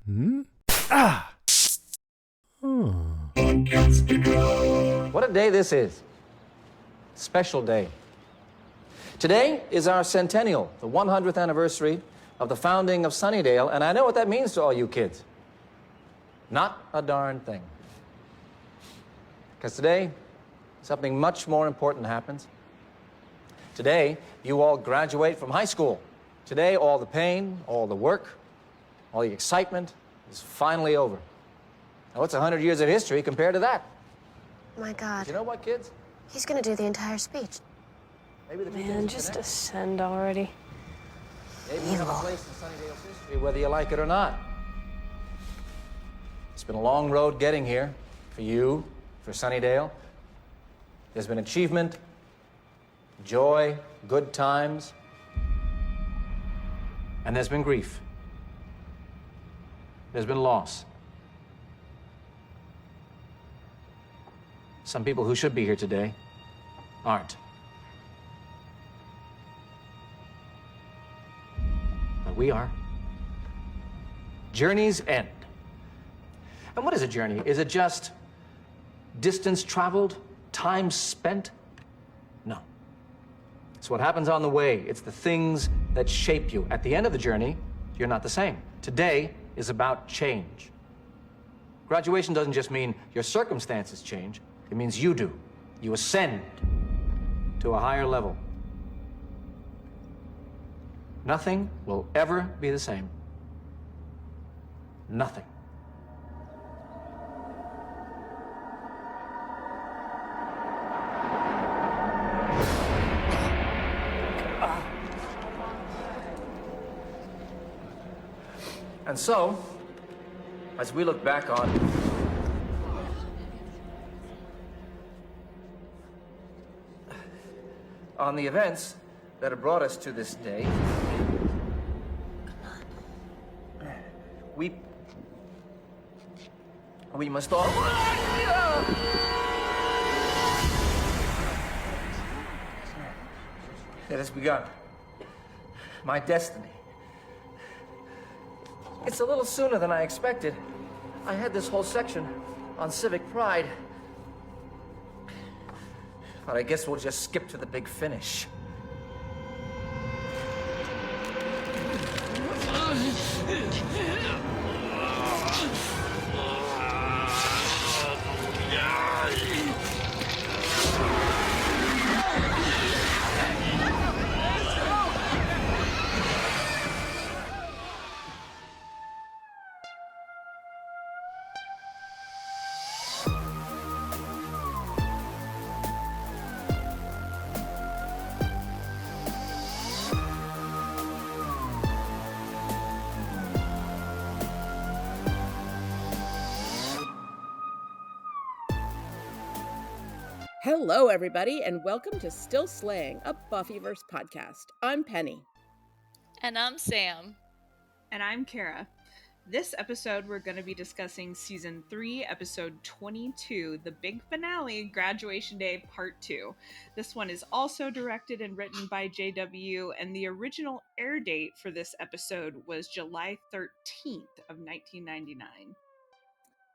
Hmm? Ah! What a day this is. Special day. Today is our centennial, the 100th anniversary of the founding of Sunnydale, and I know what that means to all you kids. Not a darn thing. Because today, something much more important happens. Today, you all graduate from high school. Today, all the pain, all the work, all the excitement is finally over. Now, what's 100 years of history compared to that? My God. But you know what, kids? He's gonna do the entire speech. Maybe the two Man, things just connect. ascend already. Maybe you have a place in Sunnydale's history, whether you like it or not. It's been a long road getting here for you, for Sunnydale. There's been achievement, joy, good times, and there's been grief. There's been loss. Some people who should be here today aren't. But we are. Journeys end. And what is a journey? Is it just distance traveled, time spent? No. It's what happens on the way. It's the things that shape you. At the end of the journey, you're not the same. Today is about change. Graduation doesn't just mean your circumstances change. It means you do. You ascend to a higher level. Nothing will ever be the same. Nothing. And so, as we look back on the events that have brought us to this day, we must all... It has begun. My destiny. It's a little sooner than I expected. I had this whole section on civic pride. But I guess we'll just skip to the big finish. Hello, everybody, and welcome to Still Slaying, a Buffyverse podcast. I'm Penny. And I'm Sam. And I'm Kara. This episode, we're going to be discussing Season 3, Episode 22, the big finale, Graduation Day Part 2. This one is also directed and written by JW, and the original air date for this episode was July 13th of 1999.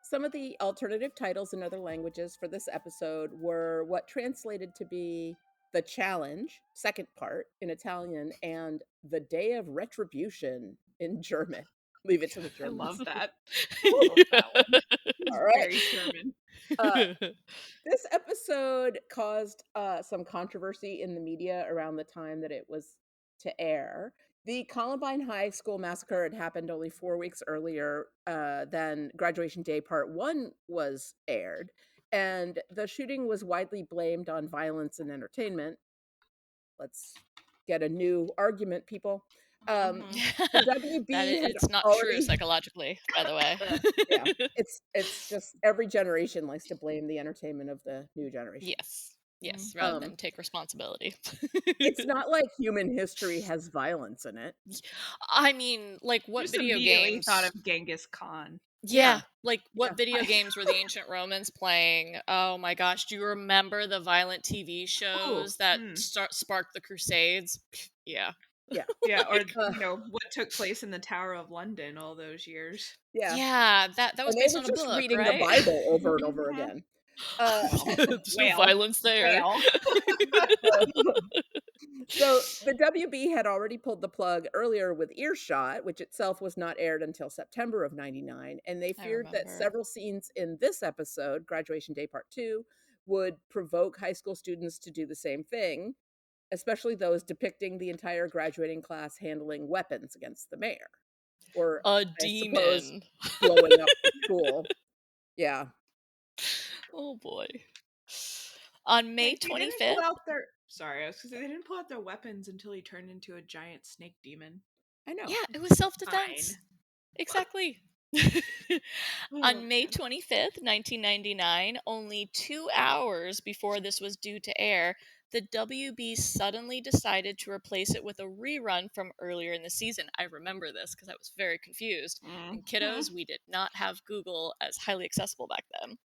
Some of the alternative titles in other languages for this episode were what translated to be The Challenge, second part, in Italian, and The Day of Retribution in German. Leave it to the Germans. I love that. All right. Very German. This episode caused some controversy in the media around the time that it was to air. The Columbine High School massacre had happened only 4 weeks earlier than Graduation Day Part 1 was aired, and the shooting was widely blamed on violence and entertainment. Let's get a new argument, people. The WB it's not already... true psychologically, by the way. Yeah, it's just every generation likes to blame the entertainment of the new generation. Yes, rather than take responsibility. It's not like human history has violence in it. I mean, like, what Just video immediately games? thought of Genghis Khan. Yeah, like, what video games were the ancient Romans playing? Oh my gosh, do you remember the violent TV shows that sparked the Crusades? Yeah. Yeah. Yeah, or what took place in the Tower of London all those years. Yeah. Yeah, that was And they based were on a just book, reading the right? Bible over and over again. There's no violence there. So the WB had already pulled the plug earlier with Earshot, which itself was not aired until September of 99. And they I feared that remember. several scenes in this episode, Graduation Day Part 2, would provoke high school students to do the same thing, especially those depicting the entire graduating class handling weapons against the mayor. Or, A I suppose, demon. blowing up the school. Yeah. Oh boy. On May Like, they didn't pull 25th. out their. Sorry, I was gonna say they didn't pull out their weapons until he turned into a giant snake demon. I know. Yeah, it was self-defense. Fine. Exactly. Oh, On May man. 25th, 1999, only 2 hours before this was due to air, the WB suddenly decided to replace it with a rerun from earlier in the season. I remember this because I was very confused. And kiddos, we did not have Google as highly accessible back then.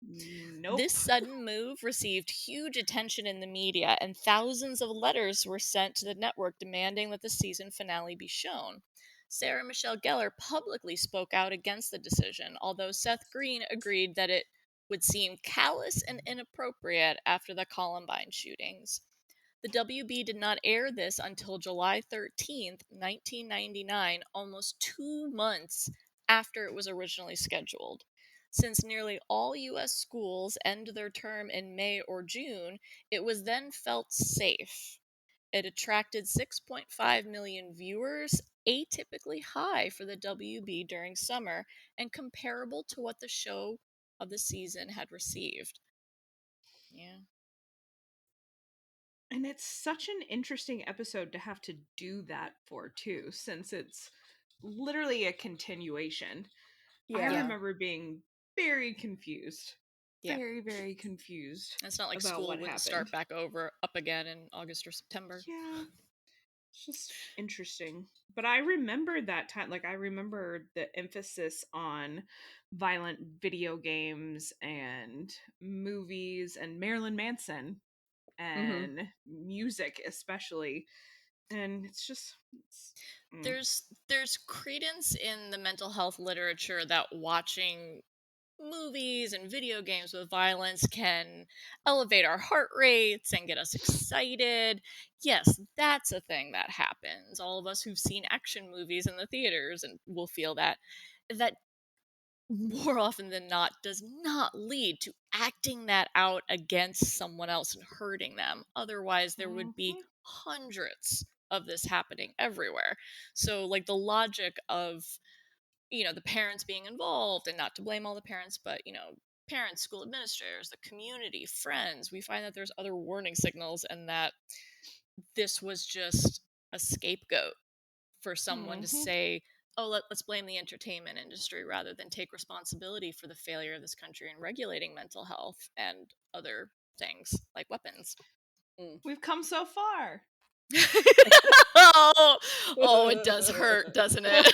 Nope. This sudden move received huge attention in the media, and thousands of letters were sent to the network demanding that the season finale be shown. Sarah Michelle Gellar publicly spoke out against the decision, although Seth Green agreed that it would seem callous and inappropriate after the Columbine shootings. The WB did not air this until July 13th, 1999, almost 2 months after it was originally scheduled. Since nearly all U.S. schools end their term in May or June, it was then felt safe. It attracted 6.5 million viewers, atypically high for the WB during summer, and comparable to what the show of the season had received. Yeah. And it's such an interesting episode to have to do that for, too, since it's literally a continuation. I Yeah. remember being very confused. Yeah. Very, very confused. It's not like about school what wouldn't happened. start back over up again in August or September. Yeah. It's just interesting. But I remember that time. Like, I remember the emphasis on violent video games and movies and Marilyn Manson and music, especially. And it's just. There's credence in the mental health literature that watching movies and video games with violence can elevate our heart rates and get us excited. Yes, that's a thing that happens. All of us who've seen action movies in the theaters and will feel that more often than not does not lead to acting that out against someone else and hurting them. Otherwise, there would be hundreds of this happening everywhere. So, like, the logic of the parents being involved, and not to blame all the parents, but parents, school administrators, the community, friends, we find that there's other warning signals, and that this was just a scapegoat for someone to say, oh, let's blame the entertainment industry rather than take responsibility for the failure of this country in regulating mental health and other things like weapons. We've come so far. Oh, it does hurt, doesn't it?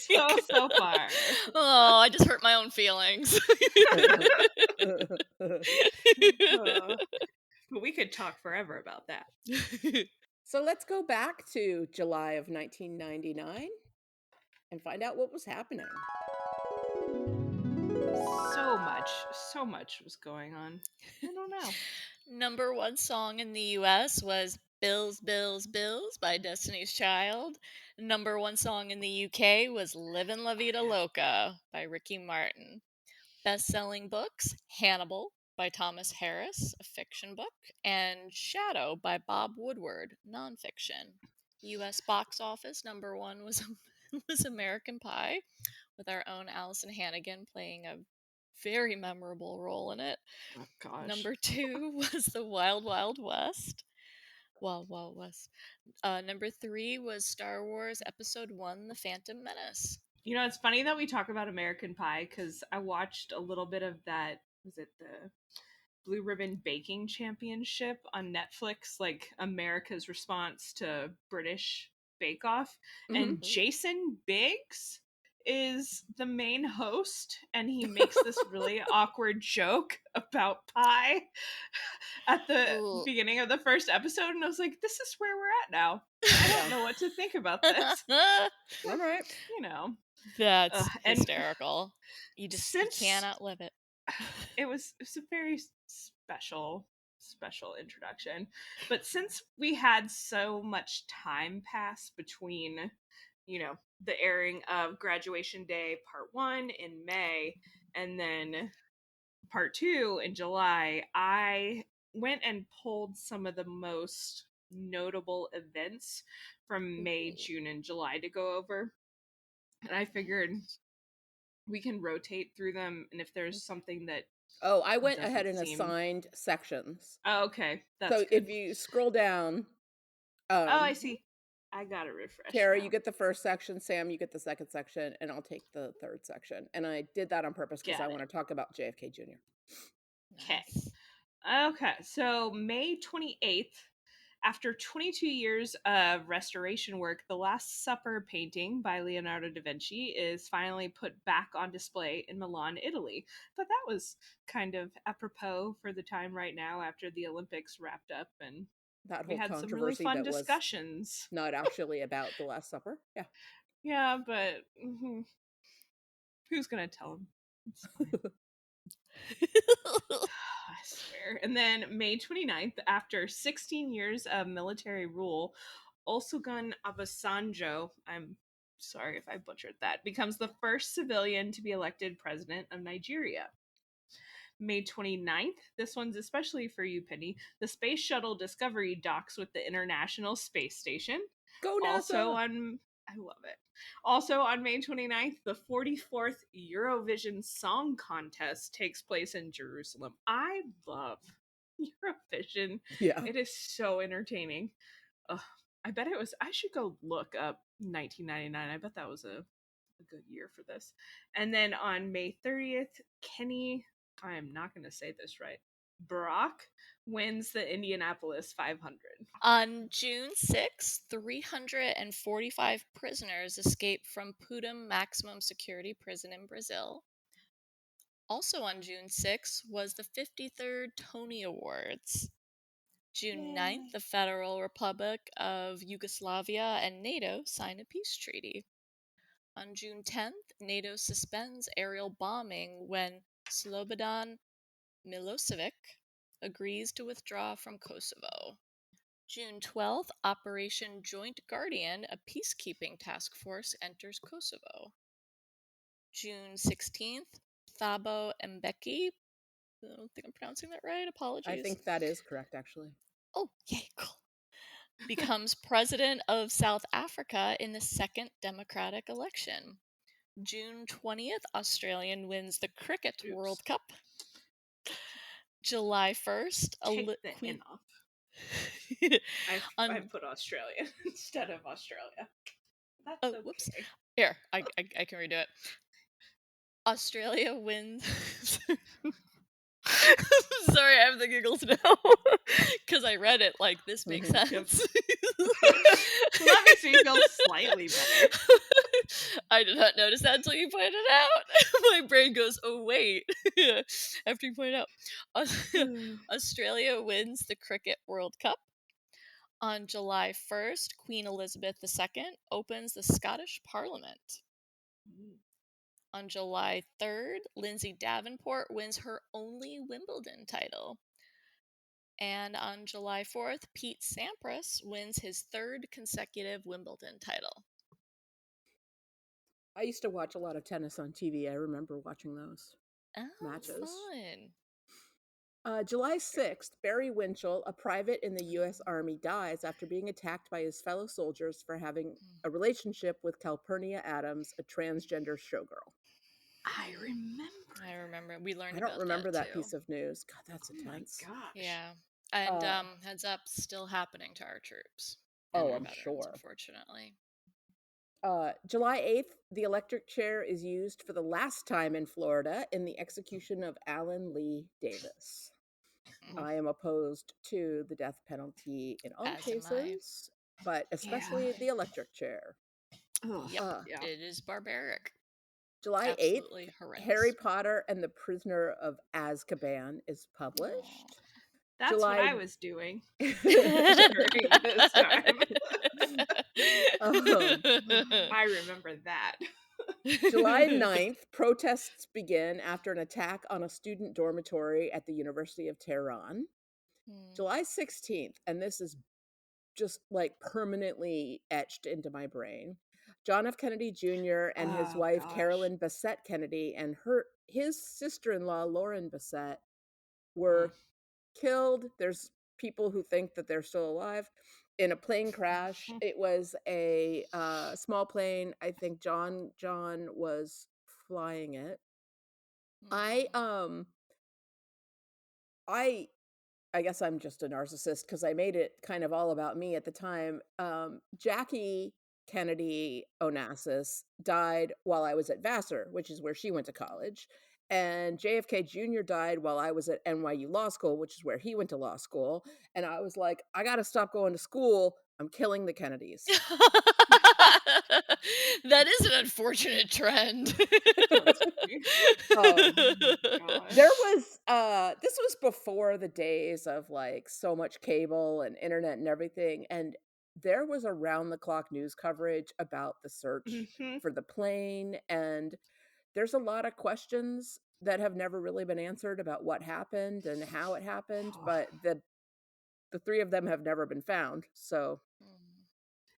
so far. Oh, I just hurt my own feelings. But we could talk forever about that. So let's go back to July of 1999 and find out what was happening. So much was going on. I don't know. Number one song in the US was Bills, Bills, Bills by Destiny's Child. Number one song in the UK was Livin' La Vida Loca by Ricky Martin. Best-selling books, Hannibal by Thomas Harris, a fiction book, and Shadow by Bob Woodward, nonfiction. US box office number one was American Pie, with our own Allison Hannigan playing a very memorable role in it. Oh, gosh. Number two was The Wild Wild West. Wild Wild West. Number three was Star Wars Episode 1, The Phantom Menace. It's funny that we talk about American Pie because I watched a little bit of that. Was it the Blue Ribbon Baking Championship on Netflix? Like America's response to British Bake Off. And Jason Biggs is the main host, and he makes this really awkward joke about pie at the Ooh. beginning of the first episode, and I was like, this is where we're at now. I don't know what to think about this. All right. You know. That's And hysterical. You since cannot live it. it was a very special introduction, but since we had so much time pass between, you know, the airing of Graduation Day Part 1 in May and then Part 2 in July, I went and pulled some of the most notable events from May, June, and July to go over. And I figured we can rotate through them, and if there's something that Oh, I went doesn't ahead and seem- assigned sections. Oh, okay, that's So good. if you scroll down, Oh, I see. I gotta refresh. Tara, now. you get the first section. Sam, you get the second section, and I'll take the third section. And I did that on purpose because Got I it. want to talk about JFK Jr. Okay. Nice. Okay, so May 28th, after 22 years of restoration work, the Last Supper painting by Leonardo da Vinci is finally put back on display in Milan, Italy. But that was kind of apropos for the time right now after the Olympics wrapped up, and That we whole had some really controversy fun that was discussions. not actually about the Last Supper. Yeah. Yeah, but who's gonna tell him? It's fine. I swear. And then May 29th, after 16 years of military rule, Olusegun Obasanjo, I'm sorry if I butchered that, becomes the first civilian to be elected president of Nigeria. May 29th, this one's especially for you, Penny. The Space Shuttle Discovery docks with the International Space Station. Go NASA! I love it. Also on May 29th, the 44th Eurovision Song Contest takes place in Jerusalem. I love Eurovision. Yeah. It is so entertaining. Ugh, I bet it was, I should go look up 1999. I bet that was a good year for this. And then on May 30th, Kenny, I am not going to say this right, Brock wins the Indianapolis 500. On June 6th, 345 prisoners escaped from Putum Maximum Security Prison in Brazil. Also on June 6th was the 53rd Tony Awards. June 9th, the Federal Republic of Yugoslavia and NATO signed a peace treaty. On June 10th, NATO suspends aerial bombing when Slobodan Milosevic agrees to withdraw from Kosovo. June 12th, Operation Joint Guardian, a peacekeeping task force, enters Kosovo. June 16th, Thabo Mbeki, I don't think I'm pronouncing that right, apologies. I think that is correct, actually. Oh, yay, cool. Becomes president of South Africa in the second democratic election. June 20th, Australian wins the Cricket World Cup. July 1st, Take the N off. I put Australia instead of Australia. That's okay. Whoops. Here, I can redo it. Australia wins. Sorry, I have the giggles now because I read it like this makes sense. Well, that makes me feel slightly better. I did not notice that until you pointed it out. My brain goes, oh wait, after you point it out. Australia wins the Cricket World Cup. On July 1st, Queen Elizabeth II opens the Scottish Parliament. On July 3rd, Lindsay Davenport wins her only Wimbledon title. And on July 4th, Pete Sampras wins his third consecutive Wimbledon title. I used to watch a lot of tennis on TV. I remember watching those matches. Fun. July 6th, Barry Winchell, a private in the U.S. Army, dies after being attacked by his fellow soldiers for having a relationship with Calpurnia Adams, a transgender showgirl. I remember. We learned I about don't remember that too. piece of news. God, that's intense. Oh my gosh. Yeah. And heads up, still happening to our troops. Oh, our I'm veterans, sure. Unfortunately. July 8th, the electric chair is used for the last time in Florida in the execution of Alan Lee Davis. I am opposed to the death penalty in all cases, but especially the electric chair. Yep, it is barbaric. July 8th, Absolutely horrendous. Harry Potter and the Prisoner of Azkaban is published. That's what July- I was doing during this time. I remember that. July 9th, protests begin after an attack on a student dormitory at the University of Tehran. July 16th, and this is just like permanently etched into my brain. John F. Kennedy Jr. and his Oh, wife gosh. Carolyn Bessette Kennedy and his sister-in-law Lauren Bessette were killed. There's people who think that they're still alive in a plane crash. It was a small plane. I think John was flying it. I guess I'm just a narcissist because I made it kind of all about me at the time. Jackie Kennedy Onassis died while I was at Vassar, which is where she went to college. And JFK Jr. died while I was at NYU Law School, which is where he went to law school. And I was like, I got to stop going to school. I'm killing the Kennedys. That is an unfortunate trend. There was this was before the days of like so much cable and internet and everything, and there was around the clock news coverage about the search for the plane, and there's a lot of questions that have never really been answered about what happened and how it happened, but the three of them have never been found. So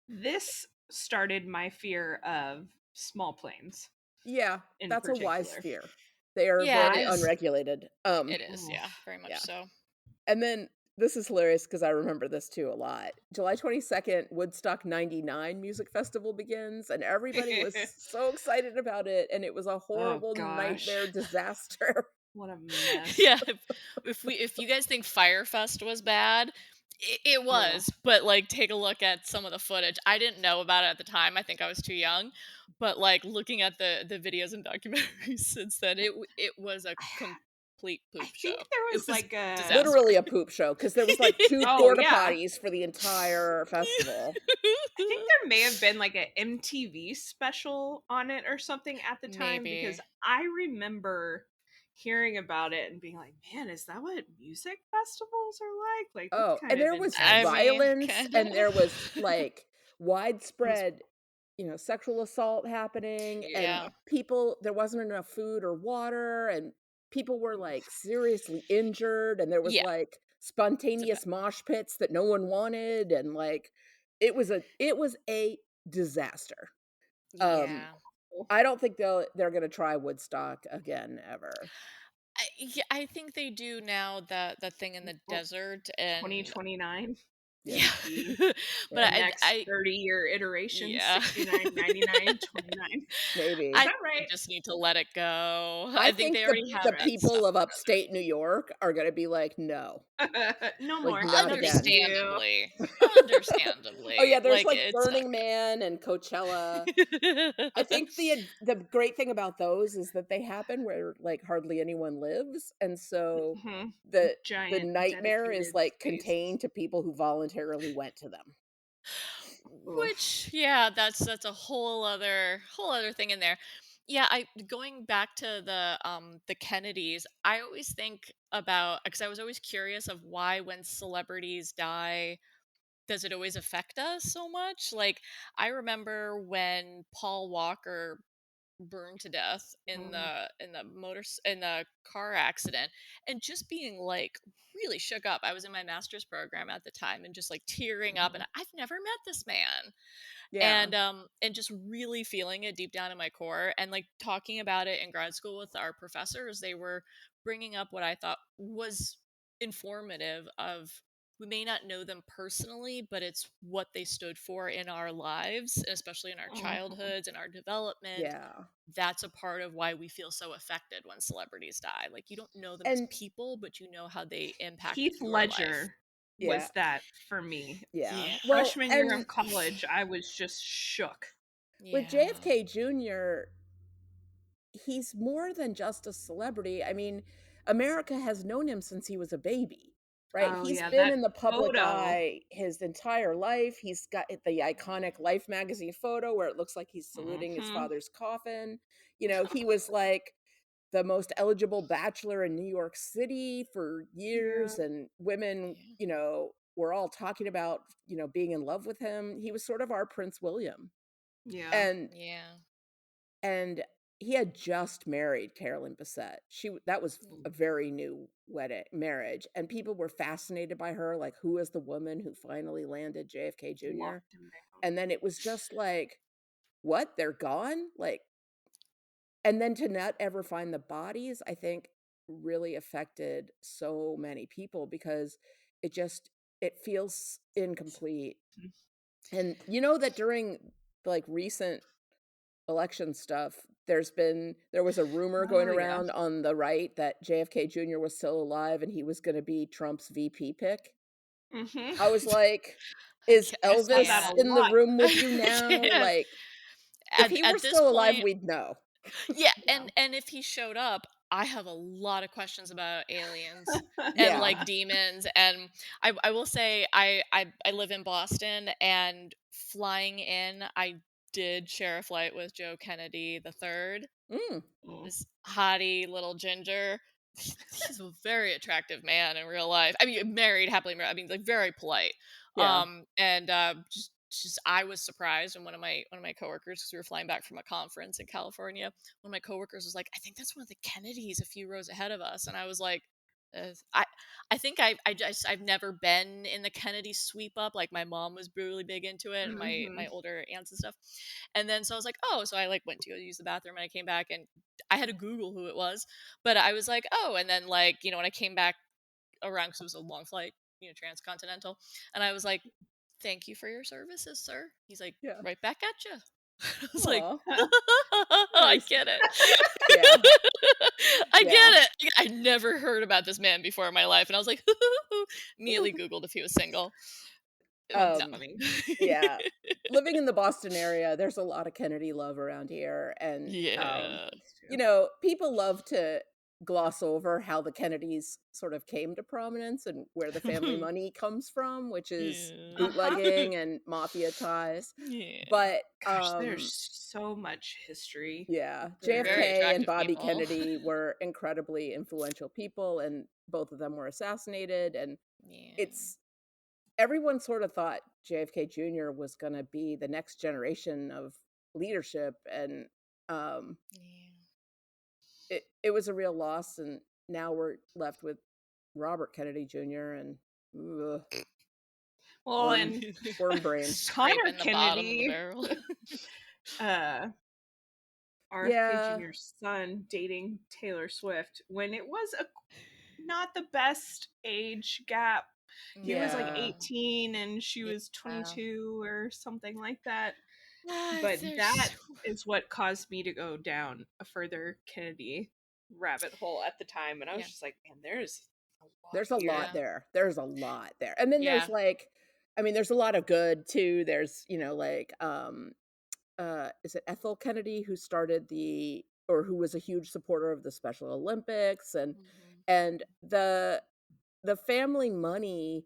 this started my fear of small planes. Yeah, that's particular. a wise fear. They are very unregulated. It is, yeah, very much so. And then this is hilarious because I remember this too a lot. July 22nd, Woodstock 99 Music Festival begins, and everybody was so excited about it, and it was a horrible nightmare disaster. What a mess. Yeah, if you guys think Firefest was bad, it was, but like take a look at some of the footage. I didn't know about it at the time. I think I was too young, but like looking at the videos and documentaries since then, it was a complete poop show. I think there was like a disaster. Literally a poop show because there was like two porta potties for the entire festival. I think there may have been like an MTV special on it or something at the time because I remember hearing about it and being like, man, is that what music festivals are like? Like, and there was violence and there was like widespread, sexual assault happening, and there wasn't enough food or water, and people were like seriously injured, and there was like spontaneous mosh pits that no one wanted, and like it was a disaster. I don't think they're gonna try Woodstock again ever. I think they do now, that thing in the desert and 2029. Yeah. But next 30-year iteration, 69, 99, 29. Maybe. Is that right? I just need to let it go. I think they the, already have the that people stuff. of upstate New York are going to be like, no. No Like, more. not again. Understandably. Oh yeah, there's like it's Burning Man and Coachella. I think the great thing about those is that they happen where like hardly anyone lives, and so the nightmare is like contained to people who voluntarily went to them. Which that's a whole other thing in there. Going back to the Kennedys, I always think about, because I was always curious of why when celebrities die does it always affect us so much. Like I remember when Paul Walker burned to death in the car accident, and just being like really shook up. I was in my master's program at the time and just like tearing up, and I've never met this man. And just really feeling it deep down in my core, and like talking about it in grad school with our professors. They were bringing up what I thought was informative of, we may not know them personally, but it's what they stood for in our lives, especially in our childhoods and our development. That's a part of why we feel so affected when celebrities die. Like, you don't know them as people, but you know how they impact Heath your Ledger life. was that for me. Well, freshman year of college, I was just shook. With JFK Jr., he's more than just a celebrity. I mean, America has known him since he was a baby. right? Oh He's yeah, been that in the public photo. eye his entire life. He's got the iconic Life magazine photo where it looks like he's saluting his Mhm. father's coffin. You know, he was like the most eligible bachelor in New York City for Yeah. years, and women, Yeah. you know, were all talking about, you know, being in love with him. He was sort of our Prince William. Yeah. And Yeah. and he had just married Carolyn Bessette. That was a very new wedding marriage, and people were fascinated by her, like, who is the woman who finally landed JFK Jr.? Locked him down. And then it was just like, what? They're gone? Like, and then to not ever find the bodies, I think really affected so many people because it just it feels incomplete. And you know that during like recent election stuff, there was a rumor going Oh yeah. around on the right that JFK Jr. was still alive and he was going to be Trump's VP pick. Mhm. I was like, I is can't. I saw that Elvis a in the lot. room with you I now? can't. Like, if he were At this still alive, point, we'd know. yeah, Yeah. and if he showed up, I have a lot of questions about aliens and Yeah. like demons. And I will say I live in Boston, and flying in, I did share a flight with Joe Kennedy the third. Mm, Mm. This hottie little ginger. He's a very attractive man in real life. I mean, married, happily married. I mean, like very polite. yeah. And just I was surprised, and one of my coworkers, because we were flying back from a conference in California, one of my coworkers was like, "I think that's one of the Kennedys a few rows ahead of us," and I was like. I think I've never been in the Kennedy sweep up. Like my mom was really big into it, and my Mhm. older aunts and stuff. And then so I was like, oh, so I like went to go use the bathroom, and I came back, and I had to Google who it was, but I was like, oh, and then like when I came back around, because it was a long flight, transcontinental, and I was like, thank you for your services, sir. He's like, Yeah. right back at you. I was like, Aw. I Nice. get it. Yeah. I Yeah. get it. I never heard about this man before in my life, and I was like, immediately Googled if he was single. That's No. Um, funny. yeah. Living in the Boston area, there's a lot of Kennedy love around here. And, Yeah. That's you true. know, people love to gloss over how the Kennedys sort of came to prominence and where the family money comes from, which is Yeah. Uh-huh. bootlegging and mafia ties. Yeah. But, Gosh, there's so much history yeah, They're there. very JFK and attractive Bobby people. Kennedy were incredibly influential people, and both of them were assassinated. And Yeah. it's everyone sort of thought JFK Jr. was going to be the next generation of leadership, and um, Yeah. it was a real loss. And now we're left with Robert Kennedy Jr. and ugh, Well, worm and worm brain. Connor Scraping the bottom of the Kennedy, barrel. uh, RFK Yeah, Jr.'s son, dating Taylor Swift when it was not the best age gap. He was like yeah. Yeah. 18 and she was Yeah. 22 or something like that. But that There's is what caused me to go down a further Kennedy rabbit hole at the time. And I was yeah. just like, man, there's a lot There's a lot here. Yeah. there. There's a lot there. And then Yeah. there's like, I mean, there's a lot of good too. There's, like, is it Ethel Kennedy who started who was a huge supporter of the Special Olympics, and Mhm. and the family money,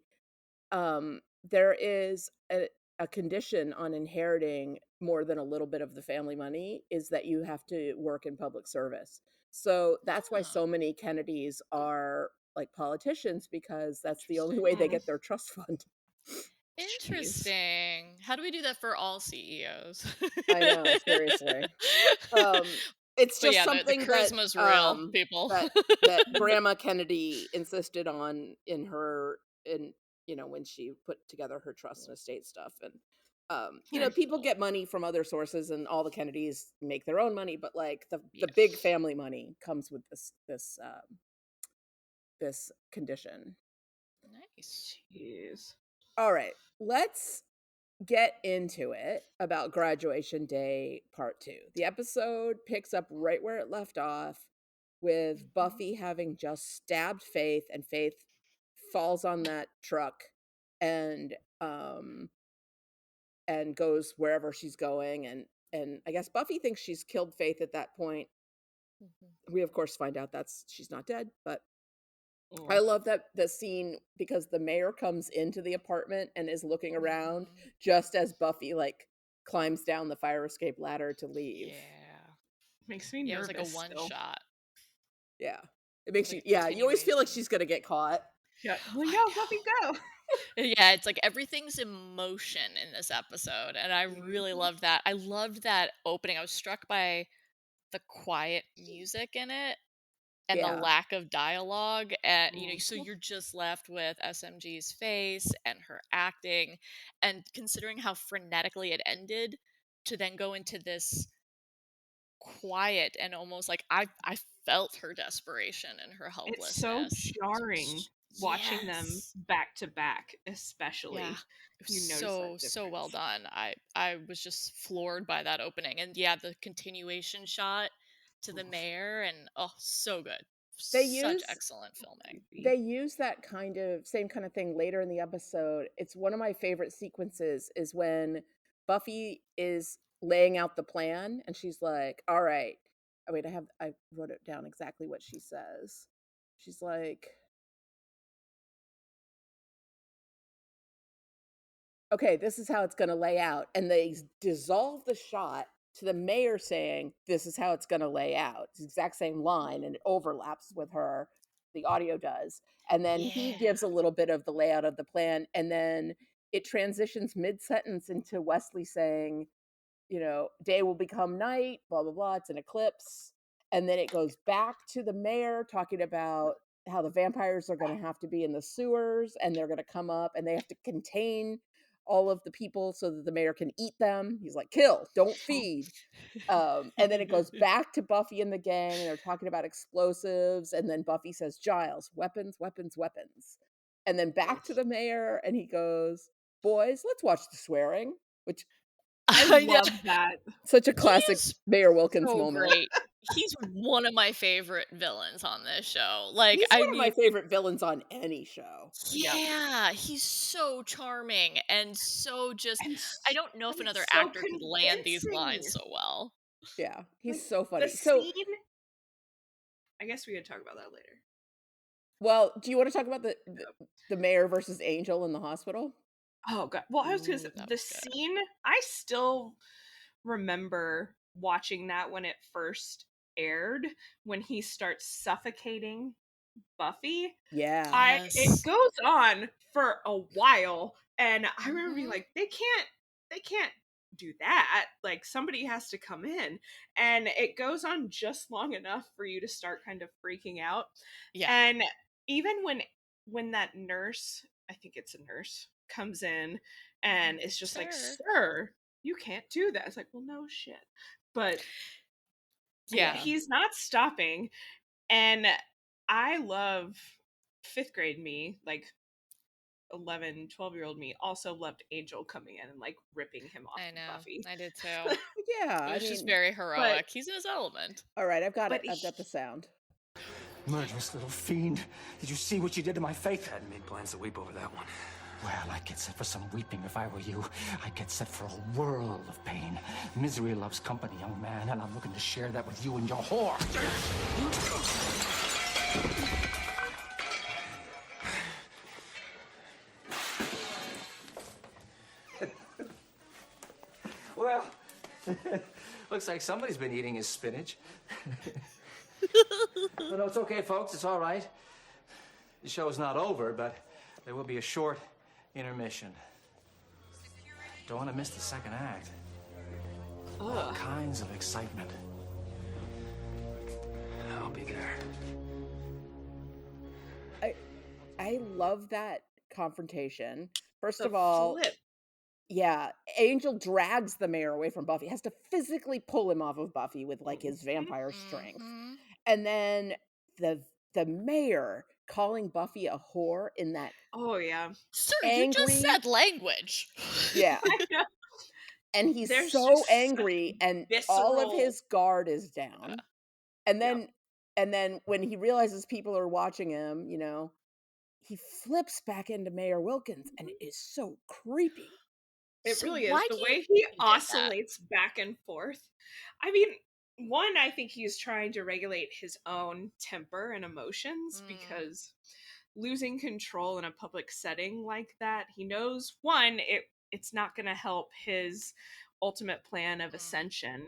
there is a condition on inheriting more than a little bit of the family money is that you have to work in public service. So that's why Oh, so many Kennedys are like politicians, because that's the only interesting. way they Mm, get their trust fund. jeez. Interesting. How do we do that for all CEOs? I know, seriously. Um, it's But just yeah, the something that charisma's real, people. that that Grandma Kennedy insisted on in when she put together her trust and estate stuff. And Hmm. people Cool. get money from other sources, and all the Kennedys make their own money, but like the Yeah. big family money comes with this condition. Nice. Jeez. All right, let's get into it about Graduation Day Part 2. The episode picks up right where it left off, with Mhm. Buffy having just stabbed Faith, and Faith falls on that truck and goes wherever she's going. And I guess Buffy thinks she's killed Faith at that point. Mhm. We of course find out she's not dead, but I love that the scene because the mayor comes into the apartment and is looking around just as Buffy like climbs down the fire escape ladder to leave. Yeah. Makes me Yeah, it was nervous. like a one still. shot. Yeah. It makes Like you, a you always feel like continuation. she's gonna get caught. Yeah. Well, I go, know. Buffy, go. Yeah, it's like everything's in motion in this episode, and I really loved that. I loved that opening. I was struck by the quiet music in it and the Yeah. lack of dialogue. So you're just left with SMG's face and her acting, and considering how frenetically it ended, to then go into this quiet and almost like I felt her desperation and her It's so helplessness. jarring watching them Yes. back to back, Yeah. especially. It You was notice that so well difference. done. I was just floored by that opening. And yeah, the continuation shot to the mayor, and so good. They Such use excellent filming. they use that kind of same kind of thing later in the episode. It's one of my favorite sequences is when Buffy is laying out the plan and she's like, "All right." Oh wait, I wrote it down exactly what she says. She's like, "Okay, this is how it's going to lay out." And they dissolve the shot to the mayor saying, "This is how it's going to lay out." It's the exact same line and it overlaps with her. The audio does. And then he Yeah. gives a little bit of the layout of the plan. And then it transitions mid sentence into Wesley saying, day will become night, blah, blah, blah. It's an eclipse. And then it goes back to the mayor talking about how the vampires are going to have to be in the sewers and they're going to come up and they have to contain all of the people so that the mayor can eat them. He's like, kill, don't feed. And then it goes back to Buffy and the gang and they're talking about explosives. And then Buffy says, Giles, weapons, weapons, weapons. And then back to the mayor and he goes, boys, let's watch the swearing, which I Yeah. love that. such a He classic is Mayor Wilkins so moment. great. He's one of my favorite villains on this show. Like, He's I one of my mean, favorite villains on any show. yeah, he's so charming and so just. And I don't know if another it's so actor could land these convincing. lines so well. Yeah, he's Like, so the funny. So, scene. I guess we could talk about that later. well, do you want to talk about the mayor versus Angel in the hospital? Oh god. Well, I was gonna say Ooh, that the was good. scene. I still remember watching that when it first aired, when he starts suffocating Buffy. Yeah. It Yes. goes on for a while, and I remember being Mhm. like, they can't do that. Like, somebody has to come in, and it goes on just long enough for you to start kind of freaking out. Yeah. And even when that nurse, I think it's a nurse, comes in and it's just like, Sir. sir, you can't do that. It's like, well, no shit. But Yeah. he's not stopping. And I love fifth grade me, like 11, 12-year-old me, also loved Angel coming in and like ripping him off I of know. Buffy. I did too. Yeah, It I was just mean, very but heroic. He's in his element. all right, I've got but it. I've got the sound. Murderous little fiend. Did you see what you did to my faith? Hadn't made plans to weep over that one. Well, I'd get set for some weeping if I were you. I'd get set for a world of pain. Misery loves company, young man, and I'm looking to share that with you and your whore. Well, looks like somebody's been eating his spinach. But no, it's okay, folks. It's all right. The show's not over, but there will be a short intermission. Don't want to miss the second act. All kinds of excitement. I'll be there. I love that confrontation. First the of all, flip. yeah, Angel drags the mayor away from Buffy, has to physically pull him off of Buffy with like his vampire strength. Mhm. And then the mayor calling Buffy a whore in that Oh yeah. Sir, you just angry, said language. yeah, I know. and he's There's so just such angry and all of visceral. his guard is down. And Yep. then when he realizes people are watching him, he flips back into Mayor Wilkins and it is so creepy. It So really is. why The do you way think he he did that? oscillates back and forth. I mean, one, I think he's trying to regulate his own temper and emotions because losing control in a public setting like that, he knows, one, it's not going to help his ultimate plan of ascension.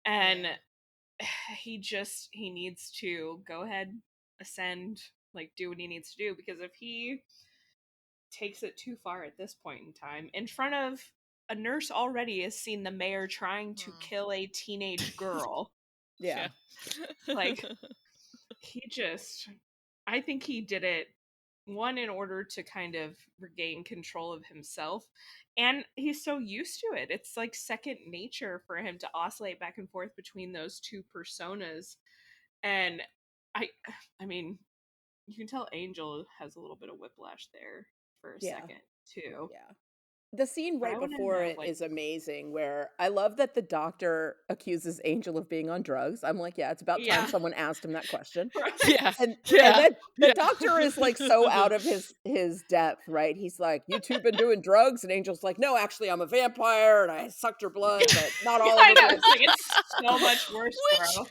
And he needs to go ahead, ascend, like do what he needs to do, because if he takes it too far at this point in time, in front of a nurse already has seen the mayor trying to kill a teenage girl. Yeah. Like, I think he did it, one, in order to kind of regain control of himself, and he's so used to it. It's like second nature for him to oscillate back and forth between those two personas. And I mean, you can tell Angel has a little bit of whiplash there for a second too. Yeah. The scene right before it is amazing, where I love that the doctor accuses Angel of being on drugs. I'm like, yeah, it's about time someone asked him that question. And then the doctor is like so out of his depth, right? He's like, you two been doing drugs? And Angel's like, no, actually, I'm a vampire and I sucked your blood, but not all of it. It's like, it's so much worse, bro.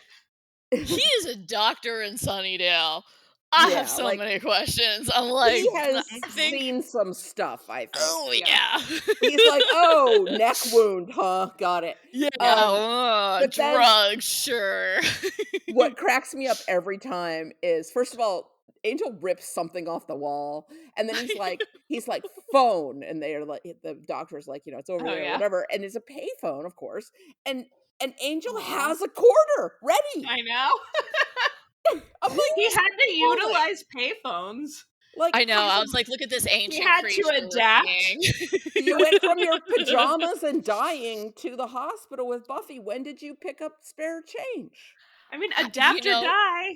He is a doctor in Sunnydale. I have so many questions. I'm like, he has seen some stuff, I think. Oh, yeah. He's like, oh, neck wound, huh? Got it. Yeah, but drugs, sure. What cracks me up every time is, first of all, Angel rips something off the wall, and then he's like, phone, and they're like, the doctor's like, it's over there, whatever, and it's a payphone, of course, and Angel has a quarter ready. I know. I'm like, he had to utilize payphones. Like, I know. I was like, look at this ancient. He had to adapt. You went from your pajamas and dying to the hospital with Buffy. When did you pick up spare change? I mean, adapt or die.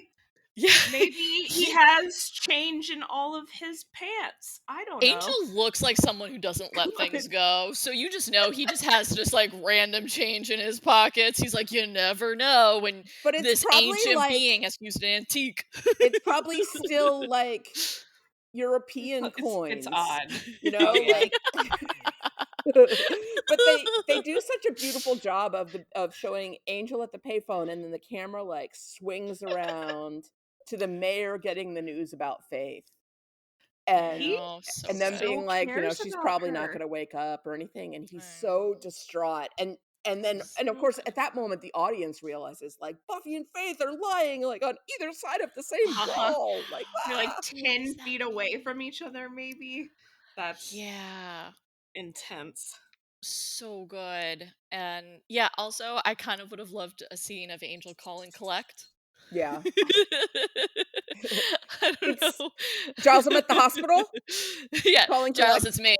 Yeah. Maybe he has change in all of his pants. I don't know. Angel looks like someone who doesn't let things go. So you just know he just has just like random change in his pockets. He's like, you never know when this ancient being has used an antique. It's probably still like European coins. It's odd. Like but they do such a beautiful job of showing Angel at the payphone, and then the camera like swings around to the mayor getting the news about Faith. And then being like, she's probably not going to wake up or anything, and he's so distraught. And of course at that moment the audience realizes like Buffy and Faith are lying like on either side of the same wall. Like they're like 10 feet away from each other, maybe. That's intense. So good. And also I kind of would have loved a scene of Angel call and collect. Yeah. I don't know. Giles, I'm at the hospital. Yeah, calling Giles, collect. it's me.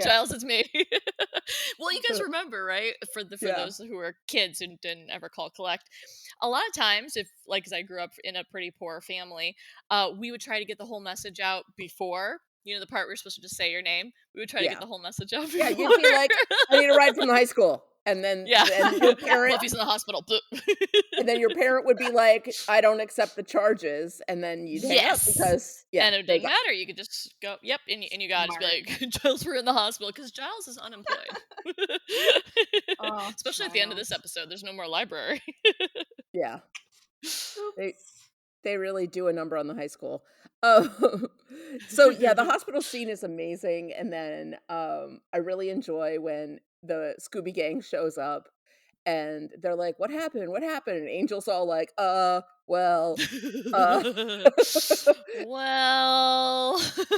Giles, it's me. Well, you guys remember, right? For those who are kids who didn't ever call collect, a lot of times, because I grew up in a pretty poor family, we would try to get the whole message out before. The part where you're supposed to just say your name. We would try to get the whole message out before. Yeah, you'd be like, I need a ride from the high school. And then, your parent... Buffy's in the hospital. And then your parent would be like, I don't accept the charges. And then you'd hang up because... and it didn't matter. You could just go, yep. And you got to be like, Giles, we're in the hospital. Because Giles is unemployed. Especially at the end of this episode. There's no more library. Yeah. They really do a number on the high school. So the hospital scene is amazing, and then I really enjoy when the Scooby Gang shows up, and they're like, "What happened? What happened?" And Angel's all like, well, well."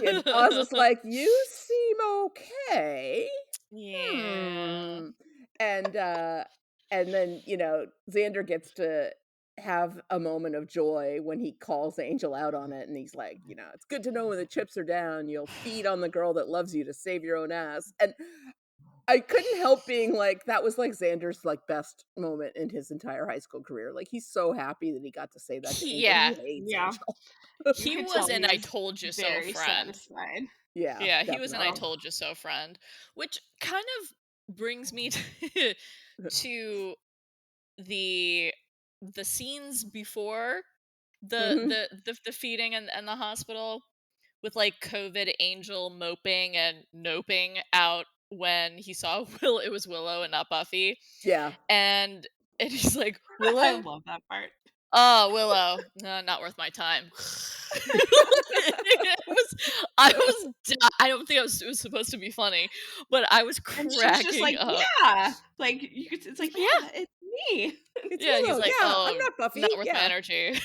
And Oz is like, "You seem okay." Yeah. And then Xander gets to have a moment of joy when he calls Angel out on it, and he's like, it's good to know when the chips are down, you'll feed on the girl that loves you to save your own ass. And I couldn't help being like, that was like Xander's like best moment in his entire high school career. Like, he's so happy that he got to say that to Angel. He was an I told you so friend. Satisfied. Yeah, definitely. he was an I told you so friend, which kind of brings me to the scenes before the feeding and the hospital, with like COVID Angel moping and noping out when he saw it was Willow and not Buffy. Yeah. And and he's like, I Willow? love that part. Oh, Willow. No, not worth my time. I don't think it was supposed to be funny, but I was And she's just cracking like, up. yeah. Like, it's like, Yeah. yeah, it's me. It's Yeah, he's Willow. like, Yeah, oh, I'm not Buffy. not worth my Yeah. energy.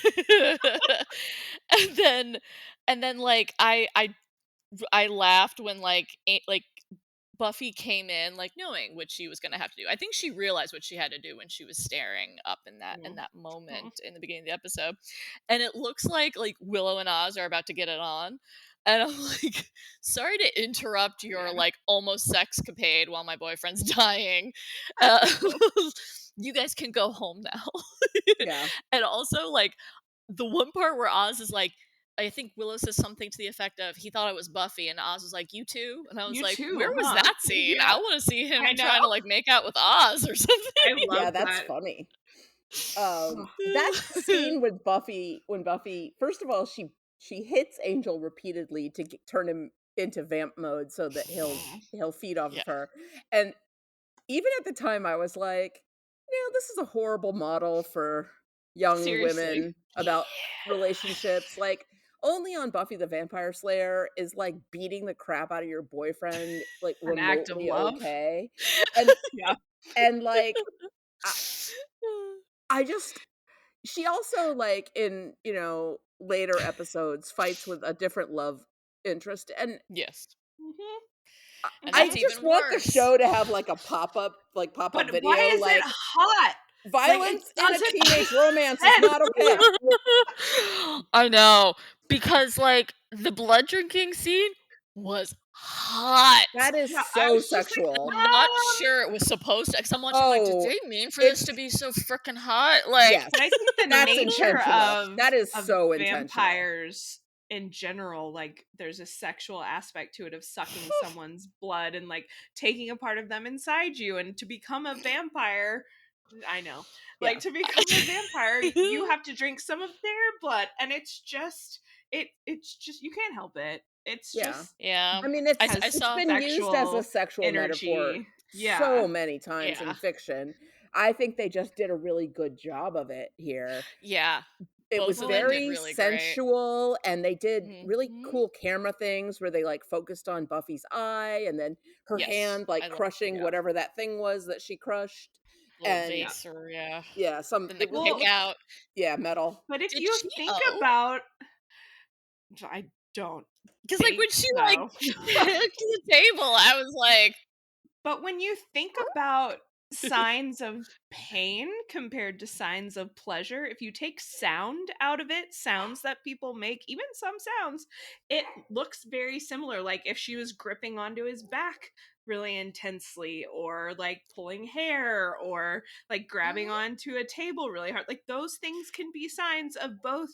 and then like I laughed when like Buffy came in like knowing what she was going to have to do. I think she realized what she had to do when she was staring up in that moment in the beginning of the episode. And it looks like Willow and Oz are about to get it on. And I'm like, sorry to interrupt your like almost sexcapade while my boyfriend's dying. You guys can go home now. Yeah. And also like the one part where Oz is like, I think Willow says something to the effect of, he thought it was Buffy, and Oz was like, you too? And I was You like, too, where was huh? that scene? Yeah. I want to see him I trying to know. like make out with Oz or something. I love Yeah, that's that. funny. That scene with Buffy, when Buffy, first of all, she hits Angel repeatedly to turn him into vamp mode so that he'll feed off of her. And even at the time, I was like, this is a horrible model for young Seriously. women about relationships. Like, only on Buffy the Vampire Slayer is like beating the crap out of your boyfriend like An act of remotely love. okay. And Yeah. and like I just, she also like in later episodes fights with a different love interest, and Yes. And I that's just even want the worse. show to have like a pop-up But video. why is like it hot? violence Like, in it a doesn't teenage make romance is not okay. I know, because like the blood drinking scene was hot. That is Yeah, I so was just like, sexual. I'm not sure it was supposed to. Cause I'm watching like, did they mean for this to be so freaking hot? Like, Yes, But I think the that's nature intentional. That is of so intentional. vampires in general, like there's a sexual aspect to it of sucking someone's blood and like taking a part of them inside you, and to become a vampire, I know, like to become a vampire, you have to drink some of their blood, and it's just you can't help it. It's just yeah. I mean, I it's saw been used as a sexual sexual metaphor energy. Yeah. so many times in Yeah. fiction. I think they just did a really good job of it here. Yeah. It Both was of them did very really great. sensual, and they did really Mhm. cool camera things where they like focused on Buffy's eye and then her Yes, hand I like love- crushing yeah. whatever that thing was that she crushed. Little And vase or some then they it was pick like- out. metal. But if Did you she think owe? about, I don't. Because like when she like so. kicked the table, I was like, But when you think about signs of pain compared to signs of pleasure, if you take sound out of it, sounds that people make, even some sounds, it looks very similar. Like if she was gripping onto his back really intensely, or like pulling hair, or like grabbing onto a table really hard, like those things can be signs of both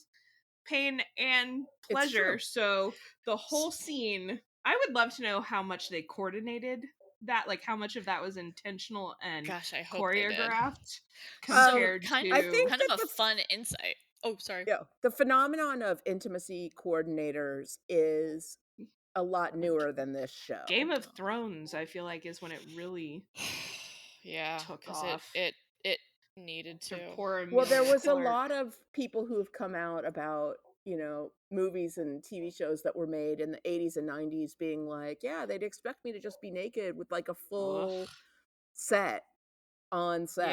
pain and pleasure. So the whole scene, I would love to know how much they coordinated that, like how much of that was intentional and gosh, I hope they did. choreographed compared kind to I think kind of a fun insight. Oh, sorry. Yeah, the phenomenon of intimacy coordinators is a lot newer than this show. Game of Thrones, I feel like, is when it really Yeah, took because off. it needed to. Poor Well, there Emilia was a Clarke. lot of people who have come out about, movies and TV shows that were made in the 80s and 90s being like, yeah, they'd expect me to just be naked with like a full set on set.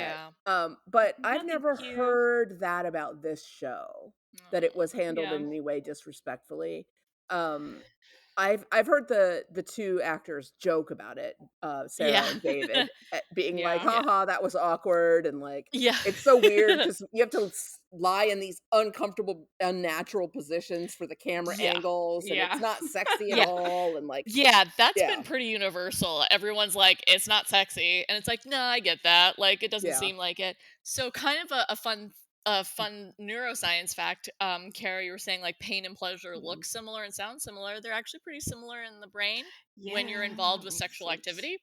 Yeah. But No, I've thank never you. heard that about this show, that it was handled Yeah. in any way disrespectfully. I've heard the two actors joke about it, Sarah Yeah. and David, being like, Yeah. haha, that was awkward, and like Yeah. it's so weird because you have to lie in these uncomfortable, unnatural positions for the camera Yeah. angles, and Yeah. it's not sexy at Yeah. all, and like Yeah, that's Yeah. been pretty universal. Everyone's like, it's not sexy. And it's like, no, I get that. Like, it doesn't Yeah. seem like it. So kind of a fun neuroscience fact, Kara, you were saying like pain and pleasure look similar and sound similar. They're actually pretty similar in the brain when you're involved with makes sexual sense. activity.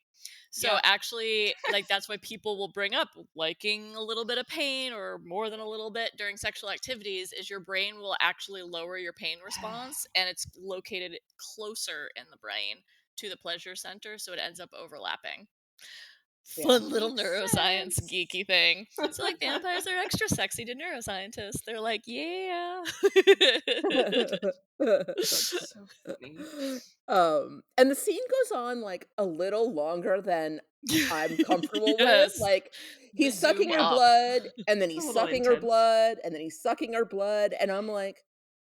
So Yeah. actually, like that's why people will bring up liking a little bit of pain or more than a little bit during sexual activities, is your brain will actually lower your pain response, and it's located closer in the brain to the pleasure center, so it ends up overlapping. fun little Makes neuroscience sense. geeky thing. So like vampires are extra sexy to neuroscientists. They're like, yeah. That's so funny. And the scene goes on like a little longer than I'm comfortable with. Yes. Like he's The sucking zoom her up. blood, and then It's a he's little sucking her intense. blood, and then he's sucking her blood, and I'm like,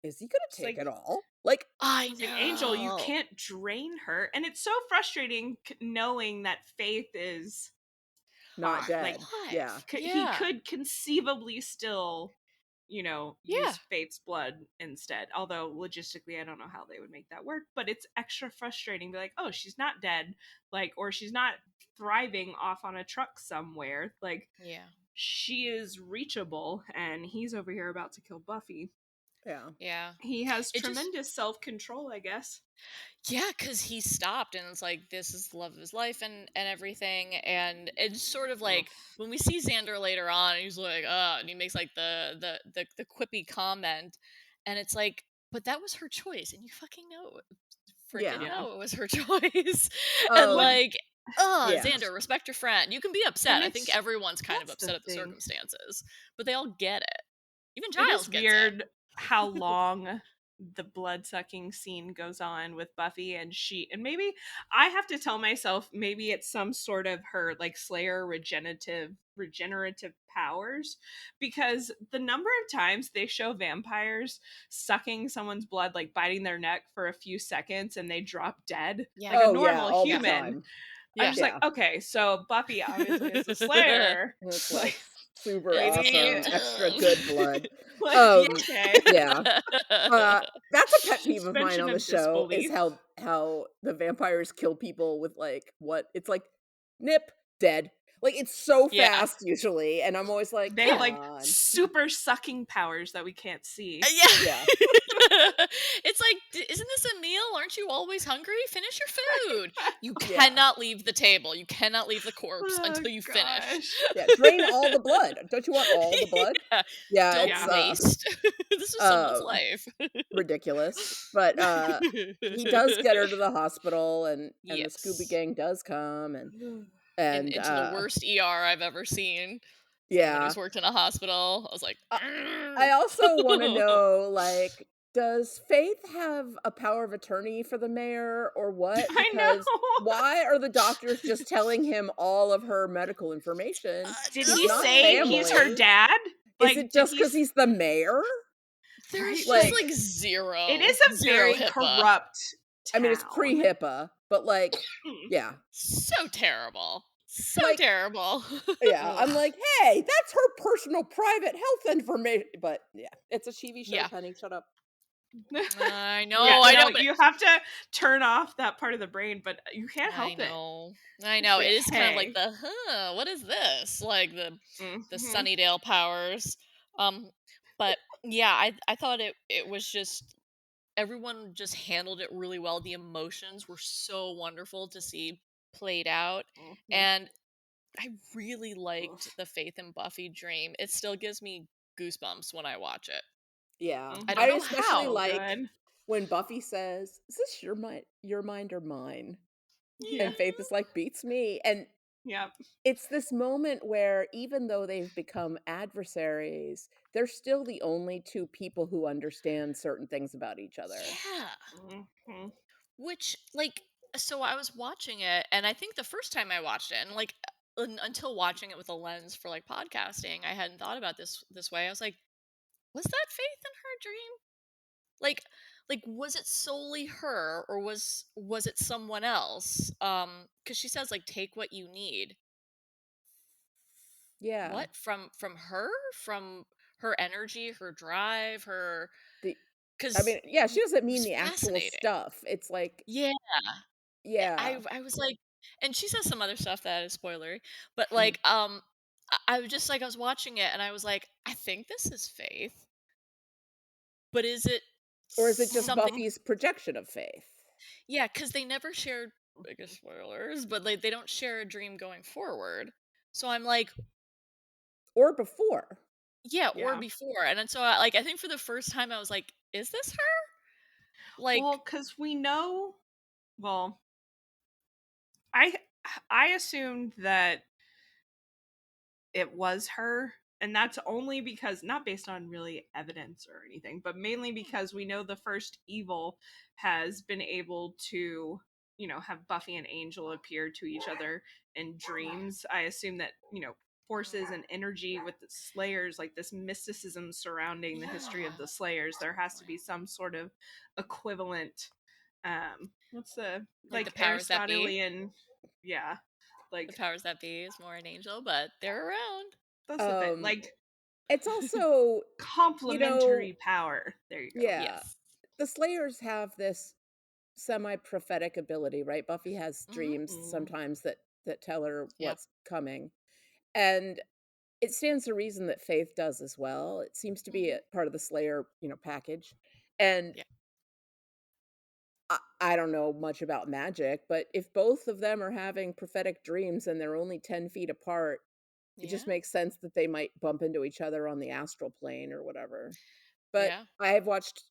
is he gonna It's take like- it all? Like, I It's know. like, Angel, you can't drain her. And it's so frustrating knowing that Faith is not fine. dead. Like, Yeah. Yeah. he could conceivably still, Yeah. use Faith's blood instead. Although logistically, I don't know how they would make that work. But it's extra frustrating. Be like, oh, she's not dead, like, or she's not thriving off on a truck somewhere. Like, Yeah. she is reachable, and he's over here about to kill Buffy. Yeah. Yeah. He has It just- tremendous self-control, I guess. Yeah, because he stopped and it's like this is the love of his life and everything, and it's sort of like when we see Xander later on, and he's like, and he makes like the quippy comment, and it's like, but that was her choice, and you fucking know, freaking Yeah. know it was her choice, and like, yeah. Xander, respect your friend. You can be upset. And I think it's- everyone's kind of that's the upset at the thing. circumstances, but they all get it. Even It Giles is gets weird it. how long the blood-sucking scene goes on with Buffy, and maybe I have to tell myself maybe it's some sort of her like Slayer regenerative powers, because the number of times they show vampires sucking someone's blood, like biting their neck for a few seconds and they drop dead, Yeah. like a Oh, normal all the human. time. I'm just Yeah. like, okay, so Buffy obviously is a Slayer. It's like super It's awesome, dumb. extra good blood. Like, Okay. Yeah. That's a pet peeve of mine Suspension on the of show is disbelief. how the vampires kill people with like it's like nip dead. Like it's so Yeah. fast usually, and I'm always like, They come have like on. super sucking powers that we can't see. Yeah. It's like, isn't this a meal? Aren't you always hungry? Finish your food. You Yeah. cannot leave the table. You cannot leave the corpse Oh, until you finish. gosh. Yeah, drain all the blood. Don't you want all the blood? Yeah, Don't it's waste. This is someone's life. ridiculous. But he does get her to the hospital, and the Yes. Scooby Gang does come, and into the worst ER I've ever seen. Someone yeah. who's worked in a hospital. I was like, I also want to know, like, does Faith have a power of attorney for the mayor or what? I know. Because why are the doctors just telling him all of her medical information? Did He's he not say he's her family. dad? Is it just because he's the mayor? There's Like- just like zero. It is a zero very HIPAA. corrupt I mean, it's town. pre-HIPAA, but like, yeah. So terrible. So Like- terrible. Yeah, I'm like, hey, that's her personal private health information. But yeah, it's a TV show, Yeah. honey. Shut up. I know. Yeah, I no, know. But you have to turn off that part of the brain, but you can't I help it. know. I know. It is kind of Hey. like the what is this? Like the Mhm. Sunnydale powers. But yeah, I thought it was just everyone just handled it really well. The emotions were so wonderful to see played out. Mhm. And I really liked the Faith and Buffy dream. It still gives me goosebumps when I watch it. Yeah, I don't know especially how. like Good. when Buffy says, "Is this your mind or mine?" Yeah. And Faith is like, "Beats me." And Yep. it's this moment where even though they've become adversaries, they're still the only two people who understand certain things about each other. Yeah. Mhm. Which, like, so I was watching it, and I think the first time I watched it, and like until watching it with a lens for like podcasting, I hadn't thought about this way. I was like, was that Faith in her dream? Like was it solely her, or was it someone else? Because she says like, take what you need. Yeah. What from her, from her energy, her drive, her. Because I mean, yeah, she doesn't mean it's the actual fascinating. stuff. It's like, Yeah. yeah, I was like, and she says some other stuff that is spoilery, but like, I was just like, I was watching it and I was like, I think this is Faith, but is it, or is it just something? Buffy's projection of Faith? Yeah, because they never shared, I guess spoilers, but like they don't share a dream going forward. So I'm like, Or before? yeah, or Yeah. before, and then so I think for the first time I was like, is this her? Like, Well, because we know. Well, I assumed that it was her, and that's only because, not based on really evidence or anything, but mainly because we know the first evil has been able to, have Buffy and Angel appear to each other in dreams. I assume that, forces and energy with the Slayers, like this mysticism surrounding the history of the Slayers, there has to be some sort of equivalent, what's the, Like the like powers that be? Aristotelian, yeah, like The powers that be is more an angel, but they're around. that's the thing, like It's also, complementary power. There you go. yeah, Yes. the Slayers have this semi-prophetic ability, right? Buffy has dreams sometimes that tell her what's coming. And it stands to reason that Faith does as well. It seems to be a part of the Slayer, package. And Yeah. I don't know much about magic, but if both of them are having prophetic dreams and they're only 10 feet apart, it just makes sense that they might bump into each other on the astral plane or whatever. But Yeah. I have watched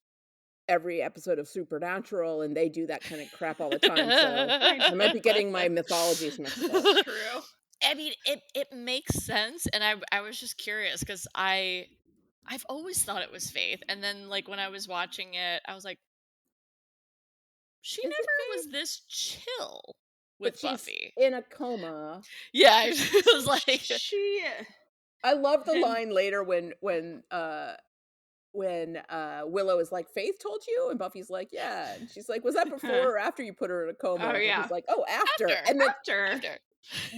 every episode of Supernatural, and they do that kind of crap all the time, so I might be getting my mythologies mixed up. True. I mean, it makes sense, and I was just curious because I've always thought it was Faith, and then like when I was watching it, I was like, she Is it never was Faith? this chill But with she's Buffy. in a coma. Yeah, I was like, She I love the And- line later when Willow is like, Faith told you? And Buffy's like, yeah. And she's like, was that before or after you put her in a coma? Oh, And yeah. Buffy's like, oh, after. After. And then after.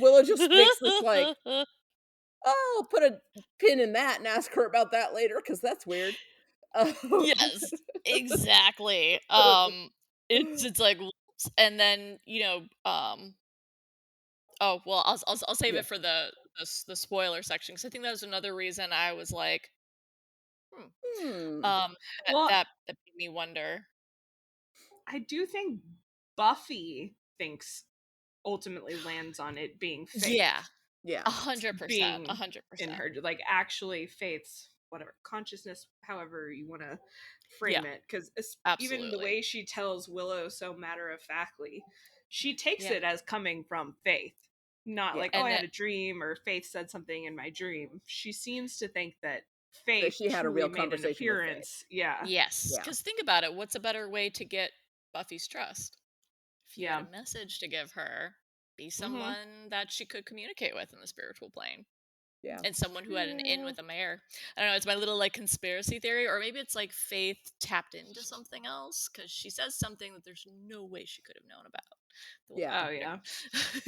Willow just makes this like, oh, I'll put a pin in that and ask her about that later because that's weird. Yes, exactly. It's like, and then oh well, I'll save Yeah. it for the spoiler section because I think that was another reason I was like, that, Well, that made me wonder. I do think Buffy thinks ultimately lands on it being Faith. Yeah, Yeah. 100%, Being 100%. in her, like actually Faith's whatever consciousness, however you want to frame Yeah, it, because even the absolutely. way she tells Willow so matter-of-factly, she takes Yeah. it as coming from Faith, not Yeah. like, And I had that- a dream or Faith said something in my dream. She seems to think that Faith That she had a real truly made an conversation with Faith. appearance. Yeah. Yes, Yeah. because think about it. What's a better way to get Buffy's trust? If you had Yeah. a message to give her, be someone that she could communicate with in the spiritual plane. Yeah. And someone who had an in with a mayor. I don't know, it's my little like conspiracy theory, or maybe it's like Faith tapped into something else because she says something that there's no way she could have known about. Yeah. Oh yeah.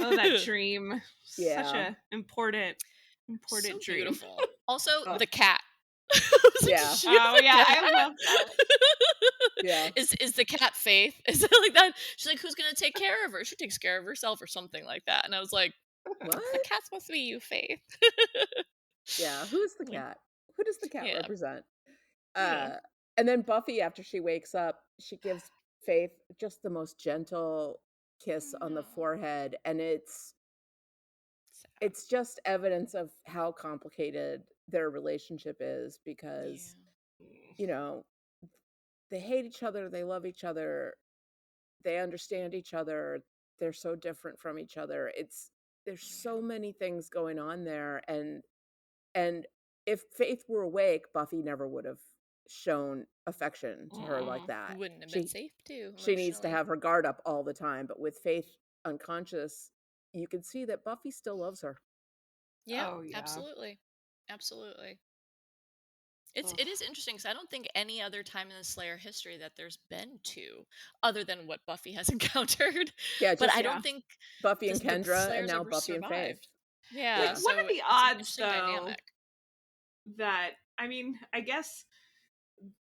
Oh, that dream. Yeah. Such a important So dream. beautiful. Also, Oh. the cat. Yeah. Oh yeah, I love that. Yeah. Is the cat Faith? Is it like that? She's like, who's gonna take care of her? She takes care of herself or something like that. And I was like, What? the cat's supposed to be you, Faith. Yeah. Who's the cat? Who does the cat Yeah. represent? Yeah. And then Buffy, after she wakes up, she gives Faith just the most gentle kiss on the forehead, and it's just evidence of how complicated their relationship is because they hate each other, they love each other, they understand each other, they're so different from each other. There's so many things going on there, and if Faith were awake, Buffy never would have shown affection to her like that. Wouldn't have been safe to. She needs to emotionally. have her guard up all the time, but with Faith unconscious, you can see that Buffy still loves her. Yeah, Oh, yeah. absolutely. It is interesting because I don't think any other time in the Slayer history that there's been two, other than what Buffy has encountered. Yeah, but just I don't think Buffy and the Kendra, Slayers and now ever Buffy and Faith. survived. Yeah, Yeah. Like, so what are the it's an odds, interesting though, dynamic. that, I mean, I guess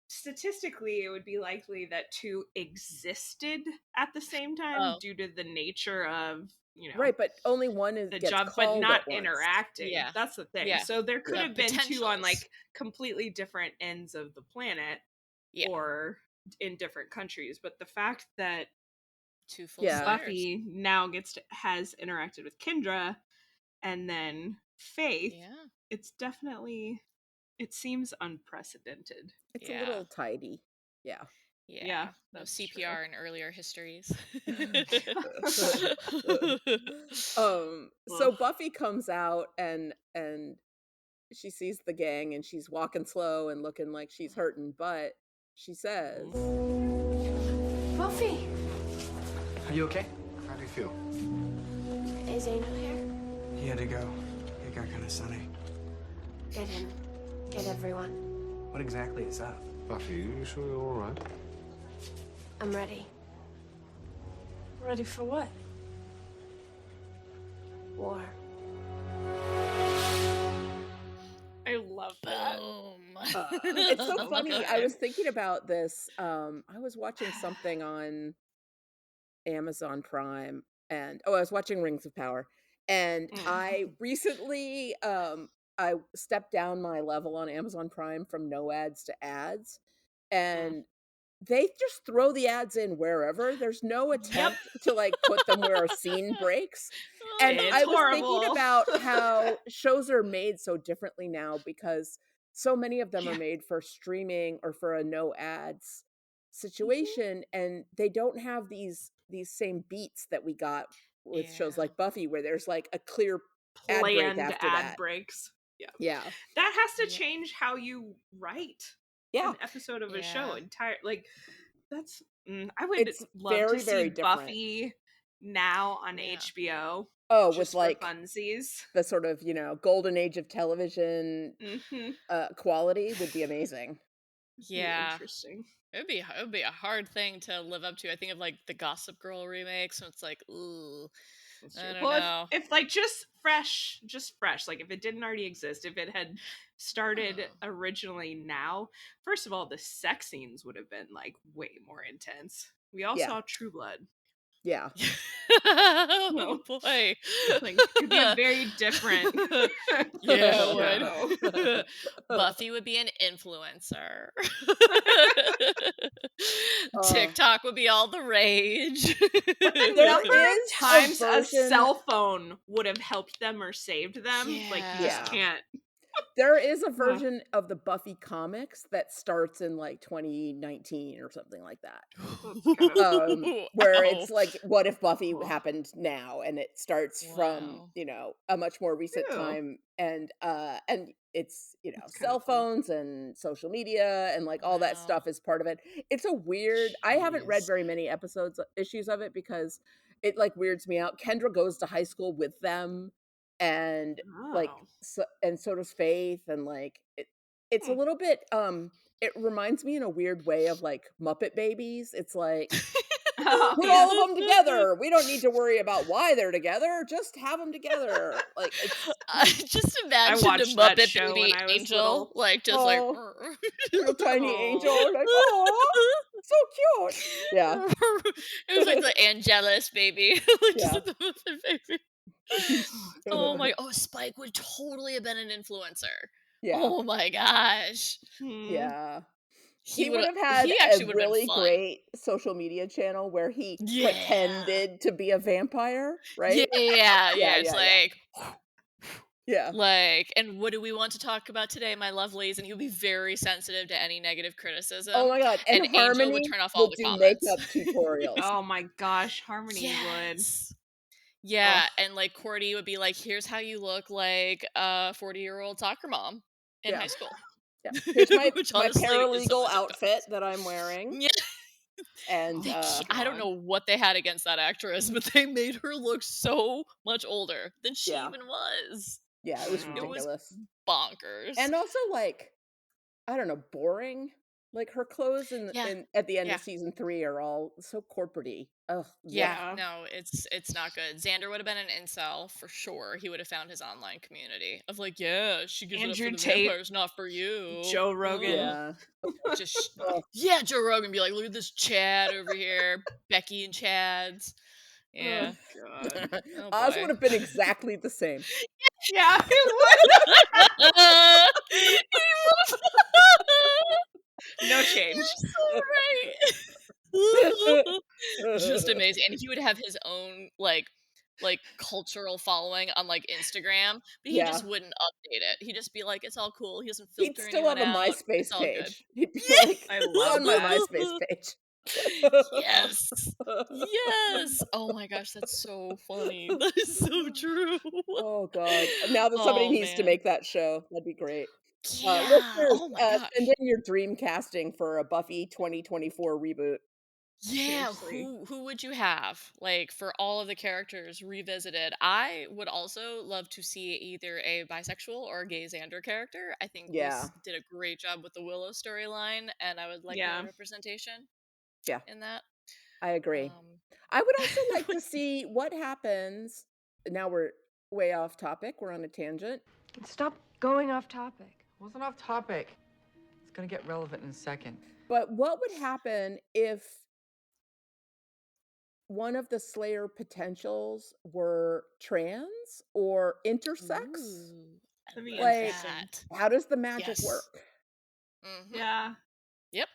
statistically it would be likely that two existed at the same time due to the nature of, Right, but only one the gets job, but called not at once. interacting. Yeah. That's the thing. Yeah. So there could The have been two on potentials. like completely different ends of the planet, Yeah. or in different countries. But the fact that Two full Yeah. Slayers. Buffy now has interacted with Kendra and then Faith, Yeah. it's definitely, it seems unprecedented. It's Yeah. a little tidy. Yeah. Yeah. No that's CPR in earlier histories. So Ugh. Buffy comes out and she sees the gang and she's walking slow and looking like she's hurting, but she says, Buffy! Are you okay? How do you feel? Is Angel here? He had to go. It got kind of sunny. Get him. Get everyone. What exactly is up? Buffy, you sure you're all right? I'm ready. Ready for what? War. I love that. Boom. it's so funny. I was thinking about this. I was watching something on Amazon Prime and I was watching Rings of Power. And I recently I stepped down my level on Amazon Prime from no ads to ads. And they just throw the ads in wherever. There's no attempt to like put them where a scene breaks. And It's I was horrible. thinking about how shows are made so differently now because so many of them are made for streaming or for a no ads situation, and they don't have these same beats that we got with shows like Buffy, where there's like a clear ad break Planned after ad that. breaks. Yeah. Yeah. That has to change how you write Yeah. an episode of a show. Yeah. That's I would It's love very, to see very different. Buffy now on Yeah. HBO. Oh, just with for like funsies. the sort of, golden age of television Mm-hmm. quality would be amazing. Yeah. Interesting. It would be a hard thing to live up to. I think of like the Gossip Girl remakes, and it's like, ooh, I don't know. If like just fresh, like if it didn't already exist, if it had started originally now, first of all, the sex scenes would have been like way more intense. We all saw True Blood. Yeah. Oh boy. Like it'd be a very different Yeah, show. it would. Buffy would be an influencer. TikTok would be all the rage. But the There number of is a times a version- cell phone would have helped them or saved them, like you Yeah. just can't. There is a version of the Buffy comics that starts in like 2019 or something like that. Where it's like, what if Buffy happened now? And it starts from, a much more recent time. And it's, cell phones and social media and like all that stuff is part of it. It's a weird, I haven't read very many issues of it because it like weirds me out. Kendra goes to high school with them. And like so does Faith, and like it's a little bit it reminds me in a weird way of like Muppet Babies. It's like put all of them together. We don't need to worry about why they're together. Just have them togetgether. Like just imagine a watched that Muppet show Baby when I was angel, little. like just like little tiny angel, like oh, so cute. Yeah, it was like the Angelus baby. Like, just the Muppet Baby. Spike would totally have been an influencer. Yeah. Oh my gosh. Yeah. He would have had a really great social media channel where he pretended to be a vampire, right? Yeah. It's like yeah. Like, and what do we want to talk about today, my lovelies? And he would be very sensitive to any negative criticism. Oh my god! And Angel Harmony would turn off all the do comments. makeup tutorials. Oh my gosh, Harmony would. Yeah, and like Cordy would be like, "Here's how you look like a 40-year-old soccer mom in high school." Yeah. Here's my honestly is so paralegal much outfit that I'm wearing. Yeah. And I don't know what they had against that actress, but they made her look so much older than she even was. Yeah, it was ridiculous. It was bonkers. And also, like, I don't know, boring. Like, her clothes at the end of season 3 are all so corporate-y. Ugh. Yeah, no, it's not good. Xander would have been an incel for sure. He would have found his online community of like, yeah, she gives Andrew it up for the Tate, vampires, not for you. Joe Rogan. Yeah. Joe Rogan be like, look at this Chad over here, Becky and Chad's. Yeah. Oh, God. Oz would have been exactly the same. Yeah, he would. No change. So right. Just amazing. And he would have his own, like, like cultural following on like Instagram, but he Yeah. just wouldn't update it. He'd just be like, it's all cool. He doesn't He'd filter still anyone have a out. MySpace It's all good. page. He'd be Yeah. like, I "It's love on my that. MySpace page." Yes. Yes. Oh my gosh, that's so funny. That is so true. Oh god. Now that somebody Oh needs to man. make that show, that'd be great. Yeah. Listeners, Oh my send gosh. in your dream casting for a Buffy 2024 reboot. Yeah, Seriously. who would you have? Like for all of the characters revisited. I would also love to see either a bisexual or a gay Xander character. I think Yeah. this did a great job with the Willow storyline, and I would like Yeah. more representation Yeah. in that. I agree. Um I would also like to see what happens. Now we're way off topic. We're on a tangent. Stop going off topic. Wasn't off topic. It's gonna get relevant in a second. But what would happen if one of the Slayer potentials were trans or intersex? Ooh, That'd be Like, interesting. that. how does the magic Yes. work? Mhm. Yeah, Yep.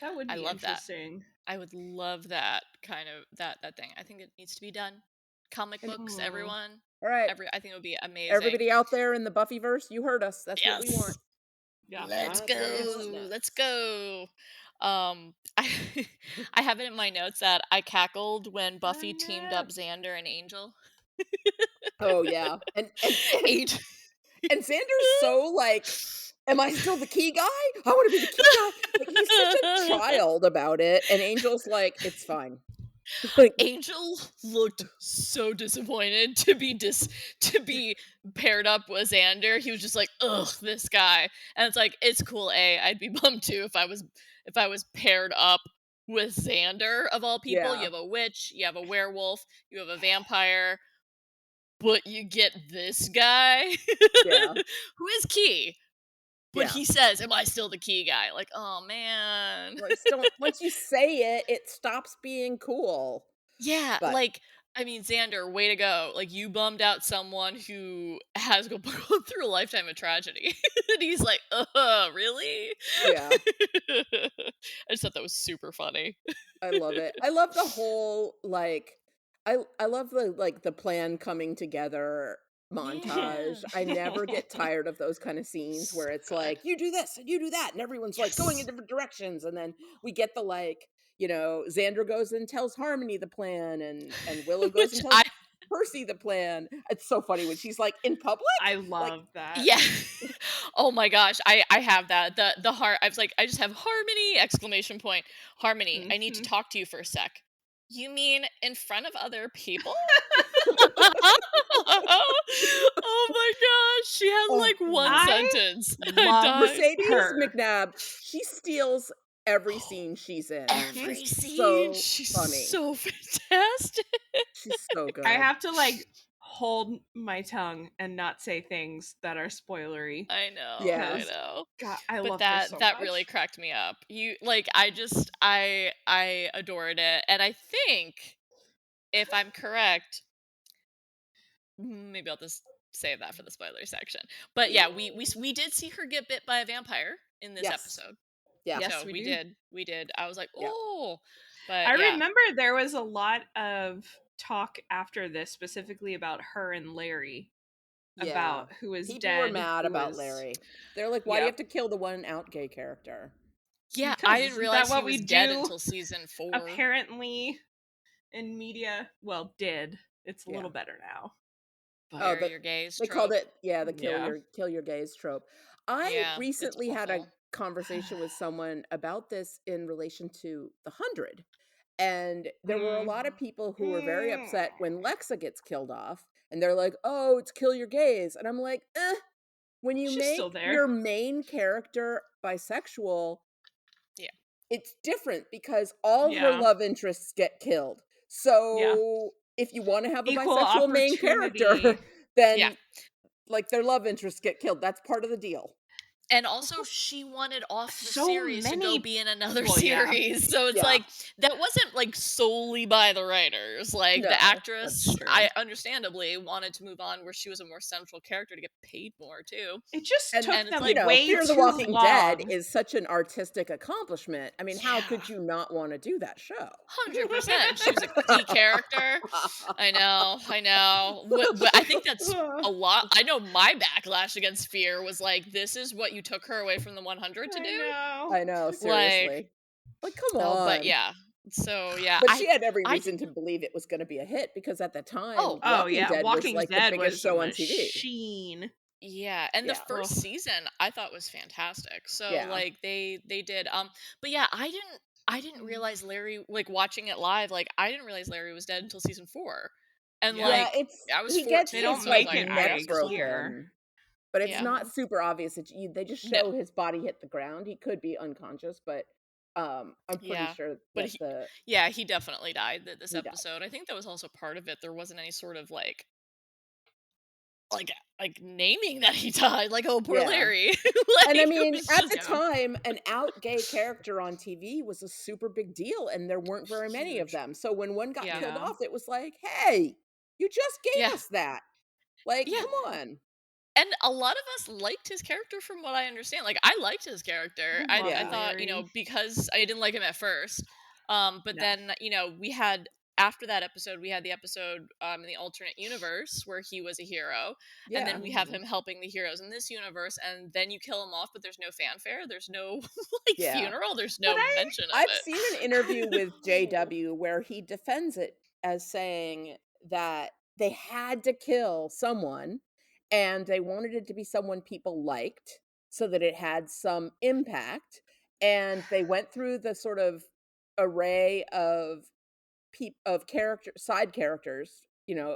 that would I be love that. interesting. I would love that kind of that thing. I think it needs to be done. Comic And- books, Aw. everyone. All right. I think it would be amazing. Everybody out there in the Buffyverse, you heard us. That's what we Yes. want. Yeah. Let's That's what we go. want. Let's go. I I have it in my notes that I cackled when Buffy teamed up Xander and Angel. Oh yeah. And Angel. and Xander's so like, am I still the key guy? I want to be the key guy. Like, he's such a child about it. And Angel's like, it's fine. Like, Angel looked so disappointed to be paired up with Xander. He was just like, ugh, this guy. And it's like, it's cool, I'd be bummed too if I was paired up with Xander of all people. Yeah. You have a witch, you have a werewolf, you have a vampire, but you get this guy Yeah. who is key. But Yeah. he says, am I still the key guy? Like, oh man. Like, once you say it, it stops being cool. Yeah, But- like, I mean, Xander, way to go. Like, you bummed out someone who has gone through a lifetime of tragedy. And he's like, really? Yeah. I just thought that was super funny. I love it. I love the whole like I love the plan coming together montage. I never get tired of those kind of scenes where it's like, you do this and you do that, and everyone's like going in different directions, and then we get the like, Xander goes and tells Harmony the plan, and Willow goes and tells Percy the plan. It's so funny when she's like in public. I love that. Yeah. Oh my gosh, I have that. The heart. I was like, I just have Harmony! Exclamation point. Harmony, I need to talk to you for a sec. You mean in front of other people? Oh my gosh, she has like one sentence. I died. Mercedes her. McNabb. She steals every scene she's in. Every She's scene, so she's funny. so fantastic. She's so good. I have to like hold my tongue and not say things that are spoilery. I know. Yeah. I know. God, I But love that her so that much. really cracked me up. You like I adored it, and I think if I'm correct, maybe I'll just save that for the spoiler section. But yeah, we did see her get bit by a vampire in this Yes. episode. Yeah. Yes, So we we did. I was like, Yeah. oh. But I yeah. remember there was a lot of talk after this, specifically about her and Larry, about who is People dead. were mad who about is- Larry. They're like, why do you Yep. have to kill the one out gay character? Yeah, Because I didn't isn't realize that he what we was dead do? until season 4. Apparently, in media, well, did. It's a Yeah. little better now. Bury but your gays. They called trope. it, the Yeah. kill your gays trope. I Yeah, it's recently had a awful. conversation with someone about this in relation to The 100. And there were a lot of people who were very upset when Lexa gets killed off. And they're like, oh, it's kill your gays. And I'm like, when you She's still make there. your main character bisexual, Yeah. it's different because all her Yeah. love interests get killed. So if you want to have a Equal bisexual main character, opportunity. then Yeah. like their love interests get killed. That's part of the deal. And also, she wanted off the So series to go many- be in another Well, yeah. series. So it's Yeah. like, that wasn't like solely by the writers. Like No, the that's actress, true. I understandably wanted to move on where she was a more central character to get paid more too. It just And, took and it's them like, way Fear the too Walking long. Dead is such an artistic accomplishment. I mean, how Yeah. could you not want to do that show? 100%. She was a key character. I know. I think that's a lot. I know my backlash against Fear was like, this is what you took her away from the 100 to do? I know, seriously. Like, come on. But yeah. So yeah. But she had every I reason to believe it was going to be a hit because at the time, Oh, Walking yeah, Dead Walking was like Dead the biggest was show a on TV. machine. Yeah, and the Yeah. first season I thought was fantastic. So Yeah. like they did but yeah, I didn't realize Larry, like watching it live, like I didn't realize Larry was dead until season 4. And Yeah. Yeah, like I was he 14, gets They don't his so I was like make it like, neck very broken, clear. but it's Yeah. not super obvious. They just No. show his body hit the ground. He could be unconscious, but I'm pretty Yeah. sure But that he definitely died this He died. episode. I think that was also part of it. There wasn't any sort of like naming that he died, like, oh, poor Yeah. Larry. And I Like, it mean, was at just- the time, an out gay character on TV was a super big deal, and there weren't very many of Huge. them. So when one got killed Yeah. off, it was like, hey, you just gave Yeah. us that. Like, Yeah. come on. And a lot of us liked his character from what I understand. Like, I liked his character. I I love thought, Larry. because I didn't like him at first. But No. then, we had, after that episode, we had the episode in the alternate universe where he was a hero. Yeah. And then we have him helping the heroes in this universe. And then you kill him off, but there's no fanfare. There's no, Yeah. funeral. There's no mention of I've it. seen an interview with JW where he defends it as saying that they had to kill someone and they wanted it to be someone people liked so that it had some impact. And they went through the sort of array of side characters,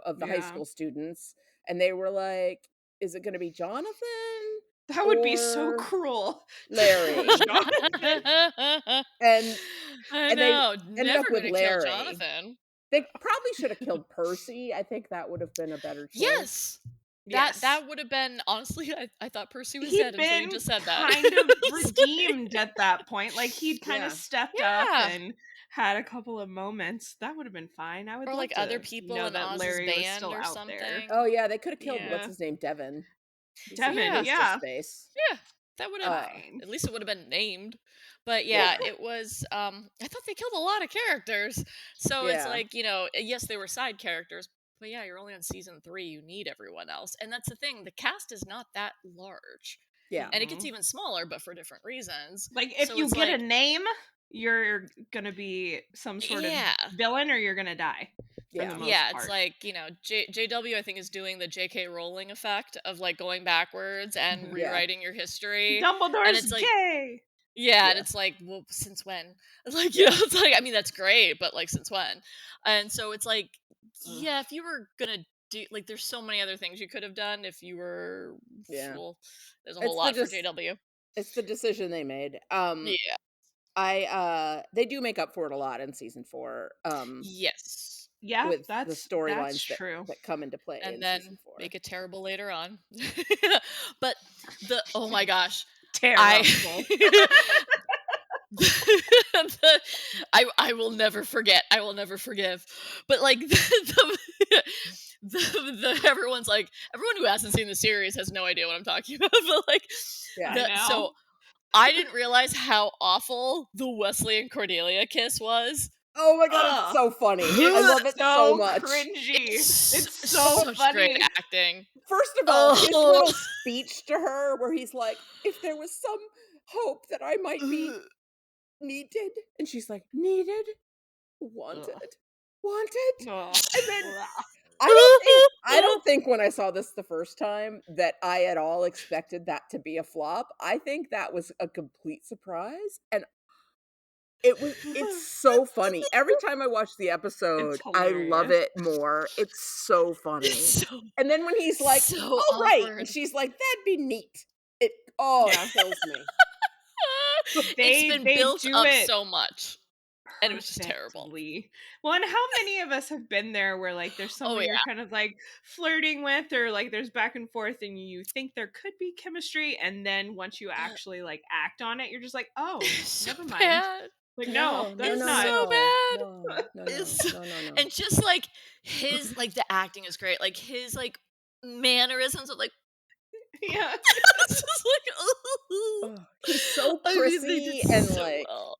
of the high Yeah. school students. And they were like, is it going to be Jonathan? That would be so or cruel. Larry. Jonathan. And I and they know. ended Never up with gonna kill Larry. Jonathan. They probably should have killed Percy. I think that would have been a better choice. Yes. Yes. That would have been, honestly, I thought Percy was He'd dead until you been just said that. kind of redeemed at that point. Like he'd kind Yeah. of stepped Yeah. up and had a couple of moments. That would have been fine. I would Or love like to other people know in that Oz's Larry was band still or out something. there. Oh yeah, they could have killed Yeah. what's his name, Devin. Devin, What's his yeah. face? Yeah, that would have, Fine. at least it would have been named. But yeah, it was, I thought they killed a lot of characters. So it's Yeah. like, yes, they were side characters, but yeah, you're only on season 3. You need everyone else. And that's the thing. The cast is not that large. Yeah. And it gets even smaller, but for different reasons. Like if So you it's get like- a name, you're gonna be some sort Yeah. of villain or you're gonna die. For Yeah. the most Yeah, part. it's like, JW I think is doing the JK Rowling effect of like going backwards and Mhm. Yeah. rewriting your history. Dumbledore's it's like- gay. Yeah, and Yeah. it's like, well, since when? Like, it's like, I mean, that's great, but like, since when? And so it's like, yeah, if you were gonna do, like, there's so many other things you could have done if you were, Yeah. well, there's a It's whole the lot for just- JW. It's the decision they made. Yeah. They do make up for it a lot in season 4. Yes. Yeah, With that's the storylines that's true. that come into play in And then season 4. make it terrible later on. But oh my gosh. Terrible. I will never forget. I will never forgive. But like everyone's like, everyone who hasn't seen the series has no idea what I'm talking about. But like, Yeah. I know. so I didn't realize how awful the Wesley and Cordelia kiss was. Oh my god, Ugh. it's so funny. I love it so much. cringy. It's so such funny. great acting. First of all, his little Ugh. speech to her where he's like, if there was some hope that I might be needed. And she's like, needed? Wanted? Wanted? Ugh. And then I don't think when I saw this the first time that I at all expected that to be a flop. I think that was a complete surprise. And it's so funny. Every time I watch the episode, I love hilarious. it more. It's so funny. It's so, And then when he's like, so oh right, awkward. and she's like, that'd be neat. It Yeah. kills me. It's been They built do up it so much. And it was just terrible. perfectly. Well, and how many of us have been there where like there's someone you're yeah. kind of like flirting with or like there's back and forth and you think there could be chemistry and then once you actually like act on it, you're just like, oh, So never mind. bad. Like, no, that's it's not. so bad. No. And just like his like the acting is great. Like his like mannerisms of like Yeah. it's just like ooh. He's so I mean, they prissy did and so like, well.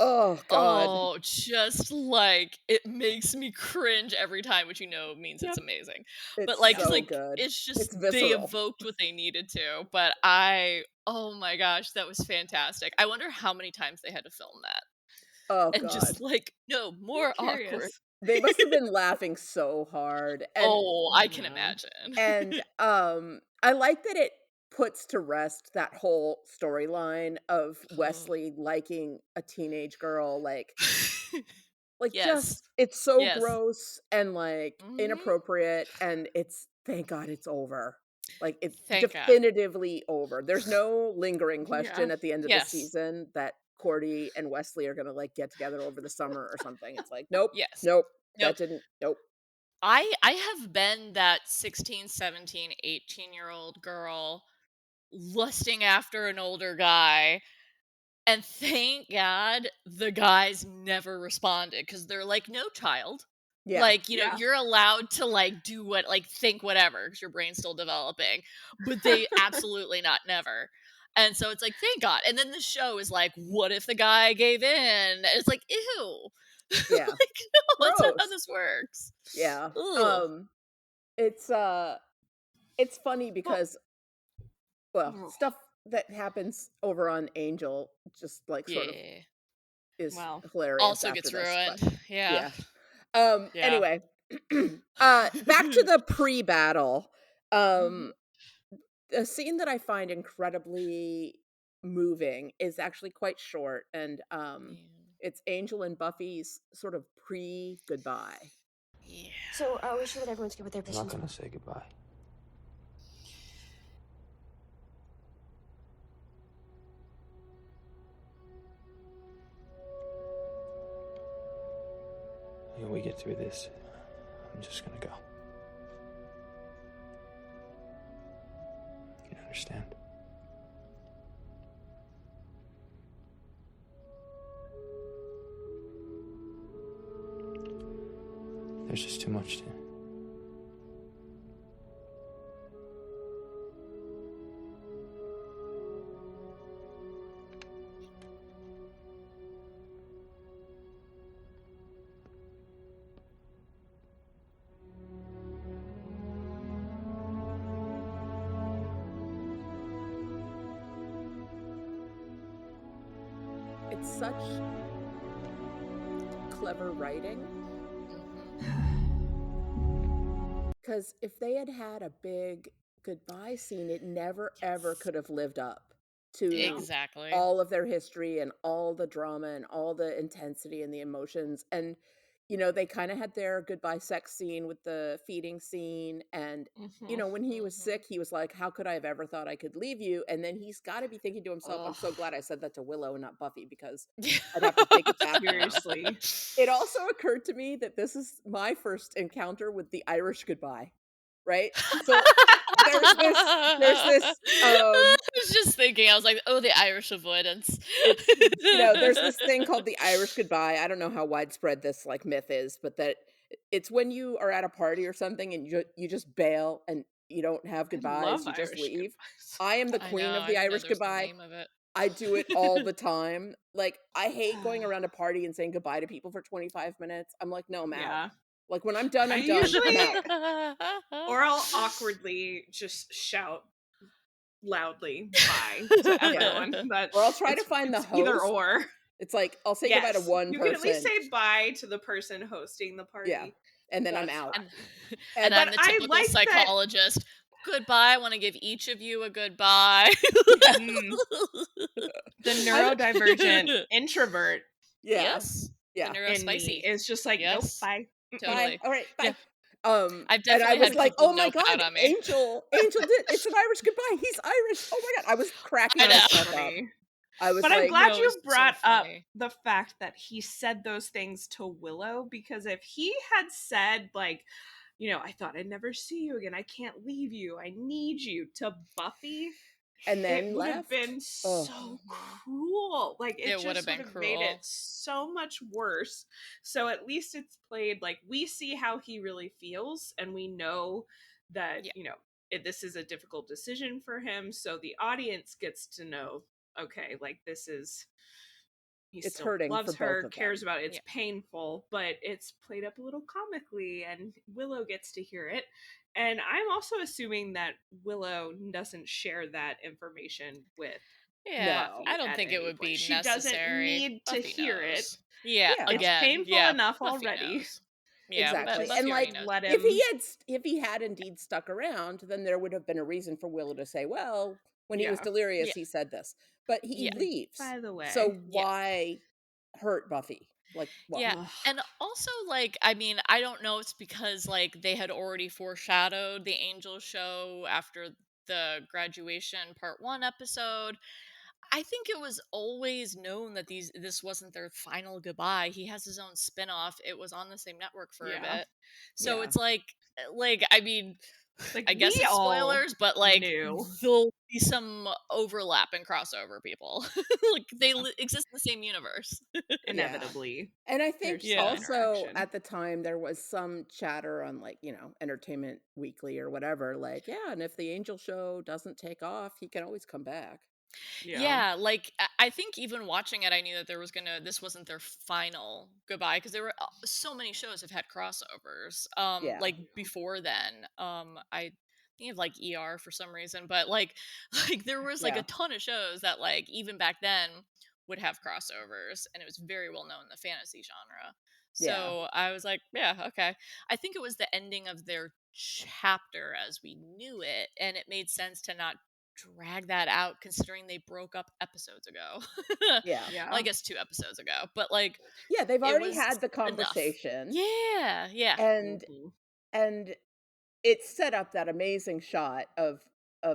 oh god. Oh, just like it makes me cringe every time, which means it's Yep. amazing. It's But like, so like good. it's just It's they visceral. evoked what they needed to. But oh my gosh, that was fantastic. I wonder how many times they had to film that. Oh And god. just like, no, more awkward. Curious. They must have been laughing so hard. And I can imagine. and I like that it puts to rest that whole storyline of Wesley liking a teenage girl, like Yes. just it's so Yes. gross and like inappropriate, and thank God it's over. Like it's Thank God. definitively over. There's no lingering question Yeah. at the end of Yes. the season that Cordy and Wesley are gonna like get together over the summer or something. It's like nope, Yes. nope, Nope. that didn't, nope. I have been that 16, 17, 18-year-old girl lusting after an older guy, and thank God the guys never responded because they're like, no, child. Yeah. Like, Yeah. you're allowed to like do what, like think whatever because your brain's still developing, but they absolutely never. And so it's like, thank God. And then the show is like, what if the guy gave in? And it's like, ew. Yeah. Like, no, that's not how Gross. this works. Yeah. Ugh. It's funny because stuff that happens over on Angel just like sort of Yeah. is Well, hilarious. Also after gets this, ruined. but Yeah. yeah. Yeah. Anyway, back to the pre-battle. A scene that I find incredibly moving is actually quite short, and it's Angel and Buffy's sort of pre-goodbye. Yeah. So, are we sure that everyone's good with their I'm not positions? gonna say goodbye. When we get through this, I'm just gonna go. You understand? There's just too much to... It's such clever writing. Because if they had had a big goodbye scene, it never ever could have lived up to Exactly. all of their history and all the drama and all the intensity and the emotions. And they kind of had their goodbye sex scene with the feeding scene, and when he was sick, he was like, how could I have ever thought I could leave you? And then he's got to be thinking to himself, I'm so glad I said that to Willow and not Buffy, because I'd have to take it back. Seriously. It also occurred to me that this is my first encounter with the Irish goodbye, right? So there's this I was just thinking, I was like, oh, the Irish avoidance. there's this thing called the Irish goodbye. I don't know how widespread this like myth is, but that it's when you are at a party or something and you just bail and you don't have goodbyes, you just leave. Goodbyes. I am the queen of the Irish goodbye. I do it all the time. Like, I hate going around a party and saying goodbye to people for 25 minutes. I'm like, no, I'm out. Yeah. Like, when I'm done, I'm I done. usually- I'm out. Or I'll awkwardly just shout loudly bye to everyone. But or I'll try to find the host. Either or. It's like, I'll say goodbye to one you person. You can at least say bye to the person hosting the party. Yeah. And then I'm out. And I'm the typical like psychologist. Goodbye. I want to give each of you a goodbye. The neurodivergent introvert. Yeah. Yes. Yeah. The neurospicy. It's just like, nope, bye. Totally. Bye. All right, bye. Yeah. I've definitely and I was had like, people oh my nope out God, on me. Angel did. It's an Irish goodbye. He's Irish. Oh my God. I was cracking myself up. I was But like, I'm glad no, you it's so brought up funny. the fact that he said those things to Willow, because if he had said, like, I thought I'd never see you again, I can't leave you, I need you, to Buffy, and then it would have left. been so cruel. Like, it would have just been would have made cruel. it so much worse. So at least it's played like we see how he really feels, and we know that, you know, this is a difficult decision for him. So the audience gets to know, okay, like this is, he It's still hurting loves for both her, of cares them. about it. It's painful, but it's played up a little comically, and Willow gets to hear it. And I'm also assuming that Willow doesn't share that information with Yeah, Buffy I don't at think it any would point. be She doesn't necessary. need to Buffy hear it. knows. Yeah, Yeah. It's again, painful yeah, enough Buffy already. knows. Yeah, Exactly. Buffy And already like, knows. Let if him. he had indeed stuck around, then there would have been a reason for Willow to say, well, when he was delirious, Yeah. he said this. But he Yeah. leaves. By the way. So why hurt Buffy? Like, why? Yeah, and also, like, I mean, I don't know, it's because, like, they had already foreshadowed the Angel show after the graduation part 1 episode. I think it was always known that this wasn't their final goodbye. He has his own spin-off. It was on the same network for a bit. So it's like, I mean, Like, I guess we it's all spoilers, but like knew. there'll be some overlap and crossover, people. Like they exist in the same universe. Inevitably. And I think There's some also interaction. at the time there was some chatter on, like, you know, Entertainment Weekly or whatever, like, yeah, and if the Angel show doesn't take off, he can always come back. Yeah, like I think even watching it, I knew that this wasn't their final goodbye, because there were so many shows have had crossovers. Yeah. Like before then, I think of like ER for some reason, but like like there was like a Yeah. ton of shows that like even back then would have crossovers, and it was very well known in the fantasy genre. Yeah. So I was like, yeah, okay. I think it was the ending of their chapter as we knew it, and it made sense to not drag that out, considering they broke up episodes ago. Yeah. Well, I guess 2 episodes ago, but like Yeah, they've it already was had the enough. conversation. Yeah. And it set up that amazing shot of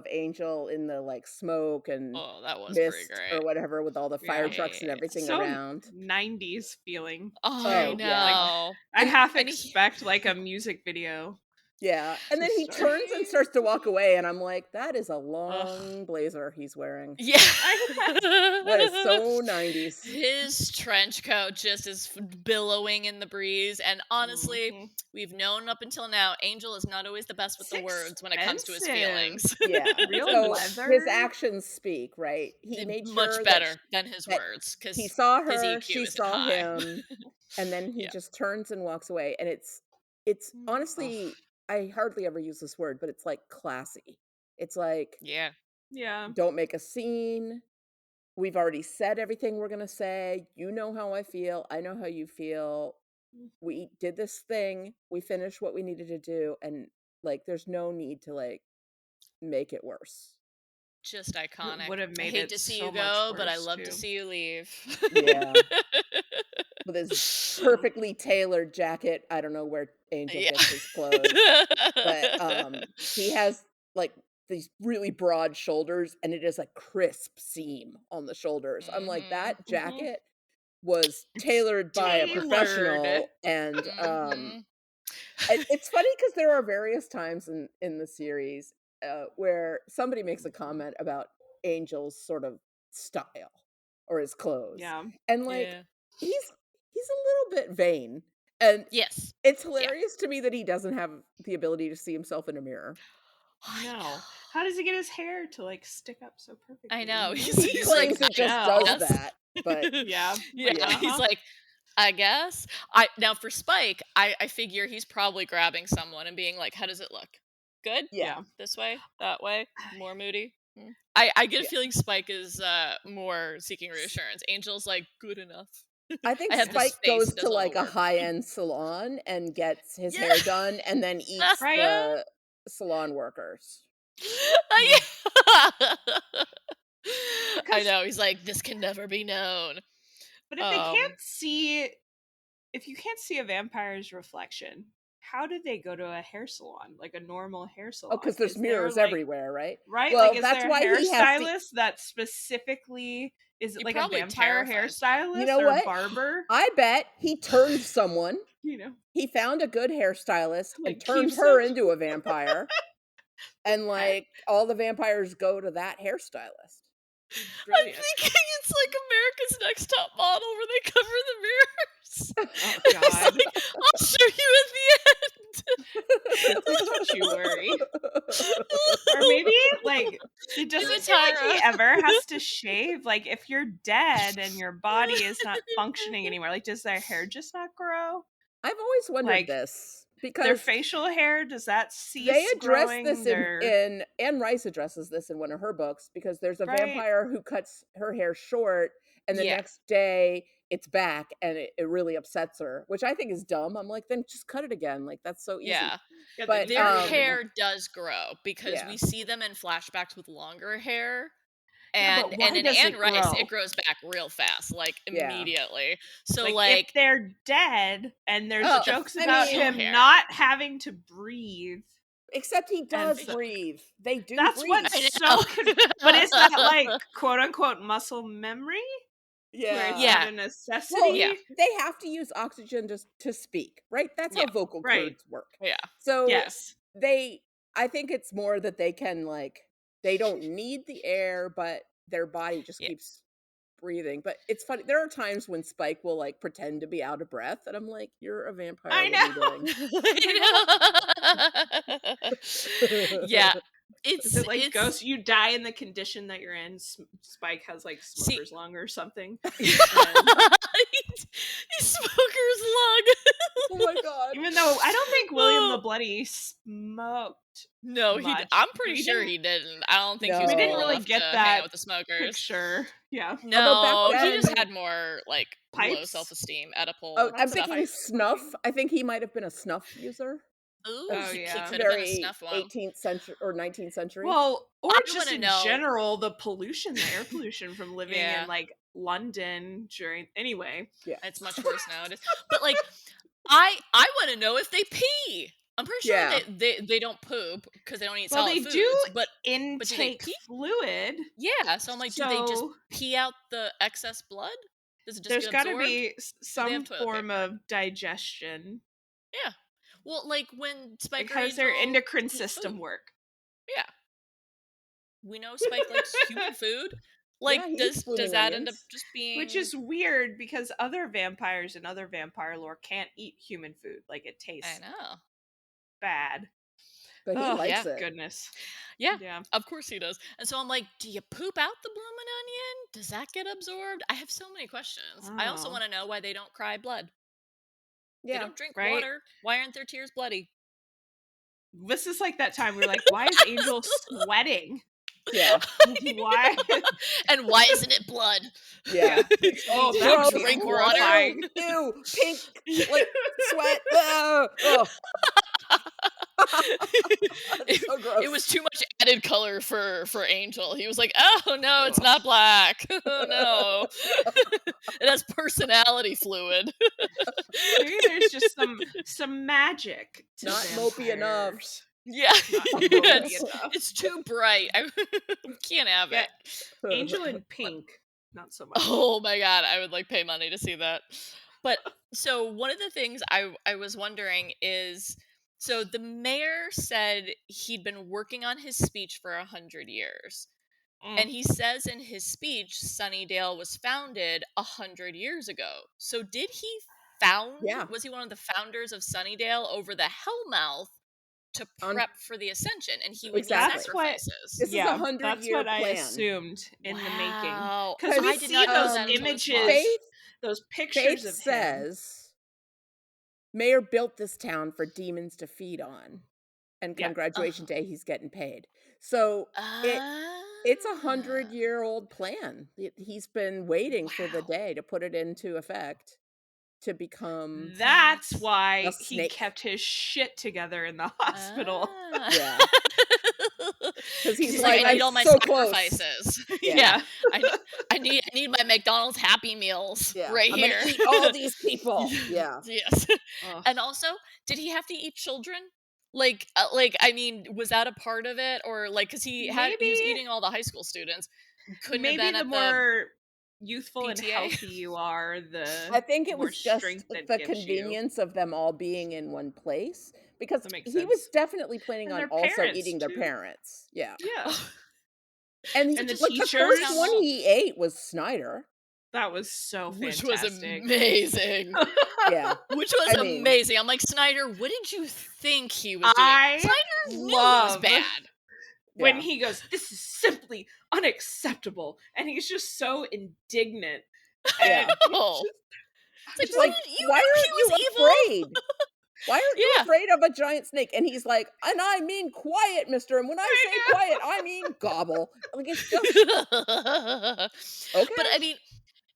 Angel in the, like, smoke and Oh, that was pretty mist great. or whatever with all the fire trucks and everything So around. 90s feeling. I too. know. Like, I half and expect like a music video. Yeah. And then he start. turns and starts to walk away, and I'm like, that is a long blazer he's wearing. Yeah. That is so 90s. His trench coat just is billowing in the breeze. And honestly, we've known up until now, Angel is not always the best with the words when it comes to his feelings. Yeah. Real So leather. his actions speak, right? He made sure Much better than his that words, because he saw his her, EQ she isn't saw high. him, and then he just turns and walks away. And it's honestly, I hardly ever use this word, but it's like classy. It's like, Yeah. don't make a scene. We've already said everything we're going to say. You know how I feel. I know how you feel. We did this thing. We finished what we needed to do. And like, there's no need to like make it worse. Just iconic. Would have I made hate it to see so you much go, but I worse, love too. to see you leave. Yeah. With his perfectly tailored jacket. I don't know where Angel gets his clothes. But he has like these really broad shoulders, and it is a crisp seam on the shoulders. I'm like, that jacket was tailored by a professional. And it's funny because there are various times in the series where somebody makes a comment about Angel's sort of style or his clothes. Yeah. And like he's a little bit vain. And yes, it's hilarious to me that he doesn't have the ability to see himself in a mirror. No. How does he get his hair to like stick up so perfectly? I know. He He's claims like, it just does that. But yeah. He's like, I guess. Now for Spike, I figure he's probably grabbing someone and being like, how does it look? Good? Yeah. This way? That way? More moody? I get a feeling Spike is more seeking reassurance. Angel's like, good enough. I think have this Spike face, goes it does to all the like a work. high-end salon and gets his hair done and then eats the salon workers. I know. He's like, this can never be known. But if they can't see, if you can't see a vampire's reflection, how do they go to a hair salon, like a normal hair salon? Oh, because there's mirrors everywhere, right? Right? Well, like, is that's there why a he has hairstylist that specifically is it like a probably vampire terrifies hairstylist You know or what? barber? I bet he turned someone. You know, he found a good hairstylist like, and turned keeps her him. into a vampire. And like all the vampires go to that hairstylist. Brilliant. I'm thinking it's like America's Next Top Model where they cover the mirrors. Oh It's God. like, I'll show you at the end. Don't you worry. Or maybe like it doesn't seem like he Tyra. ever has to shave. Like if you're dead and your body is not functioning anymore, like does their hair just not grow? I've always wondered Like, this Their because facial hair, does that cease they address growing? this in Anne Rice addresses this in one of her books, because there's a Right. vampire who cuts her hair short and the Yeah. next day it's back, and it really upsets her, which I think is dumb. I'm like, then just cut it again. Like, that's so easy. Yeah. But Their hair does grow because yeah. we see them in flashbacks with longer hair. Yeah, And but why in does Anne it Rice, grow? it grows back real fast, like Yeah. immediately. So Like if they're dead and there's Oh, jokes I about mean- him hair. not having to breathe. Except he does so- breathe. They do That's breathe. what's I so know. but is that like quote unquote muscle memory? Where Yeah. it's Yeah. not a necessity? Well, Yeah. they have to use oxygen just to speak, right? That's Yeah, how vocal right. cords work. Yeah. So Yes. I think it's more that they can, like, they don't need the air, but their body just Yeah. keeps breathing. But it's funny. There are times when Spike will like pretend to be out of breath, and I'm like, "You're a vampire. I What are you doing?" Yeah. Is it like Ghost? You die in the condition that you're in. Spike has like See- smoker's lung or something. He's smoker's lung. Oh my god! Even though I don't think William the Bloody smoked. No, much. I'm pretty We sure didn't- he didn't. I don't think he No. was We didn't cool really enough get to hang that out with the smokers. Picture. Yeah. No, back he just then- had more like low Pipes? self-esteem, Oedipal. Oh, I'm stuff. thinking snuff. I think he might have been a snuff user. Ooh, Oh, he yeah. could have been a Very snuff one. 18th century or 19th century. Well, or I just wanna in know- general, the pollution, the air pollution from living Yeah. in like London during. Anyway, yeah. It's much worse nowadays. But like, I want to know if they pee. I'm pretty sure Yeah. they don't poop because they don't eat well, solid they foods. do But intake pee? fluid. yeah, so I'm like, do they just So- pee out the excess blood? Does it just There's get got to absorbed? be some have toilet form of digestion Yeah. Well, like when Spike or because their Angel endocrine eat system food. work. Yeah. We know Spike likes human food. Like, Yeah, he does eats blooming that end up onions. just being Which is weird because other vampires and other vampire lore can't eat human food. Like it tastes I know. bad. But he Oh, likes yeah, it. Goodness. Yeah. Yeah. Of course he does. And so I'm like, do you poop out the bloomin' onion? Does that get absorbed? I have so many questions. I also Oh. want to know why they don't cry blood. They Yeah. don't drink right? water. Why aren't their tears bloody? This is like that time we were like, why is Angel sweating? Yeah. Why? And why isn't it blood? Yeah. Oh, Do that you would be drink water? horrifying. Ew, pink, like sweat. Oh. That's so gross. It was too much added color for Angel. He was like, oh no, it's not black. Oh no. It has personality fluid. Maybe there's just some magic to Not mopey enough. vampires. Yeah. Not Yeah, mopey it's, enough. it's too bright. I can't have Yeah. it. Angel in pink, not so much. Oh my god, I would like pay money to see that. But so one of the things I was wondering is, so the mayor said he'd been working on his speech for 100 years. And he says in his speech, Sunnydale was founded 100 years ago. So did he Yeah. was he one of the founders of Sunnydale over the Hellmouth to On- prep for the Ascension? And he would Exactly. need That's what- sacrifices. This is a Yeah, 100-year that's what I plan. assumed in the making. Wow. Because we I did see not know those that until this images, watch. Faith, those Faith pictures of him. says, Mayor built this town for demons to feed on. And Yeah. come graduation day, he's getting paid. So it's a 100-year-old plan. He's been waiting for the Wow. day to put it into effect to become That's why a he snake. kept his shit together in the hospital. Yeah. Because he's, He's like, like, I need I'm all my so close. sacrifices. Yeah. I need my McDonald's Happy Meals Yeah. right I'm here. gonna eat all these people. Yeah. Yes. Ugh. And also, did he have to eat children? Like, I mean, was that a part of it, or like, because he was Maybe- eating all the high school students? Couldn't Maybe have been the at more youthful and PTA? healthy you are, the I think it more was just strength that the gives you. convenience of them all being in one place, because That makes he was sense. definitely planning And on their also parents, eating their too. parents. Yeah. Yeah. And And the like the teachers. first one he ate was Snyder. That was so Which fantastic. was amazing. Yeah. Which was I mean- amazing. I'm like, Snyder, what did you think he was doing? I Snyder knew it was love bad. when Yeah. he goes, "This is simply unacceptable," and he's just so indignant. I And know. It's like, why aren't you afraid? Why aren't you Yeah. afraid of a giant snake? And he's like, and I mean quiet, mister. And when I say quiet, I mean gobble. Like, it's just okay. But I mean,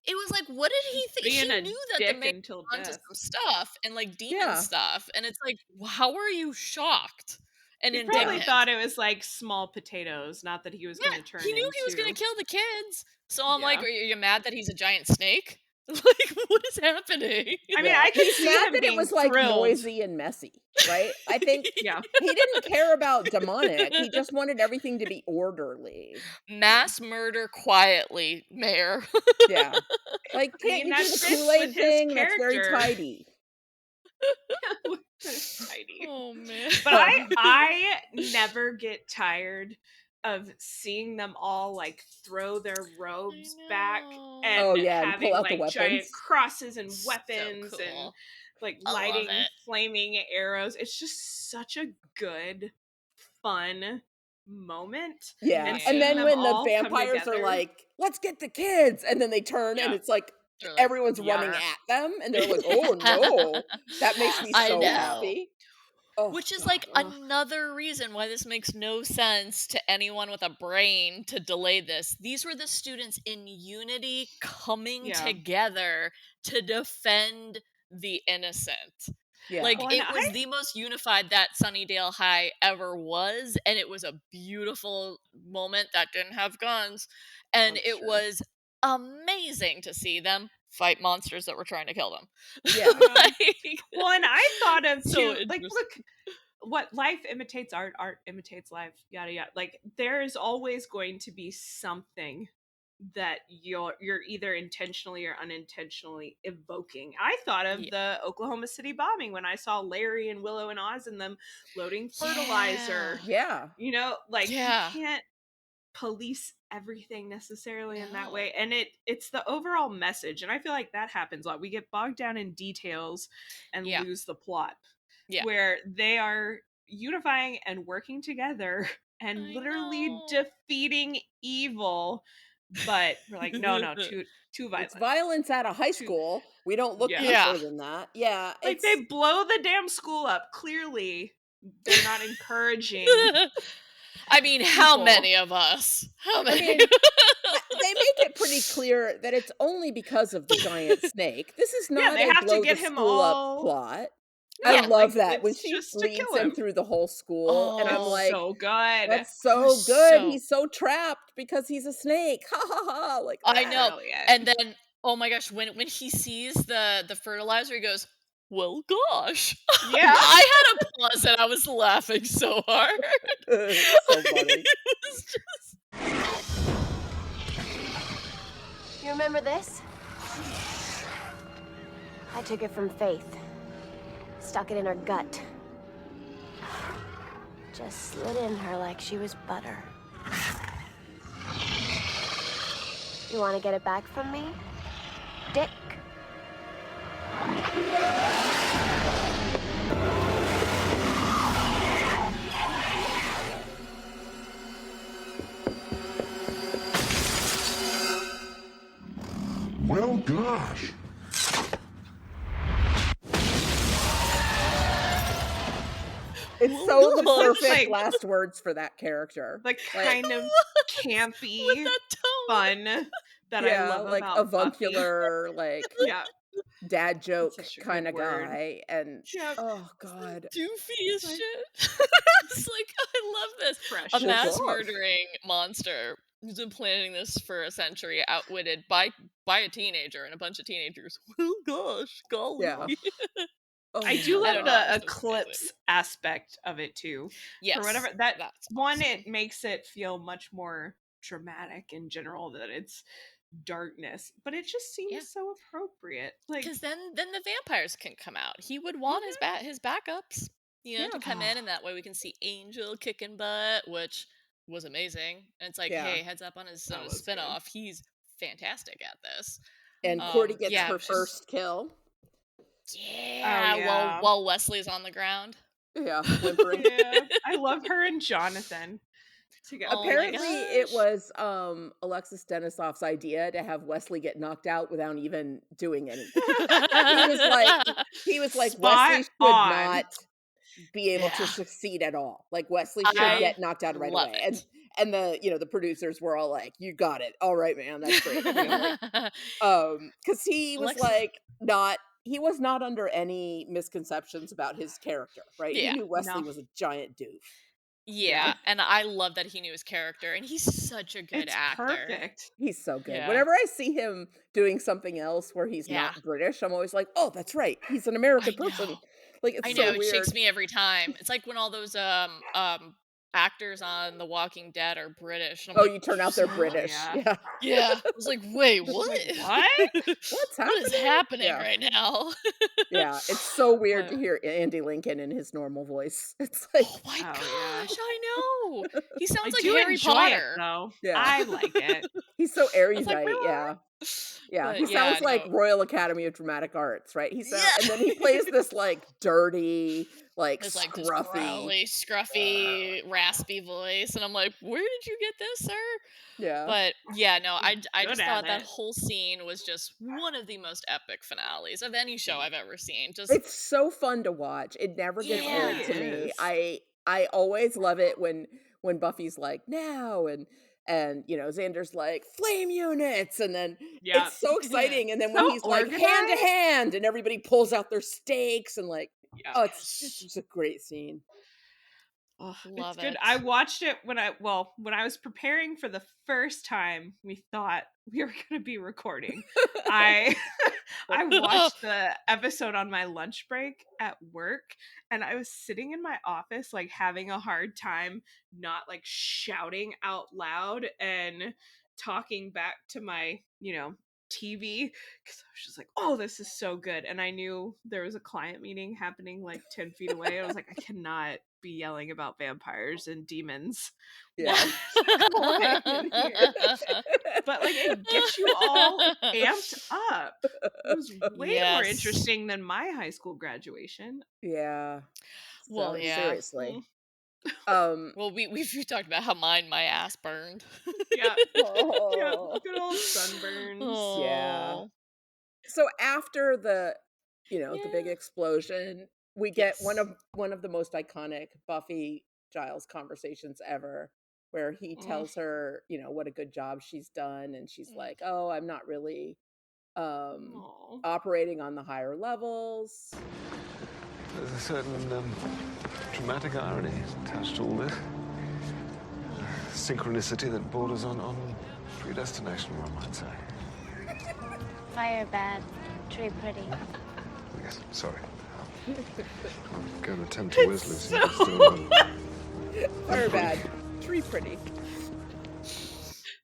it was like, what did he think? He being a knew that the dick man until was onto death. some stuff and like demon Yeah. stuff, and it's like, how are you shocked and He probably indignant? thought it was like small potatoes, not that he was going to turn He knew he was going into- to kill the kids. So I'm like, Yeah. are you mad that he's a giant snake? Like, what is happening? I mean, I could He's see mad him that it being was like thrilled. noisy and messy, right? I think Yeah. he didn't care about demonic. He just wanted everything to be orderly. Mass murder quietly, Mayor. Yeah. Like, I can't mean, you that do the fits Kool-Aid with his thing? That's very character. tidy. Tidy. Oh man. But I never get tired of seeing them all like throw their robes back and Oh, yeah, and having pull out the like giant weapons. crosses and So weapons and cool. like I love lighting it. flaming arrows. It's just such a good, fun moment. Yeah. And And seeing then them when the all come vampires are together. like, let's get the kids. And then they turn and Yeah. it's like They're like, everyone's running "Yarr." at them. And they're like, oh no. That makes me I so know. happy. Oh, Which is God. like another reason why this makes no sense to anyone with a brain to delay this. These were the students in unity coming Yeah. together to defend the innocent. Yeah. Like, Well, it and was the most unified that Sunnydale High ever was, and it was a beautiful moment that didn't have guns, and That's it true. was amazing to see them fight monsters that were trying to kill them. Yeah. Like, Well, and I thought of So too, like, interesting. look, what life imitates art, art imitates life, yada yada. Like, there is always going to be something that you're either intentionally or unintentionally evoking. I thought of the Oklahoma City bombing when I saw Larry and Willow and Oz and them loading fertilizer. Yeah. You know, like, Yeah. you can't police everything necessarily in that No. way, and it's the overall message, and I feel like that happens a lot. We get bogged down in details and Yeah. lose the plot. Yeah. Where they are unifying and working together and I literally know. defeating evil, but we're like, no, too violent. It's violence at a high school. We don't look Yeah. deeper Yeah. than that. Yeah. Like, It's they blow the damn school up. Clearly, they're not encouraging. I mean, how people. many of us? How I many? mean, they make it pretty clear that it's only because of the giant snake. This is Yeah, not they a have to blow get the him school all- up plot. No, I love like, that when it's she just to leads kill him him. through the whole school, and I'm Oh, like, so good. that's so was good. so- He's so trapped because he's a snake. Ha ha ha! Like I know. Brilliant. And then, oh my gosh, when he sees the fertilizer, he goes, "Well, gosh." Yeah. I had a pause and I was laughing so hard. so funny. It was just... You remember this? I took it from Faith. Stuck it in her gut. Just slid in her like she was butter. You want to get it back from me, Dick? Well, gosh. It's so the Well, it's perfect like- last words for that character. The kind of campy With that tone. fun that I Yeah, love like about avuncular, like Buffy. Yeah. dad joke such a good kind of word. guy, and Yep. oh god, Doofy as Like- shit. It's like, I love this. Fresh. A Oh, mass gosh. murdering monster who's been planning this for a century, outwitted by a teenager and a bunch of teenagers. Well, gosh, golly. Yeah. Oh I do my I love don't know, the it's so eclipse amazing. aspect of it too. Yes. For whatever that's one, awesome. it makes it feel much more dramatic in general that it's darkness, but it just seems Yeah. so appropriate. Like, Because then the vampires can come out. He would want his backups, you know, to come in, and that way we can see Angel kicking butt, which was amazing. And it's like, Yeah. hey, heads up on his That was good. spinoff. He's fantastic at this. And Cordy gets yeah, her it was just- first kill. Yeah, yeah. while Wesley's on the ground. Yeah, whimpering. Yeah. I love her and Jonathan together. Oh my Apparently, it gosh. was Alexis Denisoff's idea to have Wesley get knocked out without even doing anything. He was like, Spot Wesley should on. not be able to Yeah. succeed at all. Like Wesley should I get knocked out right love away. it. And the the producers were all like, "You got it. All right, man. That's great." Because he was Alexis- he was not under any misconceptions about his character, right? Yeah. He knew Wesley No. was a giant doof. Yeah, and I love that he knew his character, and he's such a good It's actor. perfect. He's so good. Yeah. Whenever I see him doing something else where he's Yeah. not British, I'm always like, "Oh, that's right. He's an American I know. person." Like it's I so know, it weird. shakes me every time. It's like when all those actors on The Walking Dead are British. And I'm Oh, like, you turn out they're "Oh, British. yeah. Yeah. I was like, wait, what? What? What's What is happening? happening Yeah. right now? Yeah, it's so weird to But- hear Andy Lincoln in his normal voice. It's like, Oh my Oh, gosh, I know. He I sounds like do Harry enjoy Potter. it though. Yeah. I like it. he's so erudite. like, Yeah. Yeah, But he sounds like no. Royal Academy of Dramatic Arts, right? He sounds, and then he plays this like dirty, like It's like this scruffy. growly, scruffy, raspy voice, and I'm like, where did you get this, sir? Yeah. But yeah, no, I Good just at thought that it. whole scene was just one of the most epic finales of any show I've ever seen. Just It's so fun to watch. It never gets Yeah. old to It me. is. I always love it when Buffy's like, now, and Xander's like, flame units, and then Yeah. it's so exciting. And then when So he's like, hand organized. to hand, and everybody pulls out their stakes, and like, Yeah. oh, it's just a great scene. Ugh, Love it's good. it. I watched it when I was preparing for the first time we thought we were going to be recording. I watched the episode on my lunch break at work, and I was sitting in my office like having a hard time not like shouting out loud and talking back to my, TV, because I was just like, oh, this is so good. And I knew there was a client meeting happening like 10 feet away. I was like, I cannot be yelling about vampires and demons. Yeah. Quiet in here. But like it gets you all amped up. It was way more Yes. interesting than my high school graduation. Yeah. Well, So, yeah. seriously. Well, we talked about how my ass burned. Yeah. Yeah, Oh. good old sunburns. Yeah. Oh. So after the big Yeah. explosion, we get Yes. one of the most iconic Buffy Giles conversations ever, where he tells her, what a good job she's done, and she's like, "Oh, I'm not really Aw. operating on the higher levels." There's a certain dramatic irony attached to all this. Synchronicity that borders on predestination, one might say. Fire bad, tree pretty. Yes, sorry. Go and attend to Wesley so you can still... Fire bad, tree pretty.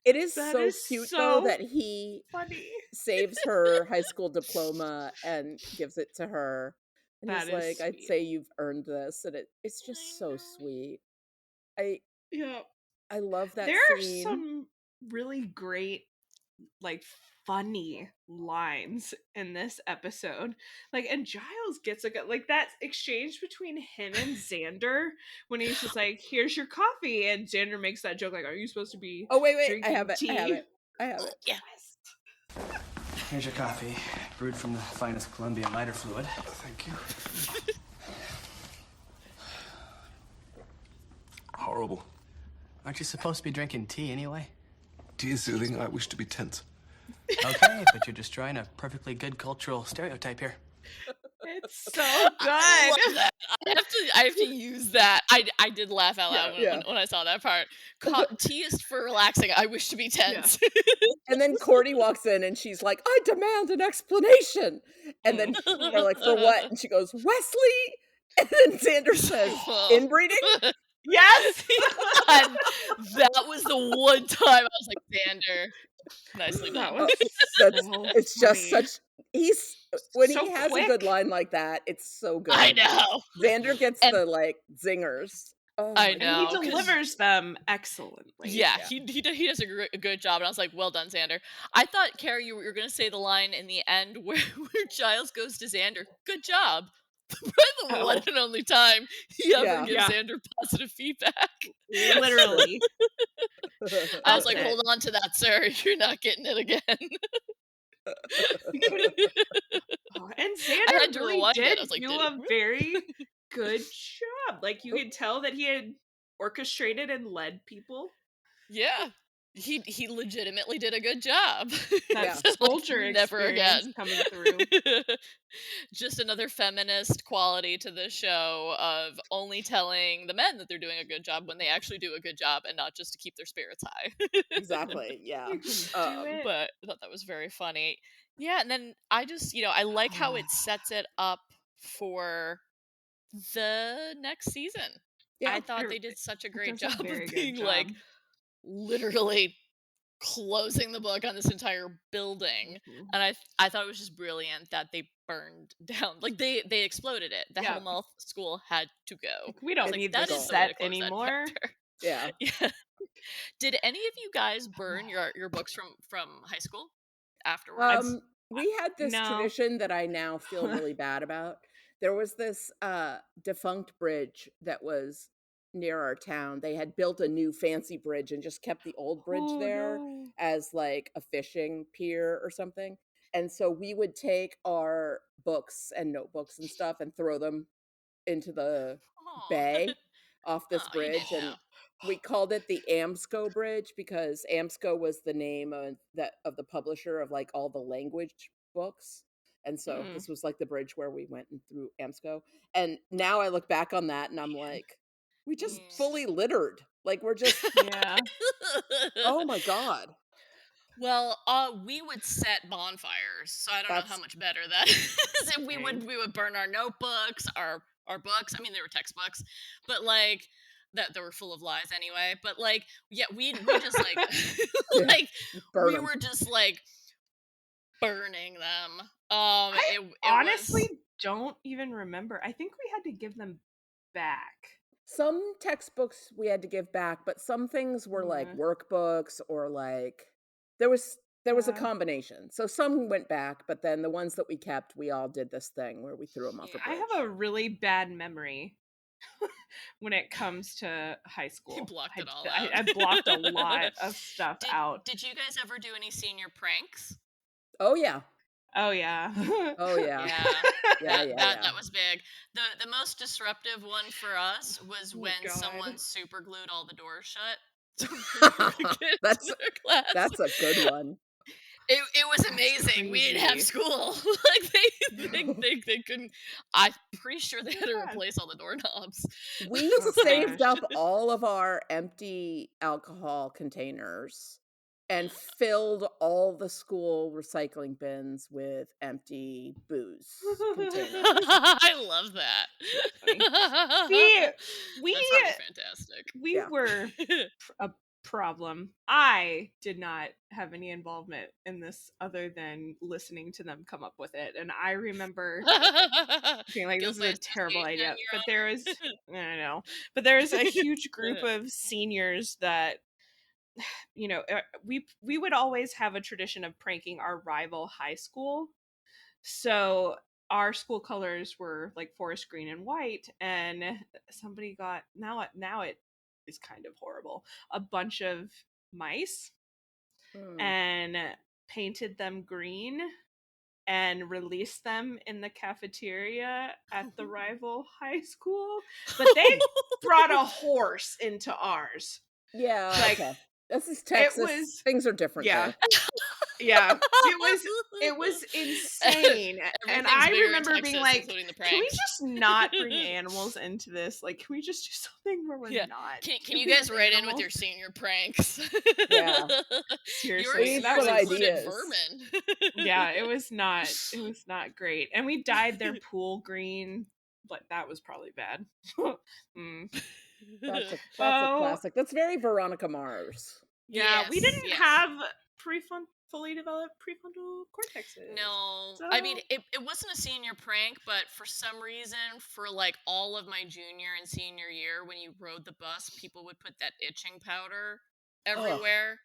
It is That so is cute so though that he funny. saves her high school diploma and gives it to her. And That he's is like, I'd sweet. say you've earned this. And it's just so sweet. Yeah. I love that There scene. are some really great, like, funny lines in this episode. Like, and Giles gets like that exchange between him and Xander when he's just like, here's your coffee, and Xander makes that joke like, are you supposed to be Oh, wait, I drinking have it. tea? I have it. Yeah. Here's your coffee, brewed from the finest Colombian lighter fluid. Thank you. Horrible. Aren't you supposed to be drinking tea anyway? Tea is soothing. I wish to be tense. Okay, but you're destroying a perfectly good cultural stereotype here. It's so good. I love that. I have to use that. I did laugh out loud Yeah. when I saw that part. Tea is for relaxing. I wish to be tense. And then Cordy walks in and she's like, I demand an explanation. And then they're like, for what? And she goes, Wesley. And then Xander says, inbreeding? Yes. And that was the one time I was like, Xander, nicely done. It's just funny. such when So he has quick. a good line like that, it's so good. I know. Xander gets And- the like zingers. Oh, I my And know. he 'cause- delivers them excellently. Yeah, he does a good job, and I was like, well done, Xander. I thought, Carrie, you were going to say the line in the end where Giles goes to Xander, good job. Probably the one and only time he ever Yeah. gives Yeah. Xander positive feedback. Literally. I was That's like, it. hold on to that, sir. You're not getting it again. Oh, and I Xander had to really rewind it. did I was like, do did a he? very good job. Like, you could tell that he had orchestrated and led people. Yeah. He legitimately did a good job. That Like, soldier never experience again. coming through. Just another feminist quality to the show of only telling the men that they're doing a good job when they actually do a good job, and not just to keep their spirits high. Exactly. Yeah. You can do it. But I thought that was very funny. Yeah, and then I just, I like how it sets it up for the next season. Yeah. I thought they did such a great does a job of very good being like job. literally closing the book on this entire building. And I thought it was just brilliant that they burned down, like they exploded it. The Yeah. Hellmouth school had to go. Like, we don't Like, need that this is the way to set close that anymore. chapter. Yeah. Yeah. Did any of you guys burn your books from high school afterwards? We had this No. tradition that I now feel really bad about. There was this defunct bridge that was near our town. They had built a new fancy bridge and just kept the old bridge Oh, there no. as like a fishing pier or something. And so we would take our books and notebooks and stuff and throw them into the Aw. bay off this Oh, you bridge, didn't and know. we called it the Amsco Bridge because Amsco was the name of the publisher of like all the language books. And so Mm. this was like the bridge where we went and through Amsco. And now I look back on that and I'm like, we just fully littered. Like we're just Yeah. oh my God. Well, we would set bonfires, so I don't know how That's much better that is. And we Dang. would burn our notebooks, our books. I mean, they were textbooks, but like that they were full of lies anyway. But like, yeah, we just like Yeah, like burn we 'em. were just like burning them. I it honestly was don't even remember. I think we had to give them back. Some textbooks we had to give back, but some things were like Yeah. workbooks or like there was a Yeah. combination. So some went back, but then the ones that we kept, we all did this thing where we threw them off a Yeah. I bridge. have a really bad memory when it comes to high school. You blocked it all I out. blocked a lot of stuff out. Did you guys ever do any senior pranks? Oh yeah. Oh yeah. Oh yeah. Yeah. Yeah, That was big. The most disruptive one for us was Oh, when God. someone super glued all the doors shut. So we could get That's into their class. that's a good one. It was amazing. We didn't have crazy. school. Like they couldn't. I'm pretty sure they had to Yeah. replace all the doorknobs. We Oh, saved gosh. up all of our empty alcohol containers and filled all the school recycling bins with empty booze containers. I love that. See, we That's probably fantastic. we Yeah. were a problem. I did not have any involvement in this other than listening to them come up with it. And I remember being like, this is a terrible idea. But there was, I don't know, but there was a huge group of seniors that, you know, we would always have a tradition of pranking our rival high school. So our school colors were like forest green and white, and somebody got now it is kind of horrible. A bunch of mice and painted them green and released them in the cafeteria at the rival high school. But they brought a horse into ours. Yeah, Like, okay. This is Texas. Things are different there. Yeah, it was insane. And Everything's I bigger in remember being Texas, like, including the can we pranks." just not bring animals into this? Like, can we just do something where we're Yeah. not? Can you guys write in with your senior pranks? Yeah. Seriously, Leave that some was ideas. vermin. yeah, it was not great. And we dyed their pool green, but that was probably bad. Mm. That's a classic. That's very Veronica Mars. Yeah, we didn't have fully developed prefrontal cortexes. No, So... I mean, it wasn't a senior prank, but for some reason, for like all of my junior and senior year, when you rode the bus, people would put that itching powder everywhere.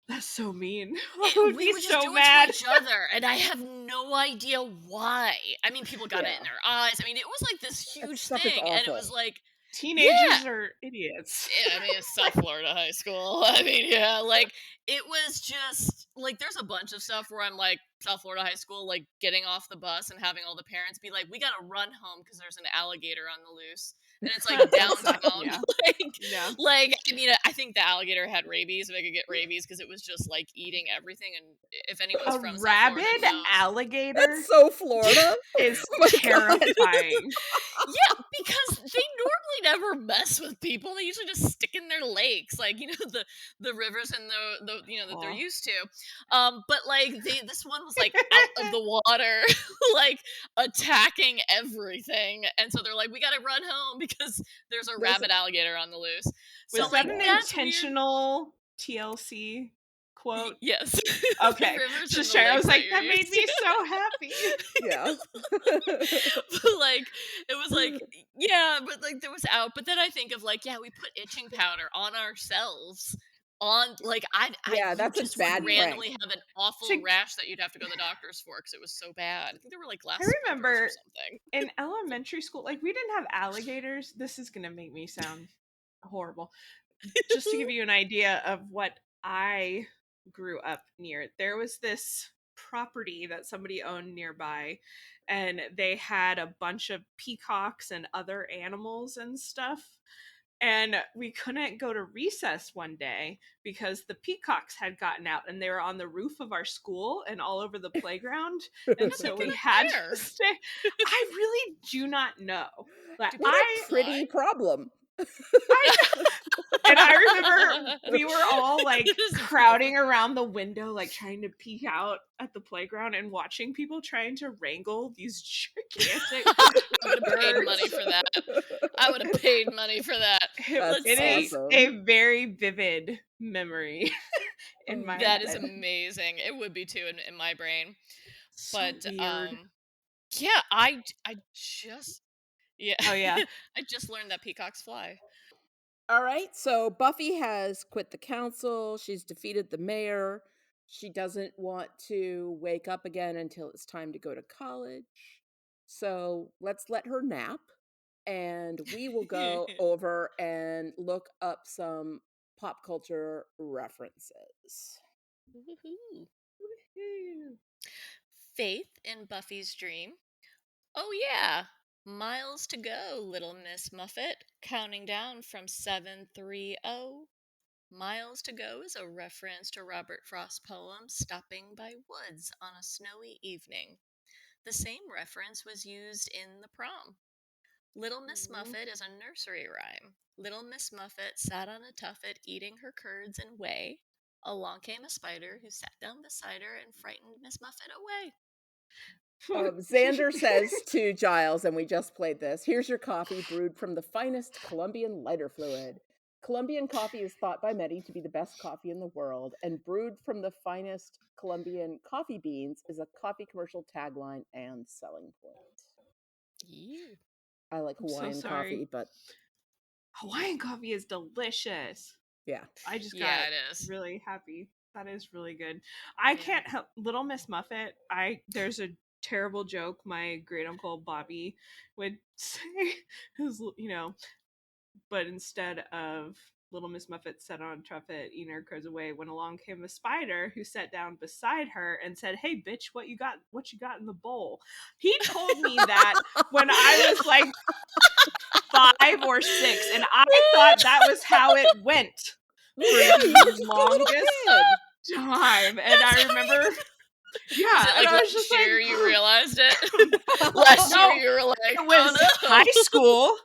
That's so mean. We would just do it to each other, and I have no idea why. I mean, people got it in their eyes. I mean, it was like this huge thing, and it was like teenagers are idiots. Yeah, I mean, it's South Florida high school. I mean, yeah, like it was just like there's a bunch of stuff where I'm like South Florida high school, like getting off the bus and having all the parents be like, "We gotta run home because there's an alligator on the loose." And it's like downtown, like I mean, I think the alligator had rabies. If I could get rabies, because it was just like eating everything. And if anyone's from rabid South Florida knows, alligator, that's so Florida, is terrifying. Yeah, because they normally never mess with people. They usually just stick in their lakes, like the rivers and the that they're used to. But like this one was like out of the water, like attacking everything, and so they're like, we gotta run home because there's a rabid alligator on the loose. Was so, that like, an intentional TLC quote? Yes. Okay. Just sure. I was like, that made me so happy. Yeah. But like it was like but like there was out. But then I think of like we put itching powder on ourselves. On like that's just a bad randomly prank. have an awful rash that you'd have to go to the doctor's for because it was so bad. I think they were like glass. I remember in elementary school, like we didn't have alligators. This is gonna make me sound horrible. Just to give you an idea of what I grew up near, there was this property that somebody owned nearby, and they had a bunch of peacocks and other animals and stuff. And we couldn't go to recess one day because the peacocks had gotten out and they were on the roof of our school and all over the playground. And so we had to stay. I really do not know. But what a pretty problem. And I remember we were all like crowding around the window, like trying to peek out at the playground and watching people trying to wrangle these gigantic I would have paid money for that. I would have paid money for that. It is a very vivid memory in my That head. is amazing. It would be too in my brain. So but weird. I just Oh yeah. I just learned that peacocks fly. All right, so Buffy has quit the council. She's defeated the mayor. She doesn't want to wake up again until it's time to go to college. So let's let her nap, and we will go over and look up some pop culture references. Woohoo. Faith in Buffy's dream. Oh yeah. Miles to go, little Miss Muffet, counting down from 730. Miles to go is a reference to Robert Frost's poem Stopping by Woods on a Snowy Evening. The same reference was used in The Prom. Little Miss Muffet is a nursery rhyme. Little Miss Muffet sat on a tuffet eating her curds and whey. Along came a spider who sat down beside her and frightened Miss Muffet away. Xander says to Giles, and we just played this, here's your coffee brewed from the finest Colombian lighter fluid. Colombian coffee is thought by many to be the best coffee in the world, and brewed from the finest Colombian coffee beans is a coffee commercial tagline and selling point. Yeah. I like Hawaiian coffee, but Hawaiian coffee is delicious. Yeah. I just got really happy. That is really good. I can't help Little Miss Muffet. There's a terrible joke my great uncle Bobby would say, but instead of Little Miss Muffet sat on a tuffet eating her curds away, when along came a spider who sat down beside her and said, "Hey bitch, what you got in the bowl?" He told me that when I was like 5 or 6, and I thought that was how it went for the longest time. And I remember and I was just year you realized it? Last year you were like, it was high school.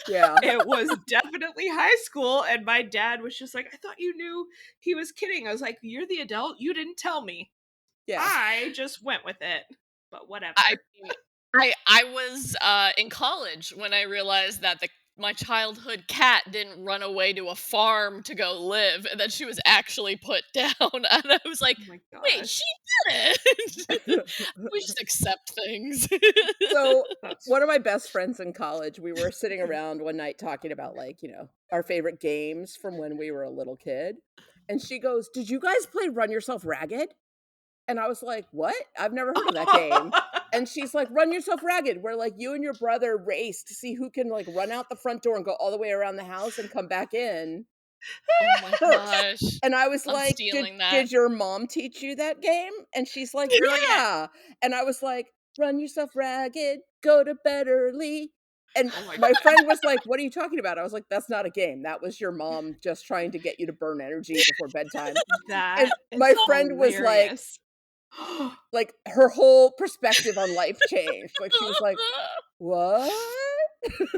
Yeah. It was definitely high school, and my dad was just like, I thought you knew he was kidding. I was like, you're the adult, you didn't tell me. Yeah. I just went with it. But whatever. I was in college when I realized that my childhood cat didn't run away to a farm to go live, and that she was actually put down. And I was like, Oh my wait, gosh. she didn't. We just accept things. So That's one of my best friends in college, we were sitting around one night talking about, like, our favorite games from when we were a little kid. And she goes, "Did you guys play Run Yourself Ragged?" And I was like, "What? I've never heard of that game." And she's like, "Run Yourself Ragged, where like you and your brother race to see who can like run out the front door and go all the way around the house and come back in Oh my first." gosh. And I was I'm like, stealing that. did your mom teach you that game?" And she's like, You're like, "Yeah." And I was like, "Run yourself ragged, go to bed early." And oh my my friend was like, "What are you talking about?" I was like, "That's not a game. That was your mom just trying to get you to burn energy before bedtime." That And is my friend was hilarious. like her whole perspective on life changed. Like she was like, "What?"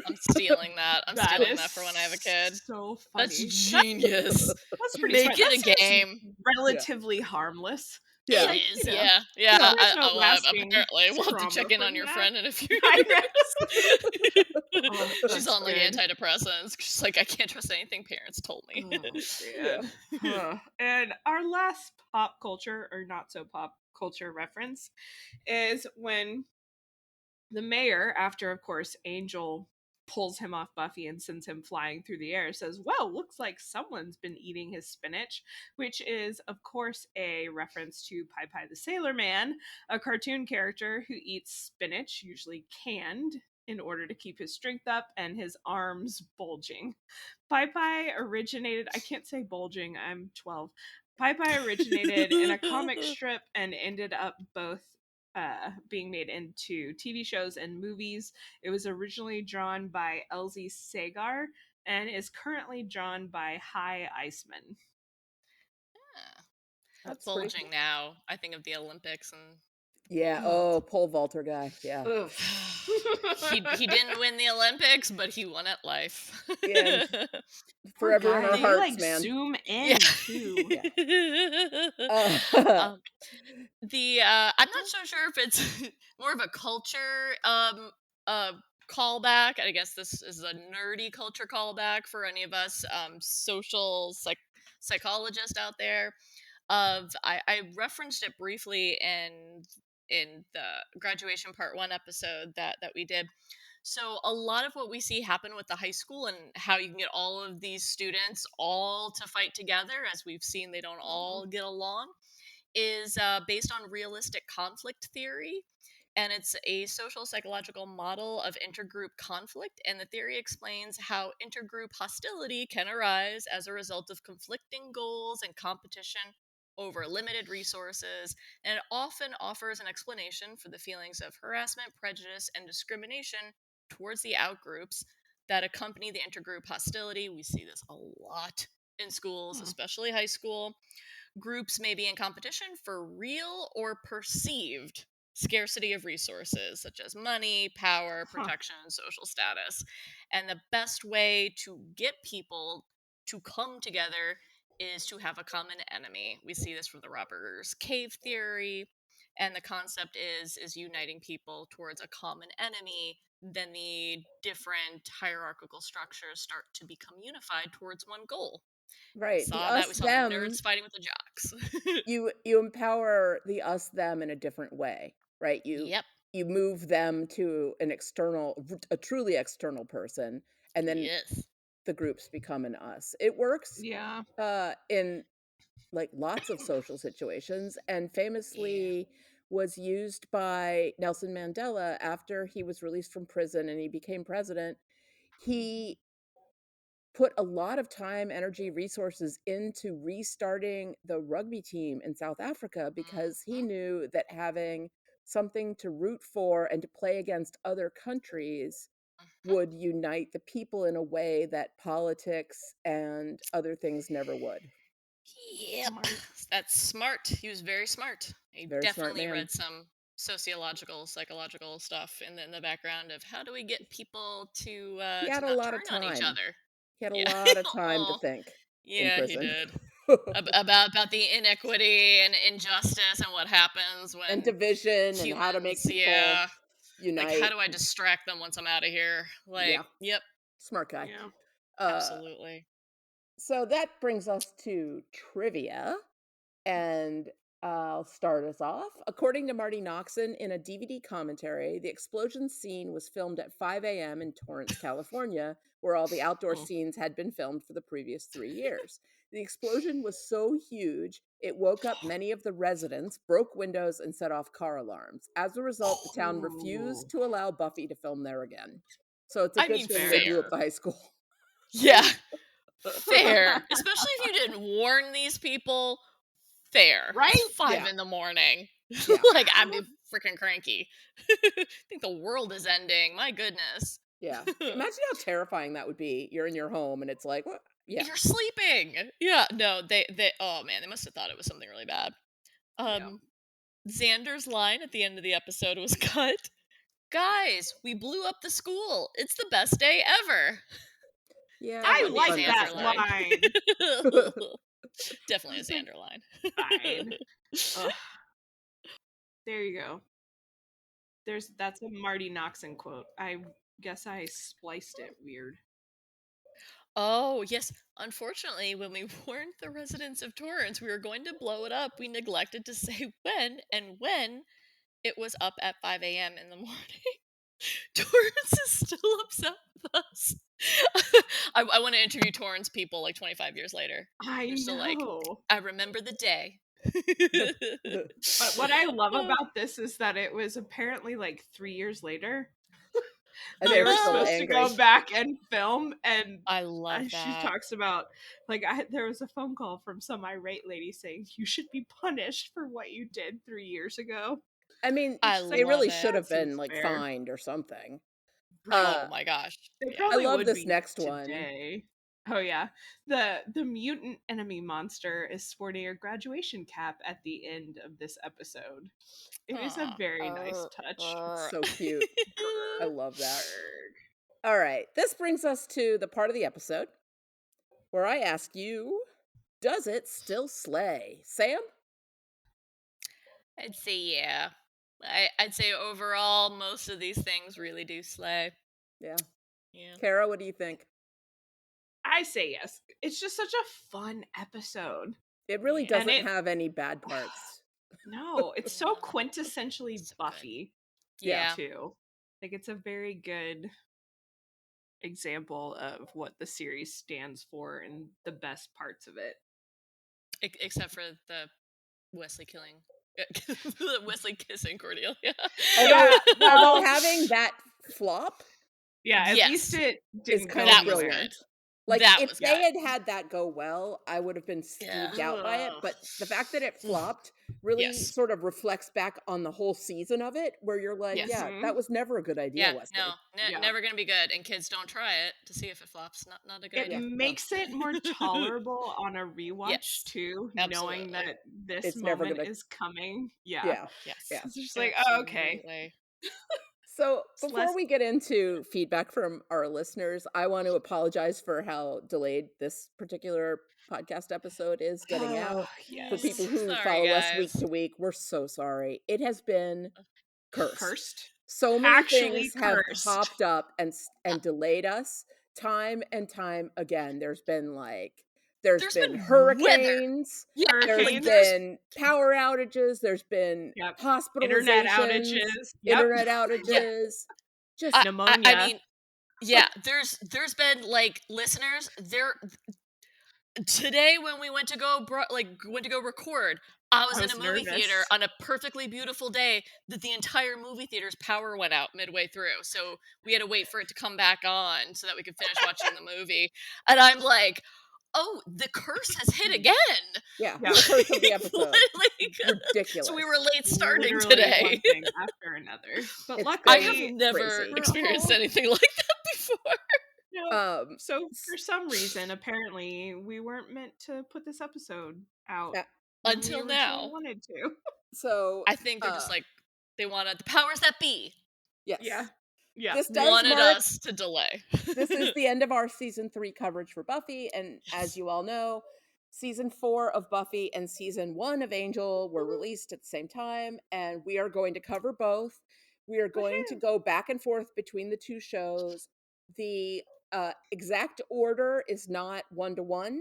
I'm stealing that. I'm That stealing is that for when I have a kid. so funny. That's genius. That's pretty Make smart. it That a seems game. relatively harmless. Yeah. It Like, is, you know, yeah. Yeah, there's no lasting apparently we'll have to trauma check in from on your that. friend in a few I years. Oh, She's that's on like good. antidepressants. She's like, I can't trust anything parents told me. Oh, man. And our last pop culture, or not so pop culture reference, is when the mayor, after of course Angel pulls him off Buffy and sends him flying through the air, says, "Well, looks like someone's been eating his spinach," which is of course a reference to Pi Pi the Sailor Man, a cartoon character who eats spinach, usually canned, in order to keep his strength up and his arms bulging. Pi Pi originated, I can't say bulging, I'm 12. Pi Pi originated in a comic strip and ended up both being made into TV shows and movies. It was originally drawn by Elsie Sagar and is currently drawn by Hi Iceman. That's pretty Bulging now. I think of the Olympics and Yeah. Oh, pole vaulter guy. Yeah. he didn't win the Olympics, but he won at life. Yeah. Poor Forever in guy. our They hearts, like man. zoom in Yeah. too. I'm not so sure if it's more of a culture callback. I guess this is a nerdy culture callback for any of us social psychologists out there. I referenced it briefly in the graduation part 1 episode that we did. So a lot of what we see happen with the high school and how you can get all of these students all to fight together, as we've seen they don't all get along, is based on realistic conflict theory. And it's a social psychological model of intergroup conflict. And the theory explains how intergroup hostility can arise as a result of conflicting goals and competition over limited resources. And it often offers an explanation for the feelings of harassment, prejudice, and discrimination towards the outgroups that accompany the intergroup hostility. We see this a lot in schools, especially high school. Groups may be in competition for real or perceived scarcity of resources such as money, power, protection, social status. And the best way to get people to come together is to have a common enemy. We see this from the robbers cave theory, and the concept is uniting people towards a common enemy. Then the different hierarchical structures start to become unified towards one goal. Right. We The saw us the them nerds fighting with the jocks. you empower the us them in a different way, right? Yep. You move them to a truly external person, and then Yes. the groups become an us. It works Yeah. in like lots of social situations, and famously was used by Nelson Mandela after he was released from prison and he became president. He put a lot of time, energy, resources into restarting the rugby team in South Africa because he knew that having something to root for and to play against other countries would unite the people in a way that politics and other things never would. Yep. That's smart. He was very smart. He Very smart definitely man. read some sociological, psychological stuff in the background of how do we get people to He had a not lot turn of on each time. other. He had a Yeah. lot of time to Aw. think in Yeah, he prison. did. About the inequity and injustice and what happens when And division and how to make humans, people like how unite. do I distract them once I'm out of here? Like, Yeah. yep. Smart guy. Yeah. Absolutely. So that brings us to trivia, and I'll start us off. According to Marty Noxon in a DVD commentary, the explosion scene was filmed at 5 a.m. in Torrance, California, where all the outdoor scenes had been filmed for the previous 3 years. The explosion was so huge, it woke up many of the residents, broke windows, and set off car alarms. As a result, the town refused to allow Buffy to film there again. So it's a I good mean, thing they blew up fair. the high school. Yeah. Fair. Especially if you didn't warn these people. Fair. Right? It's 5 Yeah. in the morning. Yeah. Like, I'd be freaking cranky. I think the world is ending. My goodness. Yeah. Imagine how terrifying that would be. You're in your home and it's like, what? Yeah. You're sleeping. Yeah. No, they oh man, they must have thought it was something really bad. Xander's line at the end of the episode was cut. Guys, we blew up the school. It's the best day ever. Yeah. I would be like Xander that line. Definitely a Xander line. Fine. Ugh. There you go. That's a Marty Noxon quote. I guess I spliced it weird. Oh, yes. Unfortunately, when we warned the residents of Torrance we were going to blow it up, we neglected to say when, and when it was up at 5 a.m. in the morning. Torrance is still upset with us. I want to interview Torrance people like 25 years later. They're still like, I remember the day. But what I love about this is that it was apparently like 3 years later. And they were still supposed angry. to go back and film, and I love that. She talks about like there was a phone call from some irate lady saying you should be punished for what you did 3 years ago. I mean, they really should have been like fined or something. Oh my gosh. I love this next one. Oh yeah. The mutant enemy monster is sporting a graduation cap at the end of this episode. It is a very nice touch. So cute. I love that. All right. This brings us to the part of the episode where I ask you, does it still slay? Sam? I'd say yeah. I'd say overall, most of these things really do slay. Yeah. Yeah. Kara, what do you think? I say yes. It's just such a fun episode. It really doesn't have any bad parts. No, it's so quintessentially Buffy. Yeah. Too. Like it's a very good example of what the series stands for and the best parts of it. Except for the Wesley killing. The Wesley kissing Cordelia. Although having that flop. Yeah, at least it didn't kind of brilliant. Like, if they had that go well, I would have been skeeved out by it. But the fact that it flopped really sort of reflects back on the whole season of it, where you're like, that was never a good idea, Wesley. Never going to be good. And kids, don't try it to see if it flops. Not a good idea. It makes it more tolerable on a rewatch, too, knowing that this moment is coming. Yeah. It's just like, oh, okay. So before we get into feedback from our listeners, I want to apologize for how delayed this particular podcast episode is getting out. For people who follow us week to week, we're so sorry. It has been cursed. So many things have popped up and delayed us time and time again. There's been been hurricanes, there's been power outages, there's been hospitalizations, internet outages, just pneumonia. I mean, there's been like listeners today when we went to go record. I was in a movie theater on a perfectly beautiful day that the entire movie theater's power went out midway through. So we had to wait for it to come back on so that we could finish watching the movie. And I'm like, oh, the curse has hit again. Yeah, the curse of the episode. Ridiculous. So we were late starting literally today. One thing after another. But luckily, I have never experienced anything like that before. So for some reason, apparently, we weren't meant to put this episode out until now. Wanted to. So I think they're just like they wanted the powers that be. Yes. Yeah. This wanted us to delay. This is the end of our season 3 coverage for Buffy, and as you all know, season 4 of Buffy and season 1 of Angel were released at the same time, and we are going to cover both. We are going to go back and forth between the two shows. The exact order is not 1-to-1.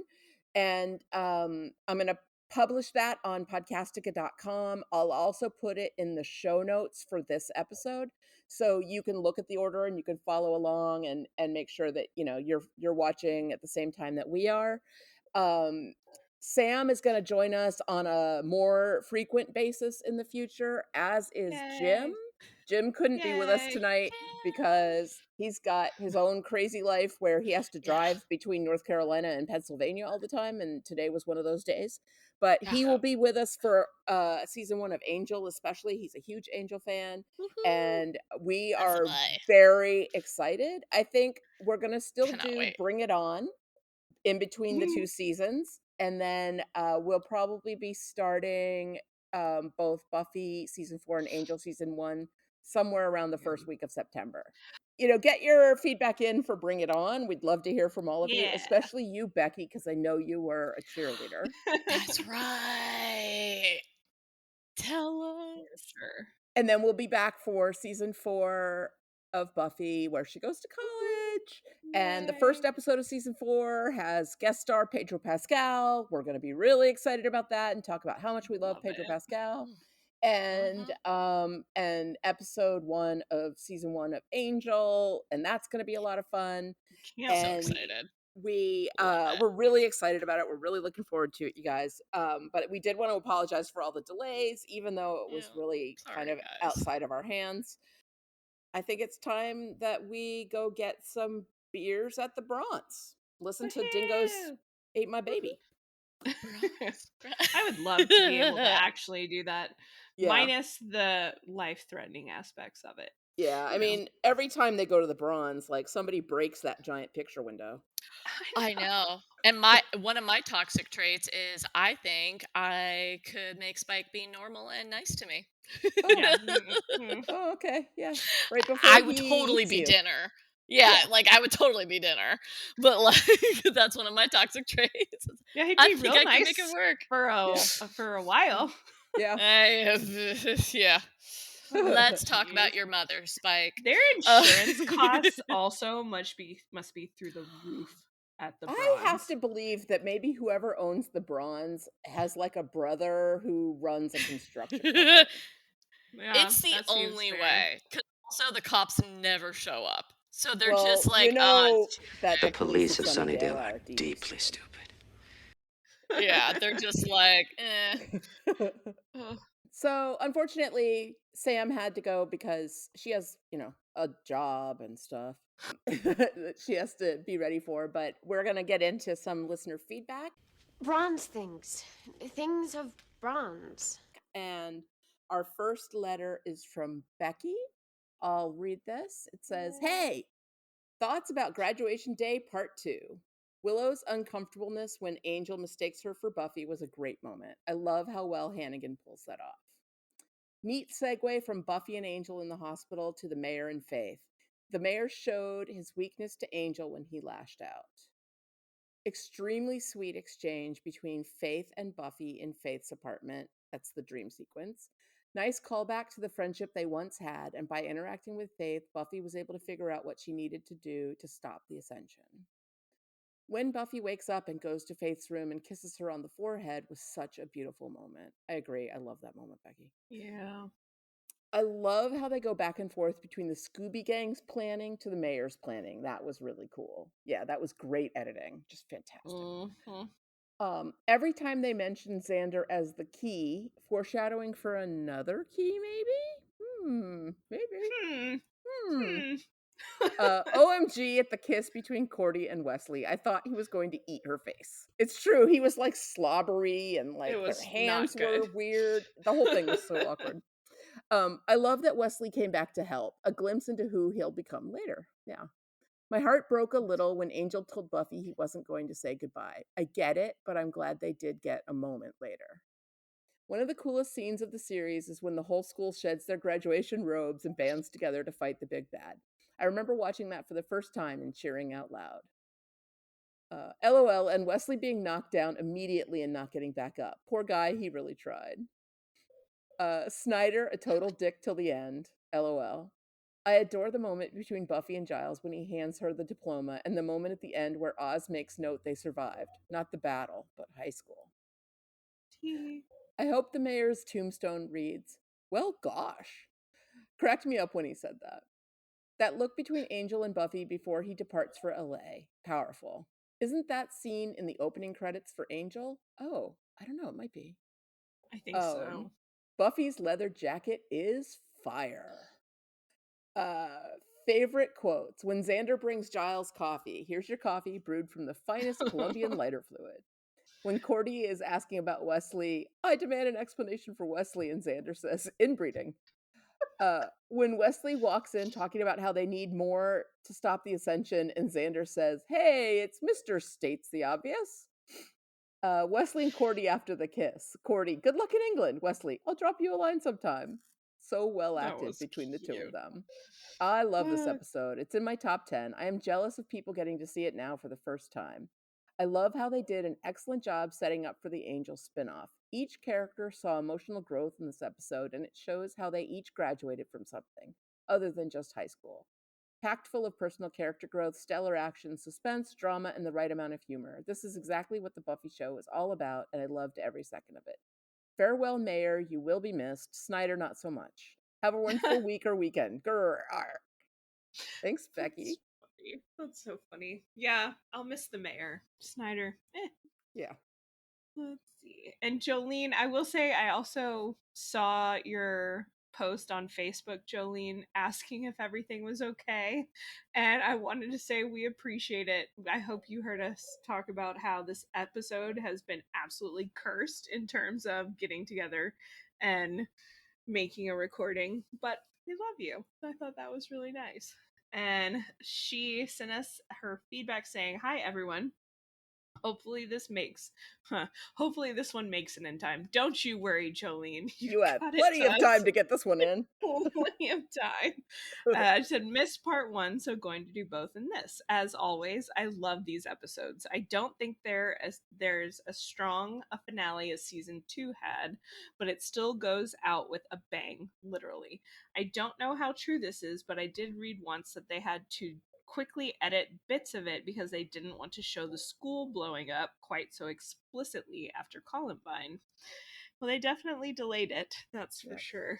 And I'm going to publish that on podcastica.com. I'll also put it in the show notes for this episode, so you can look at the order and you can follow along and make sure that you're watching at the same time that we are. Sam is going to join us on a more frequent basis in the future, as is Jim. Jim couldn't be with us tonight because he's got his own crazy life where he has to drive between North Carolina and Pennsylvania all the time, and today was one of those days. But he will be with us for season 1 of Angel, especially. He's a huge Angel fan, and we are very excited. I think we're going to still Bring It On in between the 2 seasons, and then we'll probably be starting both Buffy season 4 and Angel season 1 somewhere around the first week of September. Get your feedback in for Bring It On. We'd love to hear from all of you, especially you, Becky, because I know you were a cheerleader. That's right. Tell us. Sure. And then we'll be back for season 4 of Buffy, where she goes to college. And the first episode of season 4 has guest star Pedro Pascal. We're going to be really excited about that and talk about how much we love Pedro Pascal. And episode 1 of season 1 of Angel, and that's going to be a lot of fun. I'm so excited. We're really excited about it. We're really looking forward to it, you guys. But we did want to apologize for all the delays, even though it was really kind of outside of our hands. I think it's time that we go get some beers at the Bronx. Listen to Dingo's Ate My Baby. I would love to be able to actually do that, minus the life-threatening aspects of it. Yeah, I mean, every time they go to the Bronx, like, somebody breaks that giant picture window. I know. And one of my toxic traits is I think I could make Spike be normal and nice to me. Oh, okay. Yeah. Right before I would totally be dinner. Yeah, like I would totally be dinner. But like that's one of my toxic traits. Yeah, he'd I be think real I nice can make it work for a while. Yeah. Yeah. Let's talk about your mother, Spike. Their insurance costs also must be through the roof at the Bronx. I have to believe that maybe whoever owns the Bronx has like a brother who runs a construction company. It's the only way. 'Cause also the cops never show up. So they're just like, that the police of Sunnydale are deeply stupid. Yeah, they're just like, So, unfortunately, Sam had to go because she has, a job and stuff that she has to be ready for. But we're going to get into some listener feedback. Bronze things. Things of bronze. And our first letter is from Becky. I'll read this. It says, "Hey, thoughts about graduation day part 2. Willow's uncomfortableness when Angel mistakes her for Buffy was a great moment. I love how well Hannigan pulls that off. Neat segue from Buffy and Angel in the hospital to the mayor and Faith. The mayor showed his weakness to Angel when he lashed out. Extremely sweet exchange between Faith and Buffy in Faith's apartment. That's the dream sequence. Nice callback to the friendship they once had, and by interacting with Faith, Buffy was able to figure out what she needed to do to stop the ascension. When Buffy wakes up and goes to Faith's room and kisses her on the forehead was such a beautiful moment. I agree. I love that moment, Becky. Yeah. I love how they go back and forth between the Scooby Gang's planning to the mayor's planning. That was really cool. Yeah, that was great editing. Just fantastic. Every time they mention Xander as the key, foreshadowing for another key, maybe? OMG at the kiss between Cordy and Wesley. I thought he was going to eat her face. It's true. He was like slobbery and like their hands were weird. The whole thing was so awkward. I love that Wesley came back to help. A glimpse into who he'll become later. Yeah. My heart broke a little when Angel told Buffy he wasn't going to say goodbye. I get it, but I'm glad they did get a moment later. One of the coolest scenes of the series is when the whole school sheds their graduation robes and bands together to fight the big bad. I remember watching that for the first time and cheering out loud. LOL, and Wesley being knocked down immediately and not getting back up. Poor guy, he really tried. Snyder, a total dick till the end. LOL. I adore the moment between Buffy and Giles when he hands her the diploma, and the moment at the end where Oz makes note they survived. Not the battle, but high school. I hope the mayor's tombstone reads, "Well, gosh." Cracked me up when he said that. That look between Angel and Buffy before he departs for LA. Powerful. Isn't that scene in the opening credits for Angel? Oh, I don't know. It might be. I think so. Buffy's leather jacket is fire. Favorite quotes. When Xander brings Giles coffee, "Here's your coffee brewed from the finest Colombian lighter fluid." When Cordy is asking about Wesley, "I demand an explanation for Wesley," and Xander says, "Inbreeding." When Wesley walks in talking about how they need more to stop the ascension, and Xander says, "Hey, it's Mr. States the obvious." Wesley and Cordy after the kiss. Cordy, "Good luck in England." Wesley, "I'll drop you a line sometime." So well acted between the two of them. I love this episode. It's in my top 10. I am jealous of people getting to see it now for the first time. I love how they did an excellent job setting up for the Angel spinoff. Each character saw emotional growth in this episode, and it shows how they each graduated from something other than just high school. Packed full of personal character growth, stellar action, suspense, drama, and the right amount of humor. This is exactly what the Buffy show is all about, and I loved every second of it. Farewell, Mayor. You will be missed. Snyder, not so much. Have a wonderful week or weekend. Grr. Thanks, Becky. That's so funny. Yeah, I'll miss the mayor. Snyder. Yeah. Let's see. And Jolene, I will say I also saw your post on Facebook, Jolene, asking if everything was okay. And I wanted to say we appreciate it. I hope you heard us talk about how this episode has been absolutely cursed in terms of getting together and making a recording. But we love you. I thought that was really nice. And she sent us her feedback saying, "Hi, everyone. Hopefully this one makes it in time. Don't you worry, Jolene. You had plenty of time to get this one in." Plenty of time. I said, "Missed part 1, so going to do both in this. As always, I love these episodes. I don't think there's as strong a finale as season 2 had, but it still goes out with a bang, literally. I don't know how true this is, but I did read once that they had to quickly edit bits of it because they didn't want to show the school blowing up quite so explicitly after Columbine." Well, they definitely delayed it, that's for sure.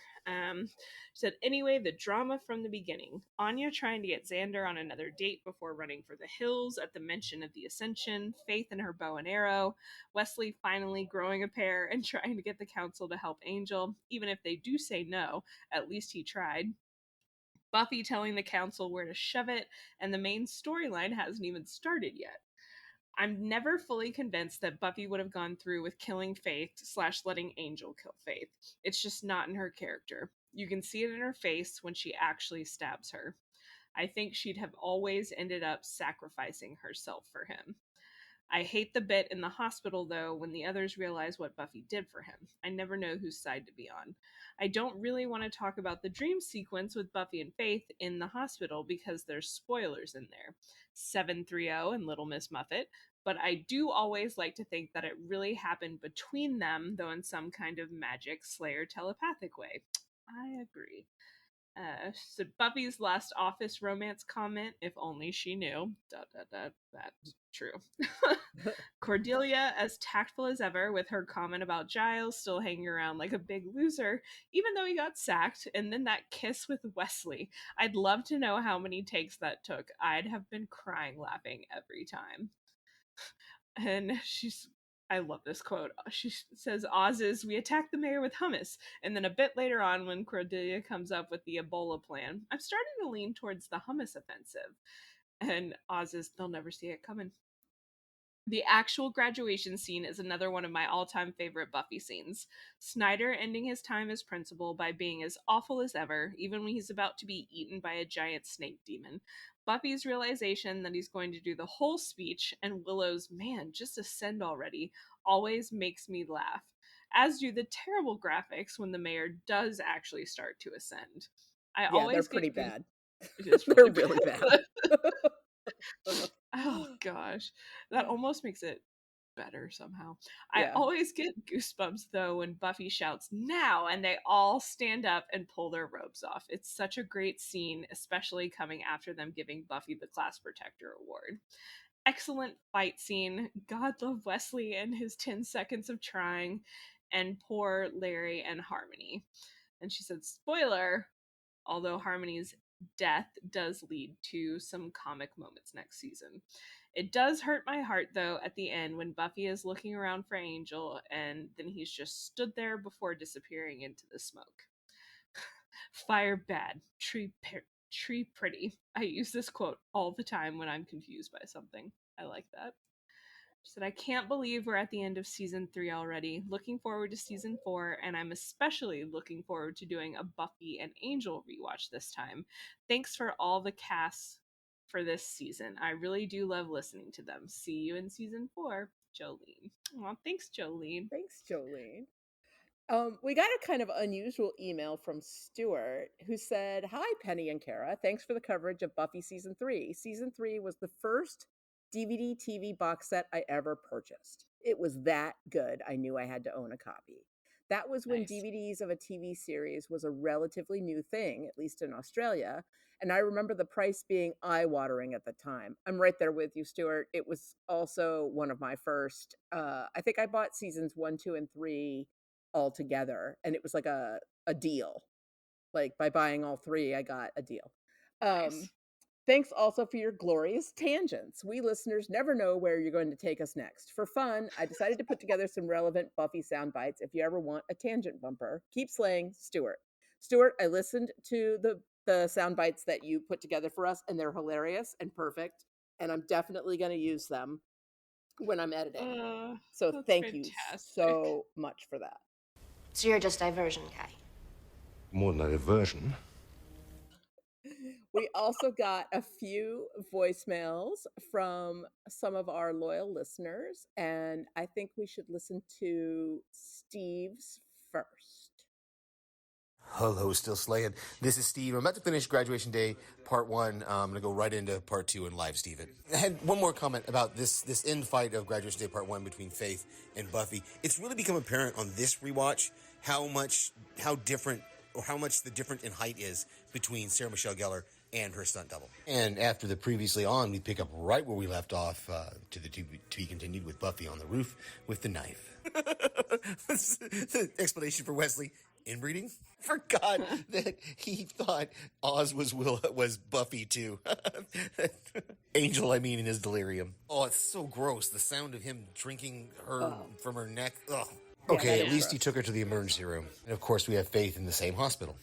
Said, "Anyway, the drama from the beginning. Anya trying to get Xander on another date before running for the hills at the mention of the Ascension, Faith in her bow and arrow, Wesley finally growing a pair and trying to get the council to help Angel. Even if they do say no, at least he tried. Buffy telling the council where to shove it, and the main storyline hasn't even started yet. I'm never fully convinced that Buffy would have gone through with killing Faith / letting Angel kill Faith. It's just not in her character. You can see it in her face when she actually stabs her. I think she'd have always ended up sacrificing herself for him. I hate the bit in the hospital, though, when the others realize what Buffy did for him. I never know whose side to be on. I don't really want to talk about the dream sequence with Buffy and Faith in the hospital because there's spoilers in there. 730 and Little Miss Muffet. But I do always like to think that it really happened between them, though in some kind of magic Slayer telepathic way. I agree. So Buffy's last office romance comment, "If only she knew." That's true. Cordelia, as tactful as ever with her comment about Giles still hanging around like a big loser, even though he got sacked, and then that kiss with Wesley. I'd love to know how many takes that took. I'd have been crying laughing every time. And I love this quote. She says, "Oz's, we attack the mayor with hummus." And then a bit later on, when Cordelia comes up with the Ebola plan, I'm starting to lean towards the hummus offensive. And Oz's, "They'll never see it coming." The actual graduation scene is another one of my all-time favorite Buffy scenes. Snyder ending his time as principal by being as awful as ever, even when he's about to be eaten by a giant snake demon. Buffy's realization that he's going to do the whole speech, and Willow's, "Man, just ascend already," always makes me laugh. As do the terrible graphics when the mayor does actually start to ascend. They're pretty bad. It is They're really bad. Oh gosh, that almost makes it better somehow. I Yeah. always get goosebumps though when Buffy shouts now and they all stand up and pull their robes off. It's such a great scene, especially coming after them giving Buffy the Class Protector Award. Excellent fight scene. God love Wesley and his 10 seconds of trying, and poor Larry and Harmony. And she said, spoiler, although Harmony's death does lead to some comic moments next season. It does hurt my heart, though, at the end when Buffy is looking around for Angel and then he's just stood there before disappearing into the smoke. Fire bad, tree pretty. I use this quote all the time when I'm confused by something. I like that. She said, I can't believe we're at the end of season 3 already. Looking forward to season 4, and I'm especially looking forward to doing a Buffy and Angel rewatch this time. Thanks for all the casts for this season. I really do love listening to them. See you in season 4, Jolene. Aw, thanks, Jolene. Thanks, Jolene. We got a kind of unusual email from Stuart who said, hi, Penny and Kara. Thanks for the coverage of Buffy Season 3. Season 3 was the first DVD TV box set I ever purchased. It was that good. I knew I had to own a copy. That was when DVDs of a TV series was a relatively new thing, at least in Australia. And I remember the price being eye-watering at the time. I'm right there with you, Stuart. It was also one of my first. I think I bought seasons 1, 2, and 3 all together, and it was like a deal. Like by buying all 3, I got a deal. Nice. Thanks also for your glorious tangents. We listeners never know where you're going to take us next. For fun, I decided to put together some relevant Buffy sound bites. If you ever want a tangent bumper, keep slaying, Stuart. Stuart, I listened to the sound bites that you put together for us, and they're hilarious and perfect, and I'm definitely going to use them when I'm editing. So thank you so much for that. So you're just diversion guy. More than a diversion. We also got a few voicemails from some of our loyal listeners, and I think we should listen to Steve's first. Hello, still slaying. This is Steve. I'm about to finish Graduation Day Part 1. I'm going to go right into Part 2 and live Steve it. I had one more comment about this end fight of Graduation Day Part 1 between Faith and Buffy. It's really become apparent on this rewatch how much the difference in height is between Sarah Michelle Gellar and her stunt double. And after the previously on, we pick up right where we left off to be continued with Buffy on the roof with the knife. The explanation for Wesley. Inbreeding? Forgot that he thought Oz was Buffy too. Angel, I mean, in his delirium. Oh, it's so gross. The sound of him drinking her from her neck. Ugh. Okay, at least he took her to the emergency room. And of course, we have Faith in the same hospital.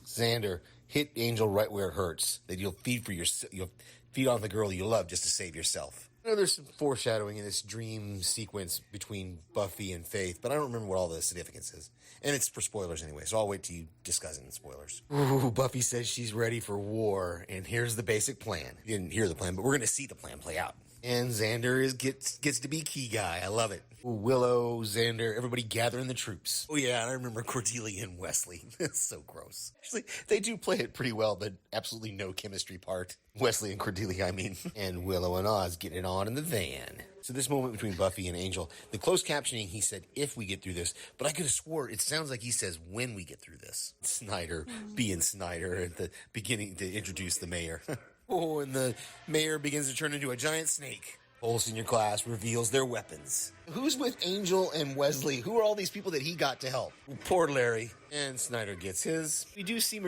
Xander, hit Angel right where it hurts. That you'll feed on the girl you love just to save yourself. I know there's some foreshadowing in this dream sequence between Buffy and Faith, but I don't remember what all the significance is. And it's for spoilers anyway, so I'll wait till you discuss it in spoilers. Ooh, Buffy says she's ready for war, and here's the basic plan. You didn't hear the plan, but we're going to see the plan play out. And Xander gets to be key guy. I love it. Ooh, Willow, Xander, everybody gathering the troops. Oh yeah, and I remember Cordelia and Wesley. It's so gross. Actually, they do play it pretty well, but absolutely no chemistry part. Wesley and Cordelia, I mean. And Willow and Oz getting it on in the van. So this moment between Buffy and Angel, the closed captioning, he said, if we get through this, but I could have swore it sounds like he says when we get through this. Snyder being Snyder at the beginning to introduce the mayor. Oh, and the mayor begins to turn into a giant snake. Whole senior class reveals their weapons. Who's with Angel and Wesley? Who are all these people that he got to help? Poor Larry. And Snyder gets his. We do see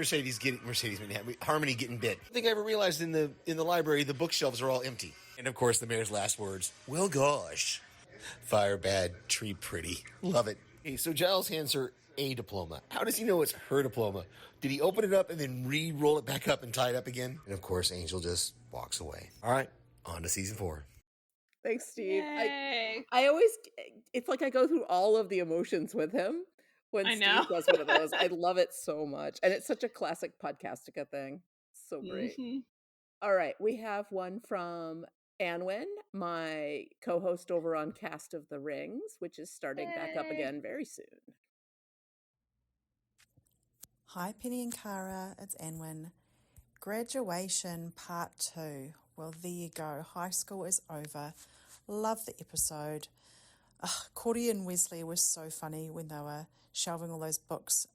Harmony getting bit. I think I ever realized in the library the bookshelves are all empty. And of course the mayor's last words, well gosh. Fire bad, tree pretty. Love it. Hey, so Giles hands her a diploma. How does he know it's her diploma? Did he open it up and then re-roll it back up and tie it up again? And of course Angel just walks away. All right, on to season 4. Thanks, Steve. Yay. I always, it's like I go through all of the emotions with him when Steve does one of those. I love it so much. And it's such a classic Podcastica thing. So great. Mm-hmm. All right. We have one from Anwen, my co-host over on Cast of the Rings, which is starting back up again very soon. Hi, Penny and Cara. It's Anwen. Graduation Part 2. Well, there you go. High school is over. Love the episode. Cordy and Wesley were so funny when they were shelving all those books.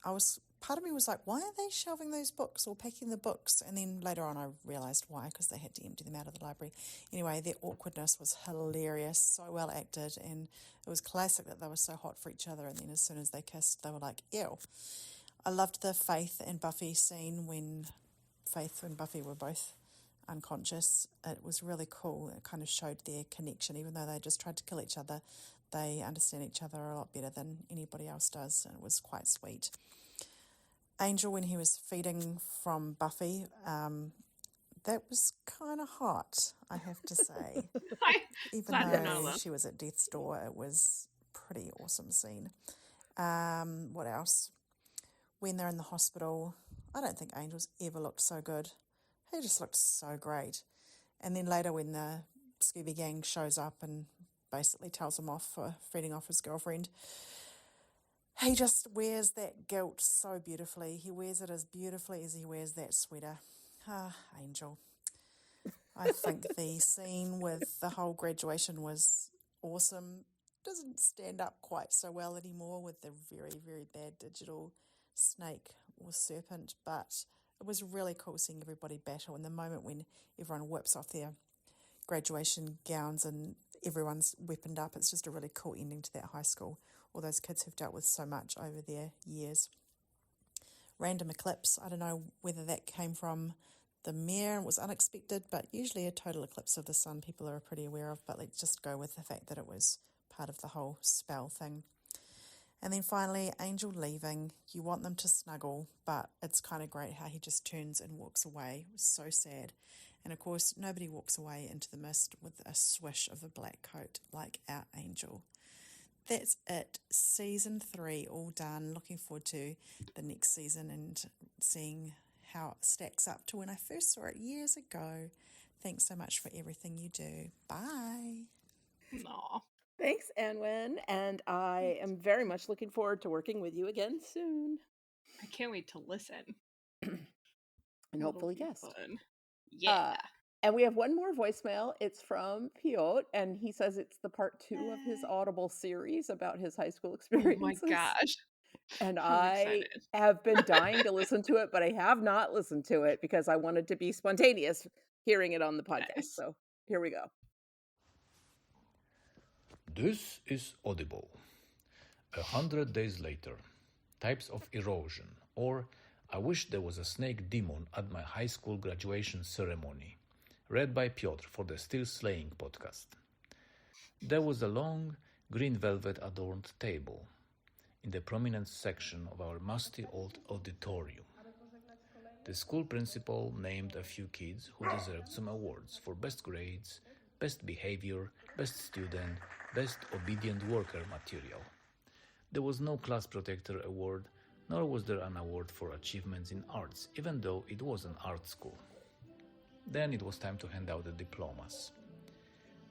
Part of me was like, why are they shelving those books or packing the books? And then later on I realised why, because they had to empty them out of the library. Anyway, their awkwardness was hilarious, so well acted, and it was classic that they were so hot for each other, and then as soon as they kissed, they were like, ew. I loved the Faith and Buffy scene when Faith and Buffy were both unconscious. It was really cool. It kind of showed their connection. Even though they just tried to kill each other, they understand each other a lot better than anybody else does, and it was quite sweet. Angel, when he was feeding from Buffy, that was kind of hot, I have to say. Even though she was at death's door, it was a pretty awesome scene. What else? When they're in the hospital, I don't think Angel's ever looked so good. He just looked so great. And then later when the Scooby Gang shows up and basically tells him off for feeding off his girlfriend, he just wears that guilt so beautifully. He wears it as beautifully as he wears that sweater. Angel. I think the scene with the whole graduation was awesome. Doesn't stand up quite so well anymore with the very, very bad digital snake or serpent, but it was really cool seeing everybody battle, and the moment when everyone whips off their graduation gowns and everyone's weaponed up. It's just a really cool ending to that high school. All those kids have dealt with so much over their years. Random eclipse, I don't know whether that came from the mayor and was unexpected, but usually a total eclipse of the sun people are pretty aware of, but let's just go with the fact that it was part of the whole spell thing. And then finally, Angel leaving. You want them to snuggle, but it's kind of great how he just turns and walks away. It was so sad. And of course, nobody walks away into the mist with a swish of a black coat like our Angel. That's it. Season 3 all done. Looking forward to the next season and seeing how it stacks up to when I first saw it years ago. Thanks so much for everything you do. Bye. Aw. Thanks, Anwen, and I am very much looking forward to working with you again soon. I can't wait to listen. And hopefully guest. Fun. Yeah. And we have one more voicemail. It's from Piotr, and he says it's the part 2 of his Audible series about his high school experiences. Oh my gosh. And I'm I excited. have been dying to listen to it, but I have not listened to it because I wanted to be spontaneous hearing it on the podcast. Nice. So here we go. This is Audible. 100 days later. Types of erosion. Or I wish there was a snake demon at my high school graduation ceremony. Read by Piotr for the Still Slaying podcast. There was a long, green velvet adorned table in the prominent section of our musty old auditorium. The school principal named a few kids who deserved some awards for best grades, best behavior, best student, best obedient worker material. There was no class protector award, nor was there an award for achievements in arts, even though it was an art school. Then it was time to hand out the diplomas.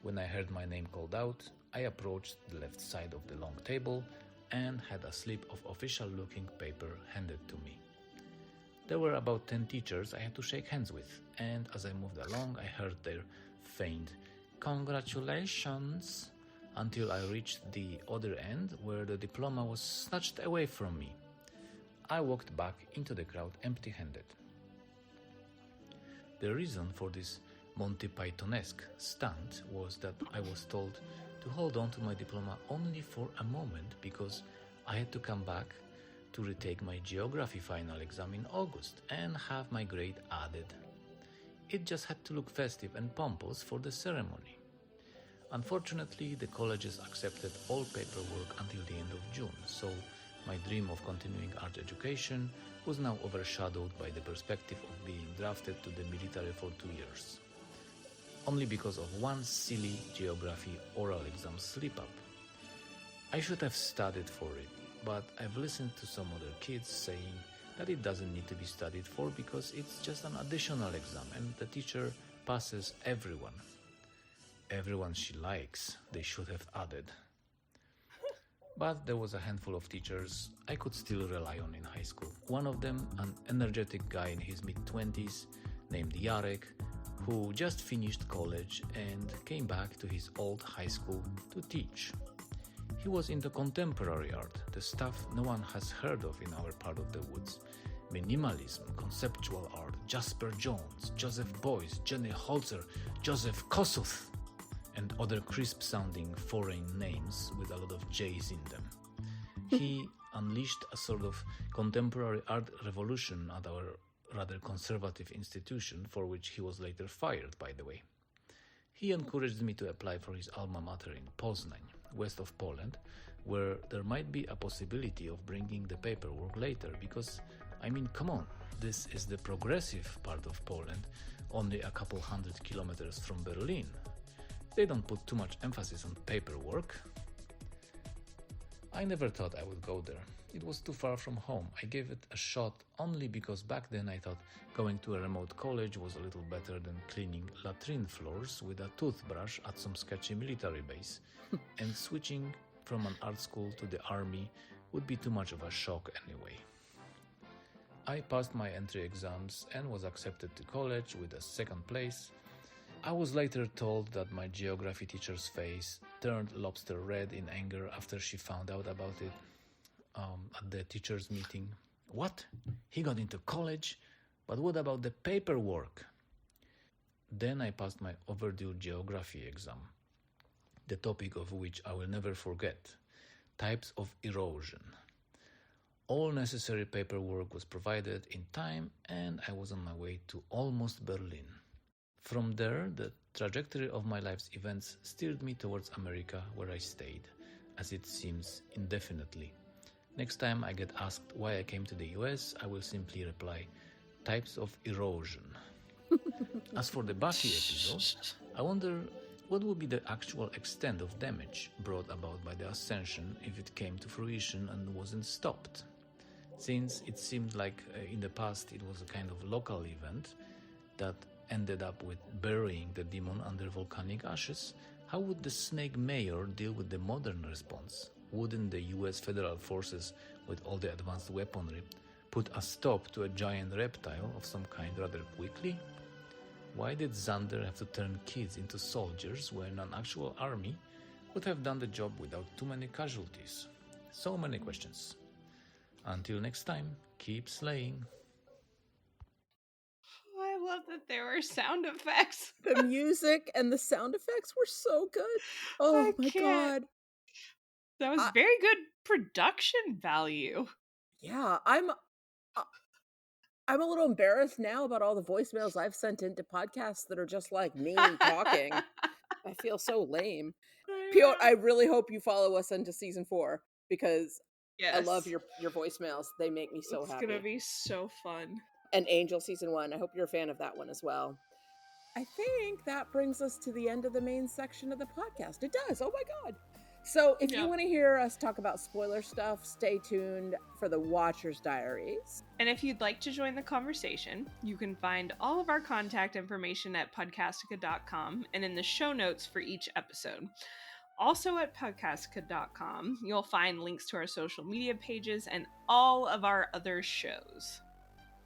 When I heard my name called out, I approached the left side of the long table and had a slip of official-looking paper handed to me. There were about 10 teachers I had to shake hands with, and as I moved along, I heard their faint "Congratulations," until I reached the other end where the diploma was snatched away from me. I walked back into the crowd empty-handed. The reason for this Monty Python-esque stunt was that I was told to hold on to my diploma only for a moment because I had to come back to retake my geography final exam in August and have my grade added. It just had to look festive and pompous for the ceremony. Unfortunately, the colleges accepted all paperwork until the end of June, so my dream of continuing art education was now overshadowed by the perspective of being drafted to the military for 2 years. Only because of one silly geography oral exam slip-up. I should have studied for it, but I've listened to some other kids saying that it doesn't need to be studied for because it's just an additional exam and the teacher passes everyone. Everyone she likes, they should have added. But there was a handful of teachers I could still rely on in high school. One of them, an energetic guy in his mid-20s named Jarek, who just finished college and came back to his old high school to teach. He was into contemporary art, the stuff no one has heard of in our part of the woods. Minimalism, conceptual art, Jasper Jones, Joseph Beuys, Jenny Holzer, Joseph Kosuth, and other crisp-sounding foreign names with a lot of J's in them. He unleashed a sort of contemporary art revolution at our rather conservative institution, for which he was later fired, by the way. He encouraged me to apply for his alma mater in Poznań, west of Poland, where there might be a possibility of bringing the paperwork later, because, I mean, come on, this is the progressive part of Poland, only a couple 100 kilometers from Berlin. They don't put too much emphasis on paperwork. I never thought I would go there. It was too far from home. I gave it a shot only because back then I thought going to a remote college was a little better than cleaning latrine floors with a toothbrush at some sketchy military base, and switching from an art school to the army would be too much of a shock anyway. I passed my entry exams and was accepted to college with a second place. I was later told that my geography teacher's face turned lobster red in anger after she found out about it at the teacher's meeting. What? He got into college? But what about the paperwork? Then I passed my overdue geography exam, the topic of which I will never forget: types of erosion. All necessary paperwork was provided in time, and I was on my way to almost Berlin. From there, the trajectory of my life's events steered me towards America, where I stayed, as it seems, indefinitely. Next time I get asked why I came to the US, I will simply reply, types of erosion. As for the Buffy episode, I wonder what would be the actual extent of damage brought about by the ascension if it came to fruition and wasn't stopped. Since it seemed like in the past it was a kind of local event that ended up with burying the demon under volcanic ashes, how would the Snake Mayor deal with the modern response? Wouldn't the US federal forces, with all the advanced weaponry, put a stop to a giant reptile of some kind rather quickly? Why did Xander have to turn kids into soldiers when an actual army would have done the job without too many casualties? So many questions. Until next time, keep slaying. I love that there were sound effects. The music and the sound effects were so good. Oh my god. That was very good production value. Yeah, I'm a little embarrassed now about all the voicemails I've sent into podcasts that are just like me talking. I feel so lame. Piotr, I really hope you follow us into season 4 because I love your voicemails. They make me so happy. It's gonna be so fun. And Angel season 1. I hope you're a fan of that one as well. I think that brings us to the end of the main section of the podcast. It does. Oh my god. So if you want to hear us talk about spoiler stuff, stay tuned for the Watcher's Diaries. And if you'd like to join the conversation, you can find all of our contact information at podcastica.com and in the show notes for each episode. Also at podcastica.com, you'll find links to our social media pages and all of our other shows.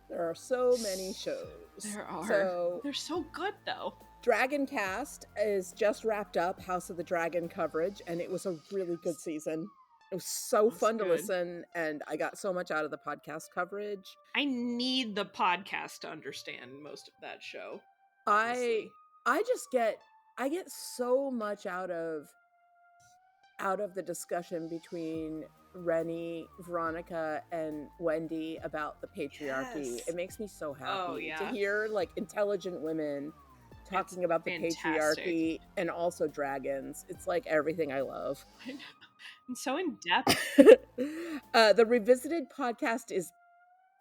There are so many shows. There are. They're so good, though. Dragon Cast is just wrapped up, House of the Dragon coverage, and it was a really good season. It was so fun to listen, and I got so much out of the podcast coverage. I need the podcast to understand most of that show. I get so much out of the discussion between Rennie, Veronica, and Wendy about the patriarchy. It makes me so happy to hear like intelligent women talking about the patriarchy and also dragons. It's like everything I love. I know. And so in depth. The Revisited podcast is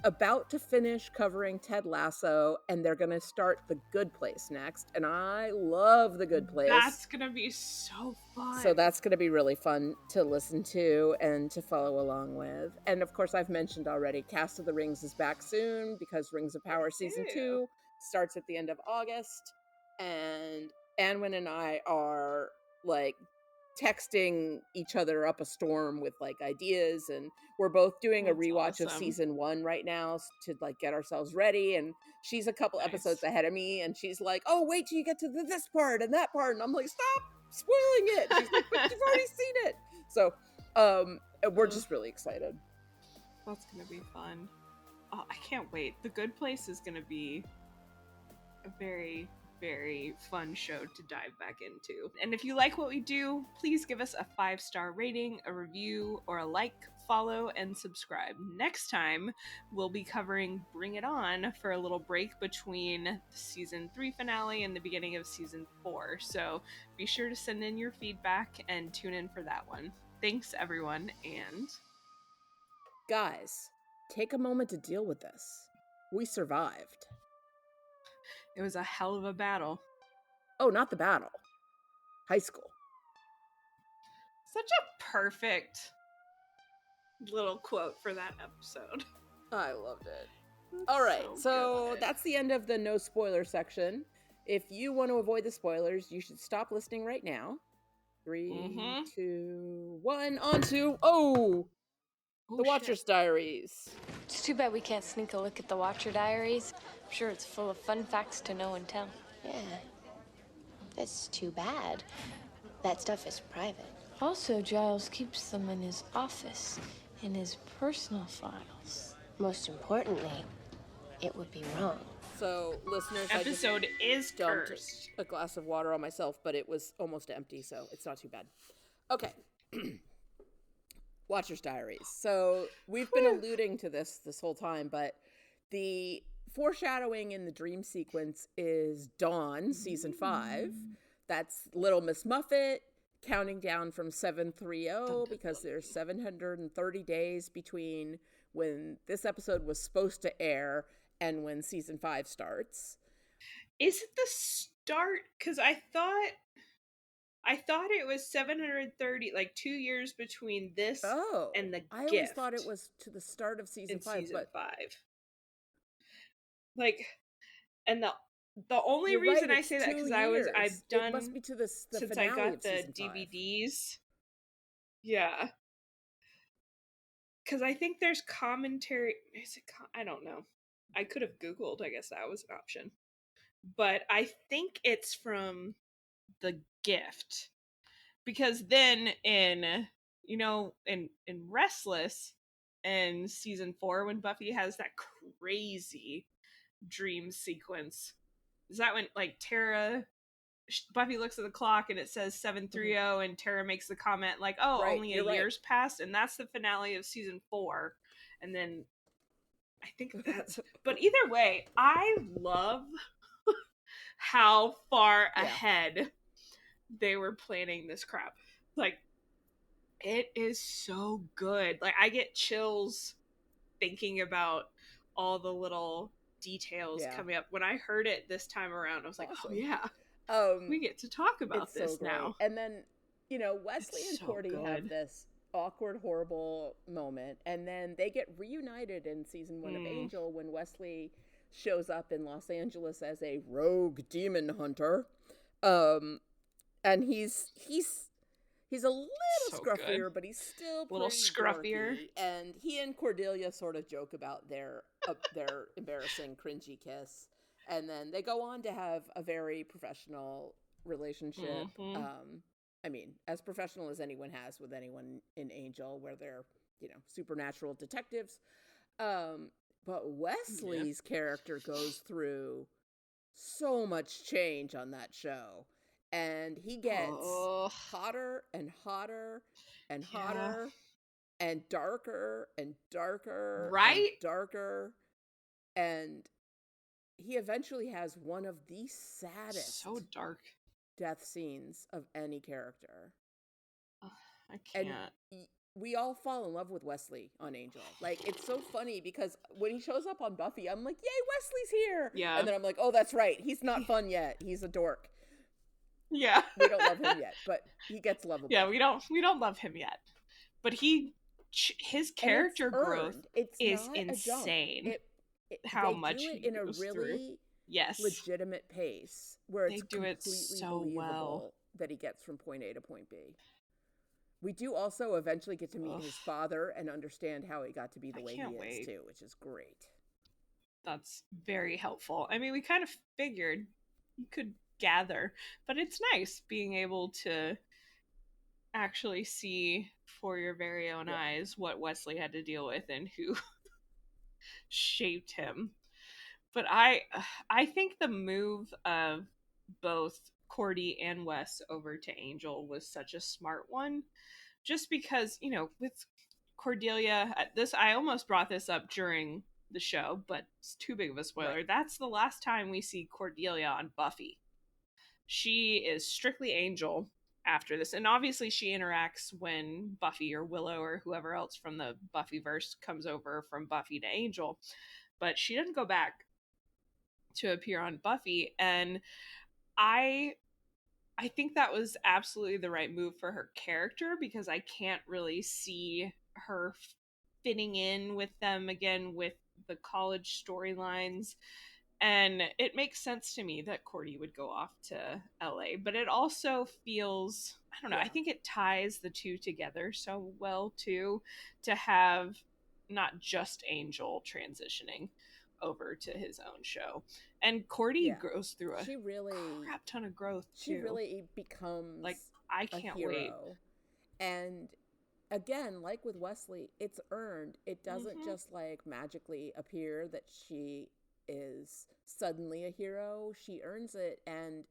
about to finish covering Ted Lasso, and they're going to start The Good Place next. And I love The Good Place. That's going to be so fun. So that's going to be really fun to listen to and to follow along with. And of course, I've mentioned already, Cast of the Rings is back soon because Rings of Power Season 2 starts at the end of August. And Anwin and I are like texting each other up a storm with like ideas, and we're both doing a rewatch of season 1 right now to like get ourselves ready. And she's a couple episodes ahead of me, and she's like, oh, wait till you get to this part and that part, and I'm like, stop spoiling it. She's like, but you've already seen it. So we're just really excited. That's gonna be fun. Oh, I can't wait. The Good Place is gonna be a very, very fun show to dive back into. And if you like what we do, please give us a 5-star rating, a review, or a like, follow, and subscribe. Next time, we'll be covering Bring It On for a little break between the season 3 finale and the beginning of season 4. So be sure to send in your feedback and tune in for that one. Thanks, everyone, and... Guys, take a moment to deal with this. We survived. It was a hell of a battle. Oh, not the battle. High school. Such a perfect little quote for that episode. I loved it. All right, so that's the end of the no spoiler section. If you want to avoid the spoilers, you should stop listening right now. 3, 2, 1, on to... The Watcher's Diaries. It's too bad we can't sneak a look at the Watcher Diaries. I'm sure it's full of fun facts to know and tell. Yeah. That's too bad. That stuff is private. Also, Giles keeps them in his office, in his personal files. Most importantly, it would be wrong. So, listeners, episode is dumped cursed. A glass of water on myself, but it was almost empty, so it's not too bad. Okay. Watcher's Diaries. So we've been alluding to this whole time, but the foreshadowing in the dream sequence is Dawn, season 5. That's Little Miss Muffet counting down from 730 because there's 730 days between when this episode was supposed to air and when season 5 starts. Is it the start? Because I thought it was 730, like 2 years between this and the gift. I always thought it was to the start of season 5. Like, and the only reason I say that because I've done it must be to the since finale I got of the season 5. DVDs. Yeah, because I think there's commentary. I don't know. I could have Googled. I guess that was an option, but I think it's from the gift, because then in Restless in season 4 when Buffy has that crazy dream sequence, is that when like Buffy looks at the clock and it says 730 and Tara makes the comment like, only a year's passed, and that's the finale of season 4. And then I think that's but either way, I love how far ahead they were planning this crap. Like, it is so good. Like, I get chills thinking about all the little details coming up. When I heard it this time around, I was like, we get to talk about this now. And then, Wesley and Cordy have this awkward, horrible moment, and then they get reunited in season 1 of Angel when Wesley shows up in Los Angeles as a rogue demon hunter. And he's a little scruffier, but he's still a little scruffier. Dorky. And he and Cordelia sort of joke about their embarrassing, cringy kiss. And then they go on to have a very professional relationship. I mean, as professional as anyone has with anyone in Angel, where they're, supernatural detectives. But Wesley's character goes through so much change on that show. And he gets hotter and hotter and hotter and darker and darker. Right? And darker. And he eventually has one of the saddest death scenes of any character. I can't. And we all fall in love with Wesley on Angel. Like, it's so funny because when he shows up on Buffy, I'm like, yay, Wesley's here. Yeah. And then I'm like, oh, that's right. He's not fun yet. He's a dork. Yeah. We don't love him yet, but he gets lovable. Yeah, we don't love him yet. But his character growth is insane. How much do it in a really legitimate pace where it's completely believable that he gets from point A to point B. We do also eventually get to meet his father and understand how he got to be the way he is too, which is great. That's very helpful. I mean, we kind of figured you could gather, but it's nice being able to actually see for your very own eyes what Wesley had to deal with and who shaped him. But I think the move of both Cordy and Wes over to Angel was such a smart one, just because, you know, with Cordelia, I almost brought this up during the show, but it's too big of a spoiler. Right. That's the last time we see Cordelia on Buffy. She is strictly Angel after this, and obviously she interacts when Buffy or Willow or whoever else from the Buffyverse comes over from Buffy to Angel, but she doesn't go back to appear on Buffy. And I think that was absolutely the right move for her character, because I can't really see her fitting in with them again with the college storylines. And it makes sense to me that Cordy would go off to LA, but it also feels, I don't know, I think it ties the two together so well too, to have not just Angel transitioning over to his own show. And Cordy goes through a crap ton of growth too. She really becomes like, I can't wait. And again, like with Wesley, it's earned. It doesn't just like magically appear that she is suddenly a hero. She earns it, and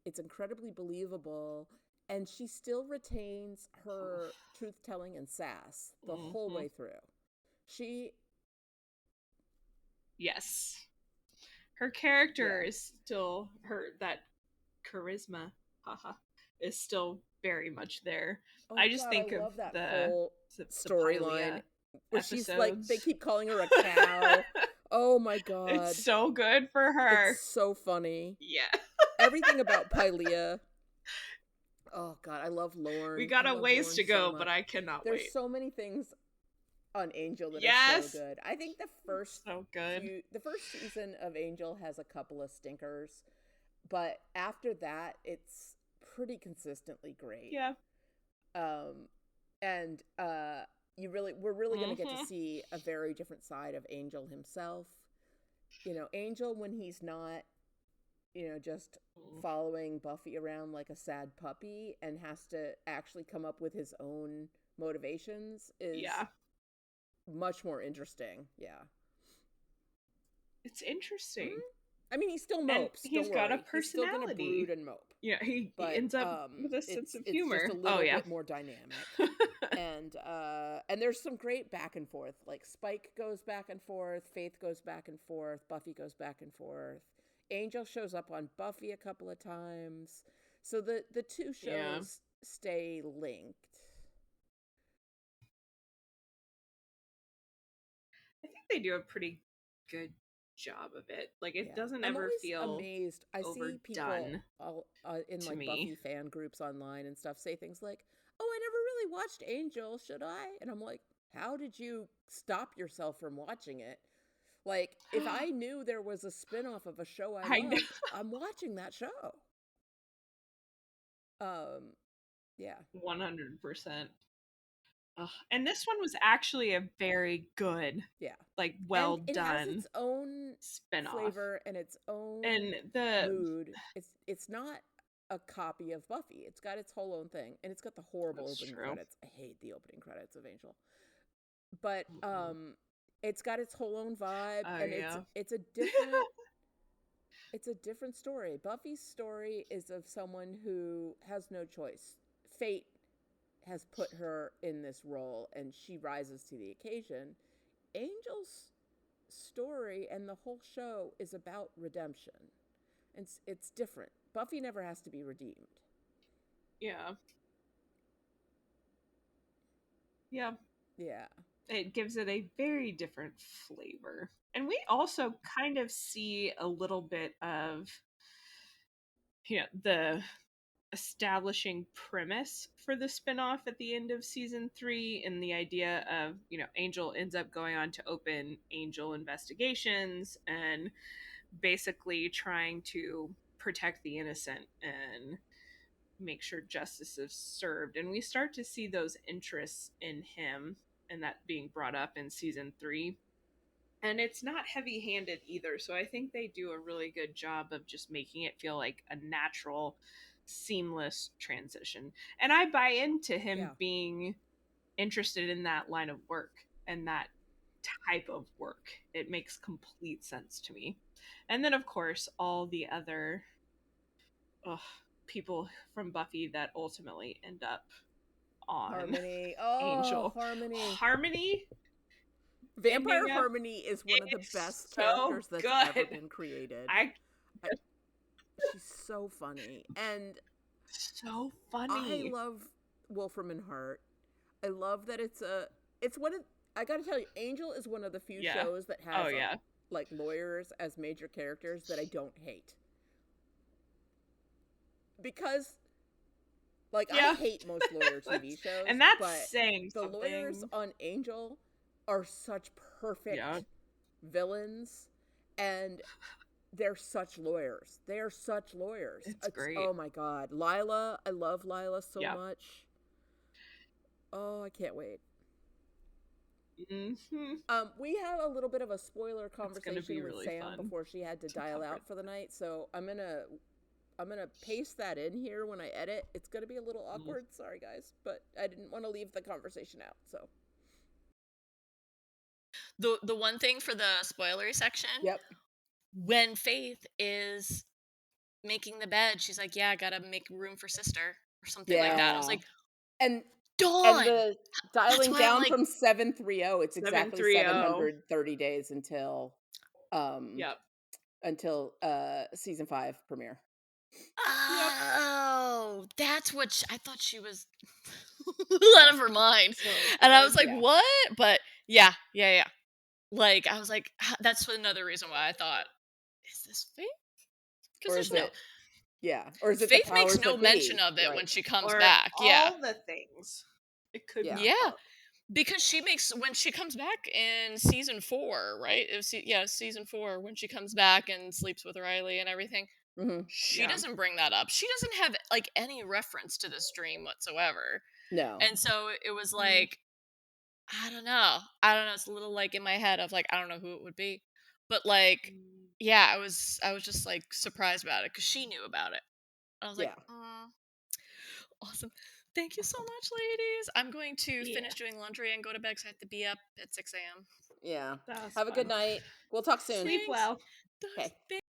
it's incredibly believable, and she still retains her truth-telling and sass the whole way through. Yes, her character is still, that charisma is still very much there. I just think I of love that the whole storyline where episodes. she's like, they keep calling her a cow. Oh my god, it's so good for her. It's so funny. Yeah. Everything about Pylea. Oh god, I love Lorne. We got a ways to go, but I cannot wait. There's so many things on Angel that are so good. I think the first season of Angel has a couple of stinkers, but after that it's pretty consistently great. Yeah. And we're really going to get to see a very different side of Angel himself. You know, Angel when he's not, you know, just following Buffy around like a sad puppy and has to actually come up with his own motivations is much more interesting. Yeah. It's interesting. I mean, he still mopes. He's got a personality. He's still gonna brood and mope. Yeah, he ends up with a sense of humor. It's just a little bit more dynamic. And there's some great back and forth. Like Spike goes back and forth, Faith goes back and forth, Buffy goes back and forth. Angel shows up on Buffy a couple of times. So the two shows stay linked. I think they do a pretty good job of it. Like, it doesn't ever feel amazed. I overdone. See people all, in like Buffy fan groups online and stuff say things like, "Oh, I never really watched Angel. Should I?" And I'm like, "How did you stop yourself from watching it?" Like, if I knew there was a spinoff of a show I loved, I'm watching that show. Yeah. 100%. And this one was actually a very good, like, well it done. It has its own spinoff flavor and its own mood. It's not a copy of Buffy. It's got its whole own thing, and it's got the horrible opening credits. I hate the opening credits of Angel, but it's got its whole own vibe, and it's a different. It's a different story. Buffy's story is of someone who has no choice. Fate has put her in this role, and she rises to the occasion. Angel's story and the whole show is about redemption. It's different. Buffy never has to be redeemed. Yeah. Yeah. Yeah. It gives it a very different flavor. And we also kind of see a little bit of, you know, the establishing premise for the spinoff at the end of season 3, and the idea of, you know, Angel ends up going on to open Angel Investigations and basically trying to protect the innocent and make sure justice is served. And we start to see those interests in him, and that being brought up in season 3. And it's not heavy-handed either, so I think they do a really good job of just making it feel like a natural seamless transition. And I buy into him being interested in that line of work and that type of work. It makes complete sense to me. And then, of course, all the other people from Buffy that ultimately end up on Harmony. Angel. Harmony? Vampire Harmony is one of the best characters that's ever been created. She's so funny. And so funny. I love Wolfram and Hart. I love that it's one of, I gotta tell you, Angel is one of the few shows that has like lawyers as major characters that I don't hate. Because like I hate most lawyer TV shows, and that's but saying the something. lawyers on Angel are such perfect villains, and they're such lawyers. They are such lawyers. It's great. Oh my god, Lila! I love Lila so much. Oh, I can't wait. We have a little bit of a spoiler conversation with Sam before she had to dial out for the night, so I'm gonna paste that in here when I edit. It's gonna be a little awkward, sorry guys, but I didn't want to leave the conversation out. So the one thing for the spoilery section, when Faith is making the bed, she's like, "Yeah, I gotta make room for sister," or something like that. I was like, and Dawn! And the dialing why down I'm like- from 730, it's exactly 730. 730 days until until season 5 premiere. Oh, that's what I thought she was out of her mind. And I was like, what? But yeah. Like, I was like, that's another reason why I thought, is this Faith? Because there's no... Yeah. Or is it Faith the powers makes no that be? mention of it Right. when she comes Or back. all the things. It could be. Yeah. Because she makes, when she comes back in season 4, right? It was, season 4, when she comes back and sleeps with Riley and everything. She doesn't bring that up. She doesn't have like any reference to this dream whatsoever. No. And so it was like, I don't know. It's a little like in my head of like, I don't know who it would be, but like, I was just like surprised about it because she knew about it. I was like, awesome. Thank you so much, ladies. I'm going to finish doing laundry and go to bed because I have to be up at 6 a.m. Yeah. Have a good night. We'll talk soon. Sleep well. Okay.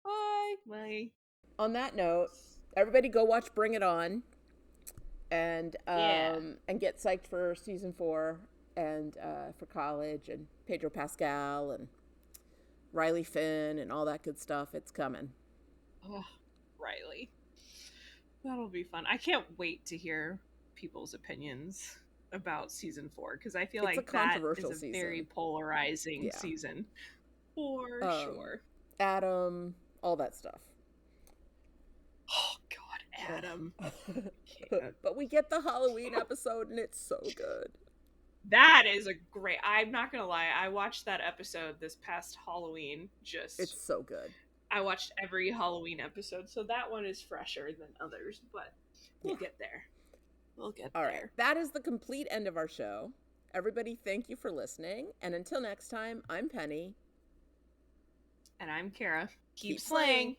Bye. Bye. On that note, everybody go watch Bring It On and get psyched for season 4 and for college and Pedro Pascal and Riley Finn and all that good stuff. It's coming. Oh, Riley. That'll be fun. I can't wait to hear people's opinions about season 4 because I feel like that is a very polarizing season. For sure. Adam, all that stuff. Oh God, Adam. But we get the Halloween episode and it's so good. That is a great, I'm not gonna lie, I watched that episode this past Halloween. It's so good. I watched every Halloween episode, so that one is fresher than others, but we'll get there. We'll get there. All right, that is the complete end of our show. Everybody, thank you for listening, and until next time, I'm Penny. And I'm Kara. Keep slaying.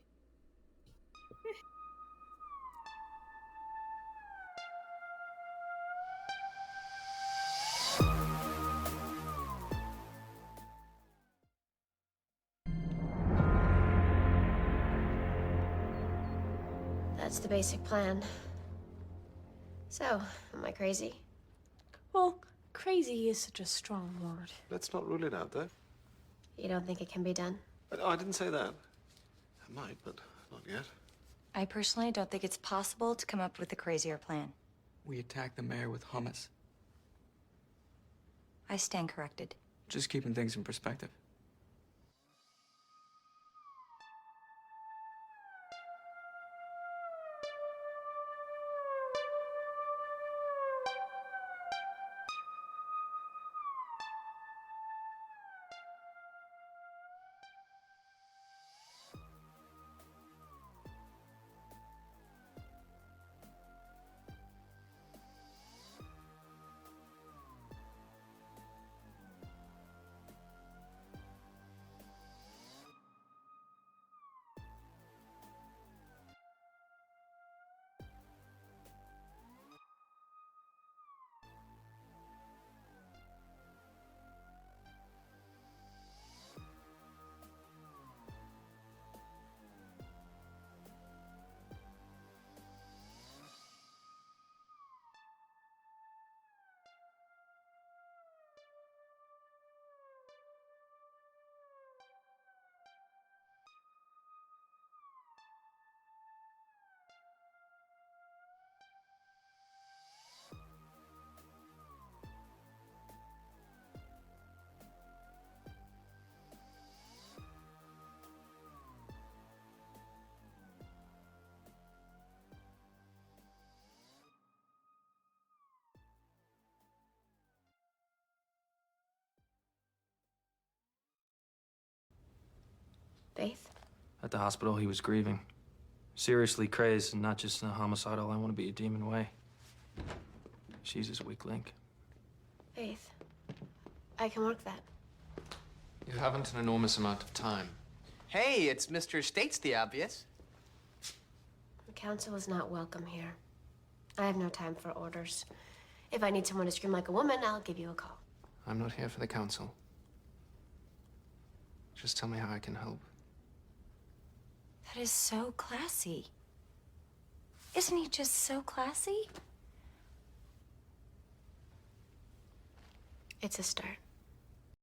That's the basic plan. So, am I crazy? Well, crazy is such a strong word. Let's not rule it out, though. You don't think it can be done? Oh, I didn't say that. I might, but not yet. I personally don't think it's possible to come up with a crazier plan. We attack the mayor with hummus. I stand corrected. Just keeping things in perspective. Faith? At the hospital, he was grieving. Seriously crazed, and not just in a homicidal, I want to be a demon way. She's his weak link. Faith. I can work that. You haven't an enormous amount of time. Hey, it's Mr. States the Obvious. The council is not welcome here. I have no time for orders. If I need someone to scream like a woman, I'll give you a call. I'm not here for the council. Just tell me how I can help. That is so classy. Isn't he just so classy? It's a start.